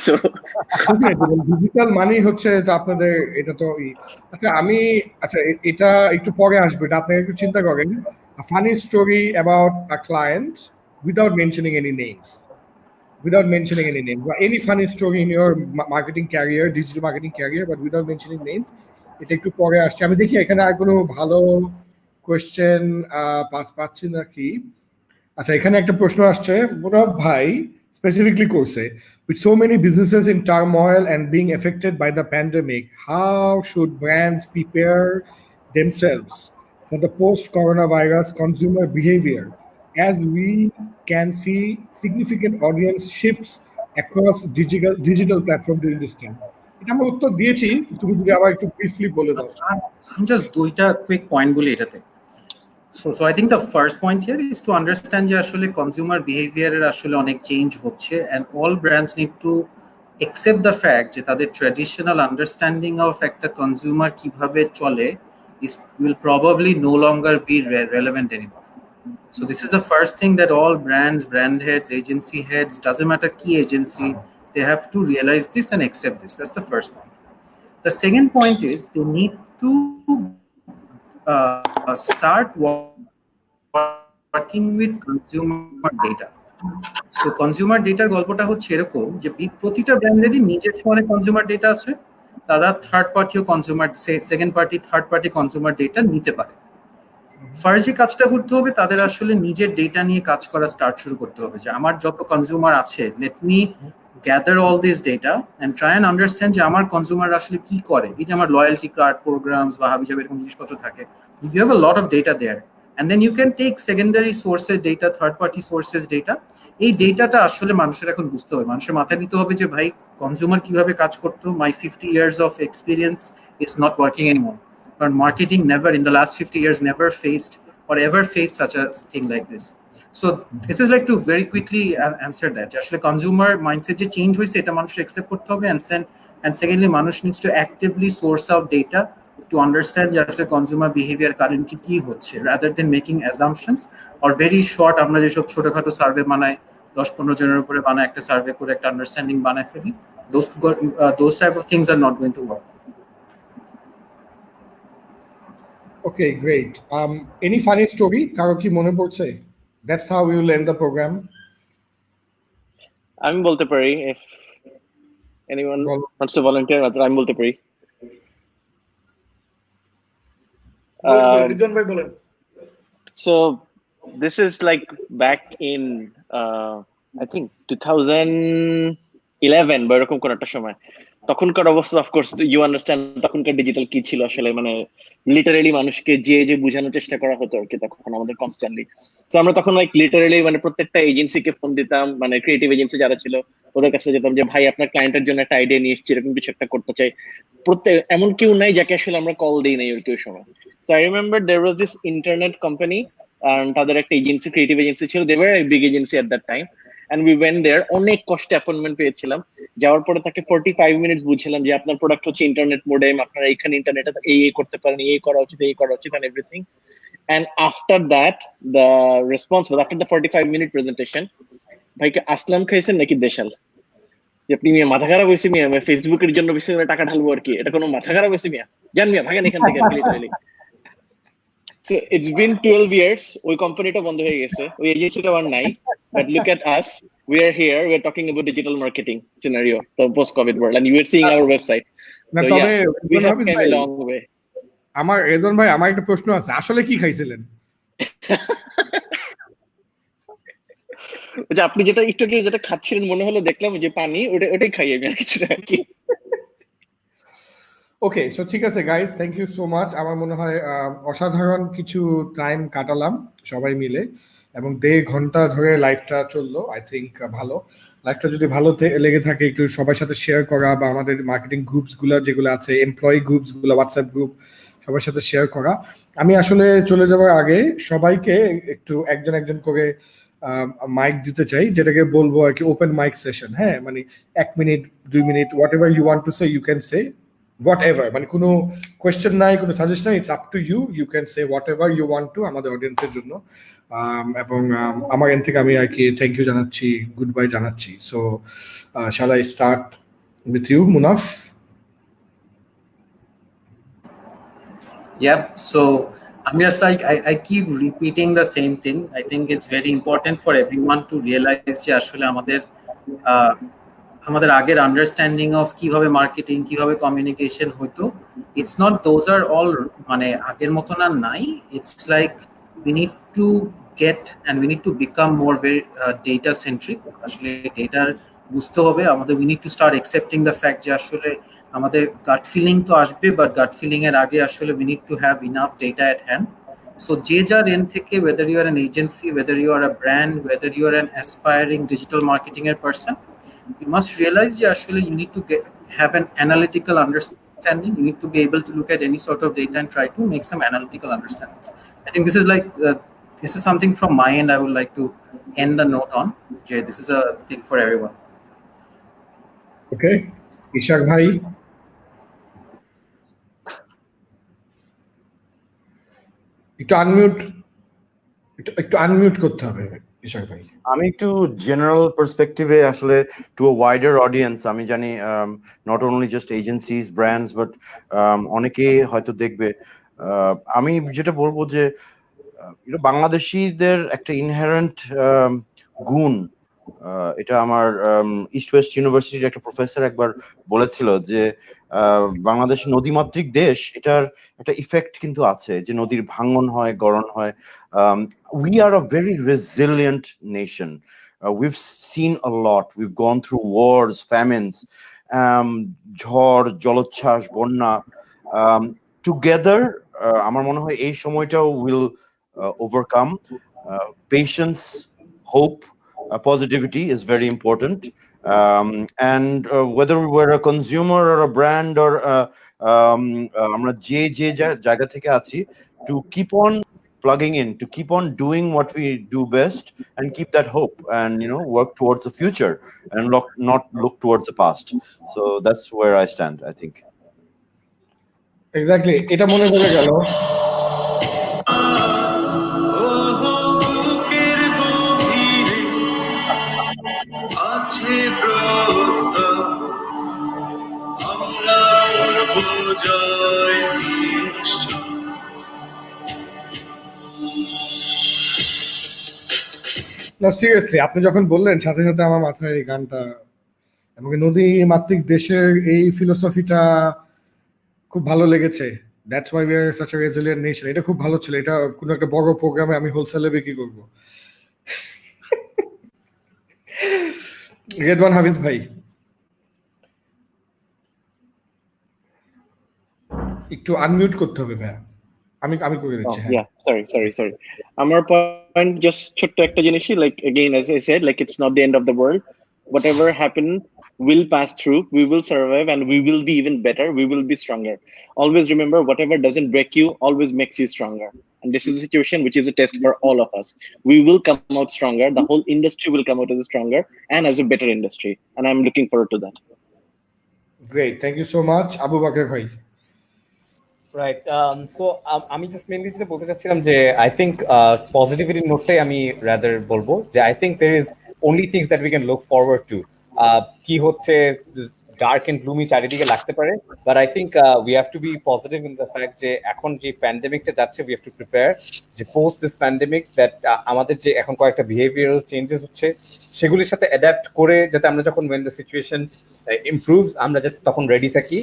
So digital money হচ্ছে যে আপনাদের এটা তো আচ্ছা এটা একটু পরে আসবে, এটা আপনি একটু চিন্তা করেন। A funny story about a client without mentioning any names. Without mentioning any names, or any funny story in your marketing career, digital marketing career, but without mentioning names. এটা একটু পরে আসছে। আমি দেখি এখানে আর কোনো ভালো কোয়েশ্চেন পাচ্ছি নাকি। আচ্ছা, এখানে একটা প্রশ্ন আসছে, মুনাফ ভাই স্পেসিফিকলি করছে, with so many businesses in turmoil and being affected by the pandemic, how should brands prepare themselves for the post-coronavirus consumer behavior, as we can see significant audience shifts across digital platform during this time? এটা আমরা উত্তর দিয়েছি, তুমি যদি আবার একটু briefly বলে দাও। আমি জাস্ট দুইটা কুইক পয়েন্ট বলি এটাতে। So I think the first point here is to understand যে আসলে consumer behavior এর আসলে অনেক চেঞ্জ হচ্ছে, and all brands need to accept the fact যে তাদের traditional understanding of একটা consumer কিভাবে চলে will probably no longer be relevant anymore. So this is the first thing that all brands, brand heads, agency heads, doesn't matter key agency, they have to realize this and accept this. That's the first point. The second point is they need to start working with consumer data. So consumer data গল্পটা হচ্ছে এরকম যে প্রতিটা ব্র্যান্ডেরই নিজস্ব অনেক consumer data আছে, তারা third পার্টিও consumer second party third party consumer data নিতে পারে। ফার্স্ট যে কাজটা করতে হবে, তাদের আসলে নিজের ডেটা নিয়ে কাজ করা স্টার্ট শুরু করতে হবে, যে আমার যত কনজিউমার আছে, let me gather all this data and try and understand যে আমার কনজিউমার আসলে কি করে। এই যে আমার লয়্যালটি কার্ড প্রোগ্রামস বা হাবিজাবি এরকম জিনিসপত্র থাকে, you have a lot of data there, and then you can take secondary sources data, third party sources data. এই ডেটাটা আসলে মানুষের এখন বুঝতে হবে, মানুষের মাথায় নিতে হবে যে ভাই কনজিউমার কিভাবে কাজ করতো, my 50 years of experience is not working anymore, কারণ marketing never in the last 50 years never faced or ever faced such a thing like this. So this is like to very quickly answer that আসলে consumer mindset যে change হয়েছে এটা মানুষের accept করতে হবে, and secondly মানুষ needs to actively source out data to understand যে আসলে কনজিউমার বিহেভিয়ার কারেন্টলি কি হচ্ছে, rather than making assumptions or very short আমরা যেসব ছোটখাটো সার্ভে বানাই 10-15 জনের উপরে বানায় একটা সার্ভে করে একটা আন্ডারস্ট্যান্ডিং বানায় ফেলি, those type of things are not going to work. Okay, great. Any funny story কারো কি মনে পড়ছে? That's how we will end the program. আমি বলতে পারি, if anyone wants to volunteer, আমি বলতে পারি। So this is like back in I think 2011 বা এরকম কোন একটা সময়। তখনকার অবস্থা, অফকোর্স ইউ আন্ডারস্ট্যান্ড, তখনকার ডিজিটাল কি ছিল আসলে, মানে লিটারেলি মানুষকে যে বোঝানোর চেষ্টা করা হতো আর কি তখন আমাদের কনস্ট্যান্টলি। তো আমরা তখন লাইক লিটারেলি মানে প্রত্যেকটা এজেন্সিকে ফোন দিতাম, মানে ক্রিয়েটিভ এজেন্সি যারা ছিল ওদের কাছে যেতাম যে ভাই আপনার ক্লায়েন্টের জন্য একটা আইডিয়া নিয়ে এসেছি, এরকম কিছু একটা করতে চাই। এমন কেউ নাই যাকে আসলে আমরা কল দিই নাই ওর কেউ সময়। So I remember there was this internet company and তাদের একটা এজেন্সি, ক্রিয়েটিভ এজেন্সি ছিল, they were a big agency at that time, and we went there, অনেক কষ্টে অ্যাপয়েন্টমেন্ট পেয়েছিলাম। যাওয়ার পরে তাকে 45 মিনিটস বুঝছিলাম যে আপনার প্রোডাক্ট হচ্ছে ইন্টারনেট মোডেম, আপনারা এখানে ইন্টারনেটে এই করতে পারেন, এই করা উচিত, এই করা উচিত, and everything. And after that, the response was, after the 45-minute presentation, ভাইকে আসলাম খাইছেন নাকি দেশাল, যে আপনি মিয়া মাথা খারাপ হয়েছে মিয়া, আমি ফেসবুকের জন্য বেশি টাকা ঢালবো আর কি, এটা কোনো মাথা খারাপ হয়েছে মিয়া, জান মিয়া ভাগেন এখান থেকে literally. So it's been 12 years, ওই কোম্পানিটা বন্ধ হয়ে গেছে, ওই এজেন্সিটা আর নাই, but look at us, we are here, we are talking about digital marketing scenario, the post covid world, and you are seeing our website. না So তবে yeah, we have come ভাই, a long way. আমার রেজন ভাই, আমার একটা প্রশ্ন আছে, আসলে কি খাইছিলেন? যে আপনি যেটা একটু আগে যেটা খাচ্ছিলেন মনে হলো, দেখলাম যে পানি, ওটাই খাই আমি, আর কিছু না আর কি। ওকে, সো ঠিক আছে guys, thank you so much. আমার মনে হয় অসাধারণ কিছু টাইম কাটালাম সবাই মিলে, এবং 1.5 ঘন্টা ধরে লাইভটা চললো। আই থিঙ্ক ভালো লাইভটা যদি ভালো লেগে থাকে, একটু সবার সাথে শেয়ার করা, বা আমাদের মার্কেটিং গ্রুপস গুলো যেগুলো আছে, এমপ্লয়ি গ্রুপস গুলো, হোয়াটসঅ্যাপ গ্রুপ, সবার সাথে শেয়ার করা। আমি আসলে চলে যাওয়ার আগে সবাইকে একটু একজন একজন করে মাইক দিতে চাই, যেটাকে বলবো আর কি ওপেন মাইক সেশন। হ্যাঁ, মানে 1 minute 2 minute, whatever you want to say you can say, whatever, মানে কোনো কোয়েশ্চেন নাই, কোনো সাজেশন নাই, it's up to you, you can say whatever you want to আমাদের অডিয়েন্সের জন্য। এবং আমার এন থেকে আমি আর কি থ্যাংক ইউ জানাচ্ছি, গুড বাই জানাচ্ছি। So shall I start with you Munaf? Yeah, so I'm just like, I keep repeating the same thing. I think it's very important for everyone to realize যে আসলে আমাদের আগের আন্ডারস্ট্যান্ডিং অফ কিভাবে marketing, কিভাবে communication হতো, it's not those are all মানে আগের মতন আর নাই। It's like we need to get and we need to become more very data centric. আসলে ডেটার বুঝতে হবে আমাদের, we need to start accepting the fact যে আসলে আমাদের গাট ফিলিং তো আসবে, বাট গাট ফিলিং এর আগে আসলে we need to have enough data at hand. So যে যার এন্ড থেকে, whether you are an agency, whether you are a brand, whether you are an aspiring digital marketing person, you must realize that actually you need to have an analytical understanding. You need to be able to look at any sort of data and try to make some analytical understandings. I think this is like this is something from my end I would like to end the note on. Jay, this is a thing for everyone. Okay, Ishak bhai, একটু unmute করতে হবে ইশাক ভাই। আমি একটু general পার্সপেক্টিভে আসলে to a wider audience, আমি জানি not only just agencies, brands, but অনেকে হয়তো দেখবে। আমি যেটা বলবো যে বাংলাদেশিদের একটা ইনহেরেন্ট গুণ, এটা আমার ইস্ট ওয়েস্ট ইউনিভার্সিটির একটা প্রফেসর একবার বলেছিল যে বাংলাদেশ নদীমাতৃক দেশ, এটার একটা ইফেক্ট কিন্তু আছে যে নদীর ভাঙন হয়, গড়ন হয়। We are a very resilient nation. We've seen a lot. We've gone through wars, famines, ঝড়, জলোচ্ছ্বাস, বন্যা। Together, আমার মনে হয় এই সময়টাও will overcome. Patience, hope, positivity is very important. And whether we're a consumer or a brand or আমরা যে জায়গা থেকে আছি, to keep on plugging in, to keep on doing what we do best, and keep that hope, and work towards the future and not look towards the past. So that's where I stand, I think. Exactly, এটা মনে পড়ে গেল। আছে আমরা করব জয় নিশ্চয়। না seriously, আপনি যখন বললেন সাথে সাথে আমার মাথায় এই গানটা, এবং নদী মাতৃক দেশের এই ফিলোসফিটা খুব ভালো লেগেছে। That's why we are such a resilient nation. এটা খুব ভালো ছিল। এটা কোনো একটা বড় প্রোগ্রামে আমি হোলসেলে বিক্রি করব। রেদওয়ান হাফিজ ভাই, একটু আনমিউট করতে হবে ভাই। আমি করে দিচ্ছি। Yeah, sorry. আমার point just ছোট্ট একটা জিনিসই, like again as I said, like it's not the end of the world. Whatever happened will pass through. We will survive, and we will be even better. We will be stronger. Always remember, whatever doesn't break you always makes you stronger. And this is a situation which is a test for all of us. We will come out stronger. The whole industry will come out as a stronger and as a better industry. And I'm looking forward to that. Great, thank you so much, Abu Bakr bhai. Right so আমি just mainly যেটা বলতে চাচ্ছিলাম যে I think positivity নোটটাই আমি rather বলবো যে I think there is only things that we can look forward to কি হচ্ছে ডার্ক এন্ড গ্লুমি চারিদিকে লাগতে পারে but I think we have to be positive in the fact যে এখন যে প্যান্ডেমিকটা যাচ্ছে উই হ্যাভ টু প্রিপেয়ার যে পোস্ট দিস প্যান্ডেমিক দ্যাট আমাদের যে এখন কয়েকটা বিহেভিয়ারাল চেঞ্জেস হচ্ছে সেগুলির সাথে অ্যাডাপ্ট করে যাতে আমরা যখন ওয়েন দ্য সিচুয়েশন ইমপ্রুভস আমরা যাতে তখন রেডি থাকি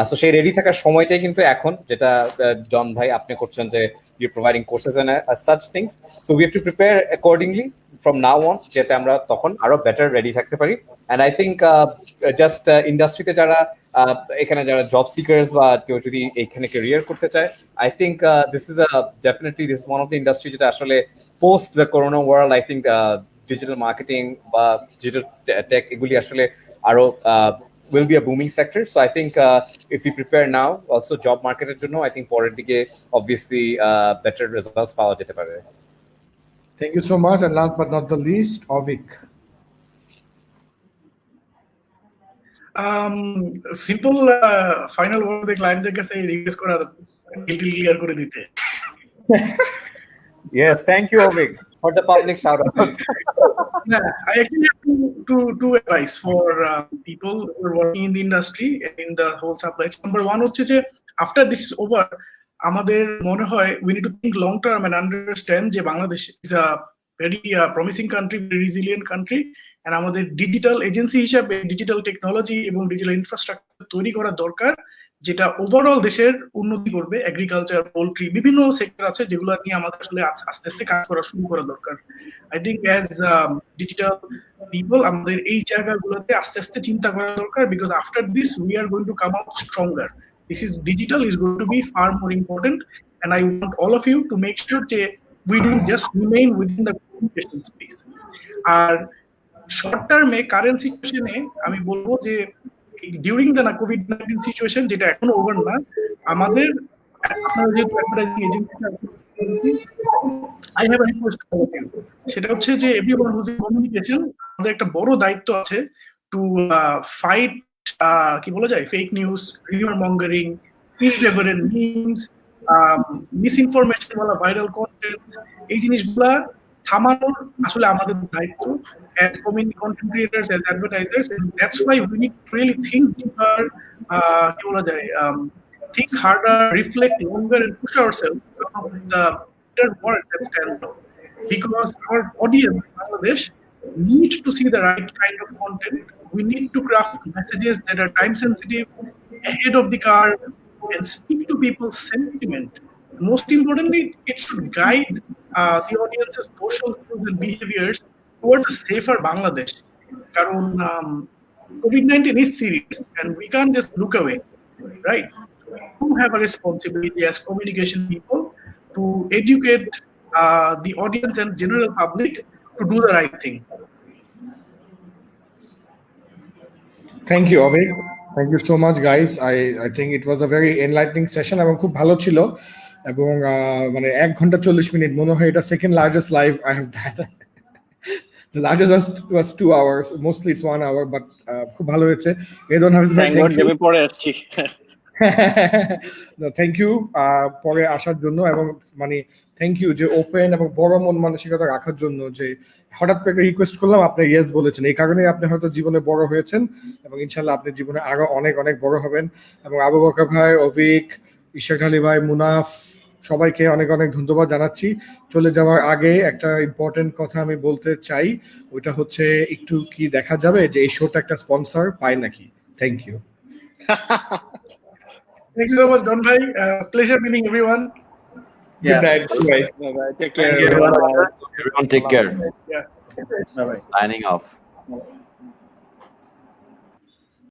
সো সেই রেডি থাকার সময়টাই কিন্তু এখন যেটা জন ভাই আপনি করছেন যে you providing courses and such things so we have to prepare accordingly from now on যাতে আমরা তখন আরো বেটার রেডি থাকতে পারি অ্যান্ড আই থিঙ্ক জাস্ট ইন্ডাস্ট্রিতে যারা এখানে যারা জব সিকার্স বা কেউ যদি এখানে ক্যারিয়ার করতে চায় I think this is definitely this one of the industry যেটা আসলে post the corona world I think digital marketing বা ডিজিটাল টেক এগুলি আসলে aro will be a booming sector. So I think if we prepare now, also job market এর জন্য I think পরের দিকে obviously better results পাওয়া যেতে পারে. Thank you so much, and last but not the least, Avik. Simple final word the client দের কাছে request করা clear করে দিতে. Yes, thank you Avik for the public shout out. I actually have two advice for people who are working in the industry in the whole supply chain. Number one হচ্ছে যে after this is over আমাদের মনে হয় we need to think long term and understand যে Bangladesh is a very promising country, very resilient country, and আমাদের digital agency হিসেবে digital technology এবং digital infrastructure তৈরি করা দরকার যেটা ওভারঅল দেশের উন্নতি করবে এগ্রিকালচার পোল্ট্রি বিভিন্ন সেক্টর আছে যেগুলো নিয়ে আমাদের আসলে আস্তে আস্তে কাজ করা শুরু করা দরকার I think as digital people আমাদের এই জায়গাগুলোতে আস্তে আস্তে চিন্তা করা দরকার because after this we are going to come out stronger this is digital is going to be far more important and I want all of you to make sure যে we don't just remain within the communication space are short টার্মে current সিচুয়েশনে আমি বলবো যে during the COVID-19 situation যেটা এখনো over না আমাদের আপনারা যেহেতু advertising agency I have a request for you সেটা হচ্ছে যে এভরিওয়ান হুজ কমিউনিকেশন আমাদের একটা বড় দায়িত্ব আছে টু ফাইট কি বলা যায় fake news rumour mongering irrelevant memes misinformation ওয়ালা ভাইরাল কন্টেন্ট এই জিনিসগুলা থামানোর আসলে আমাদের দায়িত্ব as community content creators, as advertisers, and that's why we need to really think deeper, think harder, reflect longer, and push ourselves out of the better world that stands out. Because our audience, Bangladesh, need to see the right kind of content. We need to craft messages that are time sensitive, ahead of the curve, and speak to people's sentiment. Most importantly, it should guide the audience's social views and behaviors towards a safer Bangladesh. Karon COVID-19 is serious and we can't just look away, right? We do have a responsibility as communication people to educate the audience and general public to do the right thing. Thank you, Avik. Thank you so much, guys. I think it was a very enlightening session এবং খুব ভালো ছিল এবং মানে 1 ঘন্টা 40 minute মনে হয় এটা second largest live I have done The largest was 2 hours. Mostly it's 1 hour, but খুব ভালো হয়েছে। Redon Hafiz ভাই, thank you. পরে আসছি। থ্যাংক ইউ পরে আসার জন্য এবং মানে থ্যাংক ইউ যে ওপেন এবং বড় মন মানসিকতা রাখার জন্য যে হঠাৎ করে একটা রিকোয়েস্ট করলাম আপনি ইয়েস বলেছেন এই কারণে আপনি হয়তো জীবনে বড় হয়েছেন এবং ইনশাল্লাহ আপনি জীবনে আরো অনেক অনেক বড় হবেন এবং আবু বকর ভাই অভিক ইশাক আলী ভাই মুনাফ সবাইকে অনেক অনেক ধন্যবাদ জানাচ্ছি চলে যাওয়ার আগে একটা ইম্পর্টেন্ট কথা আমি বলতে চাই ওইটা হচ্ছে একটু কি দেখা যাবে যে এই শোটা একটা স্পন্সর পায় নাকি thank you Thank you so much, Don Bhai. Pleasure meeting everyone. Good night. Bye. Take care. Everyone take care. Yeah. Bye bye. Signing off.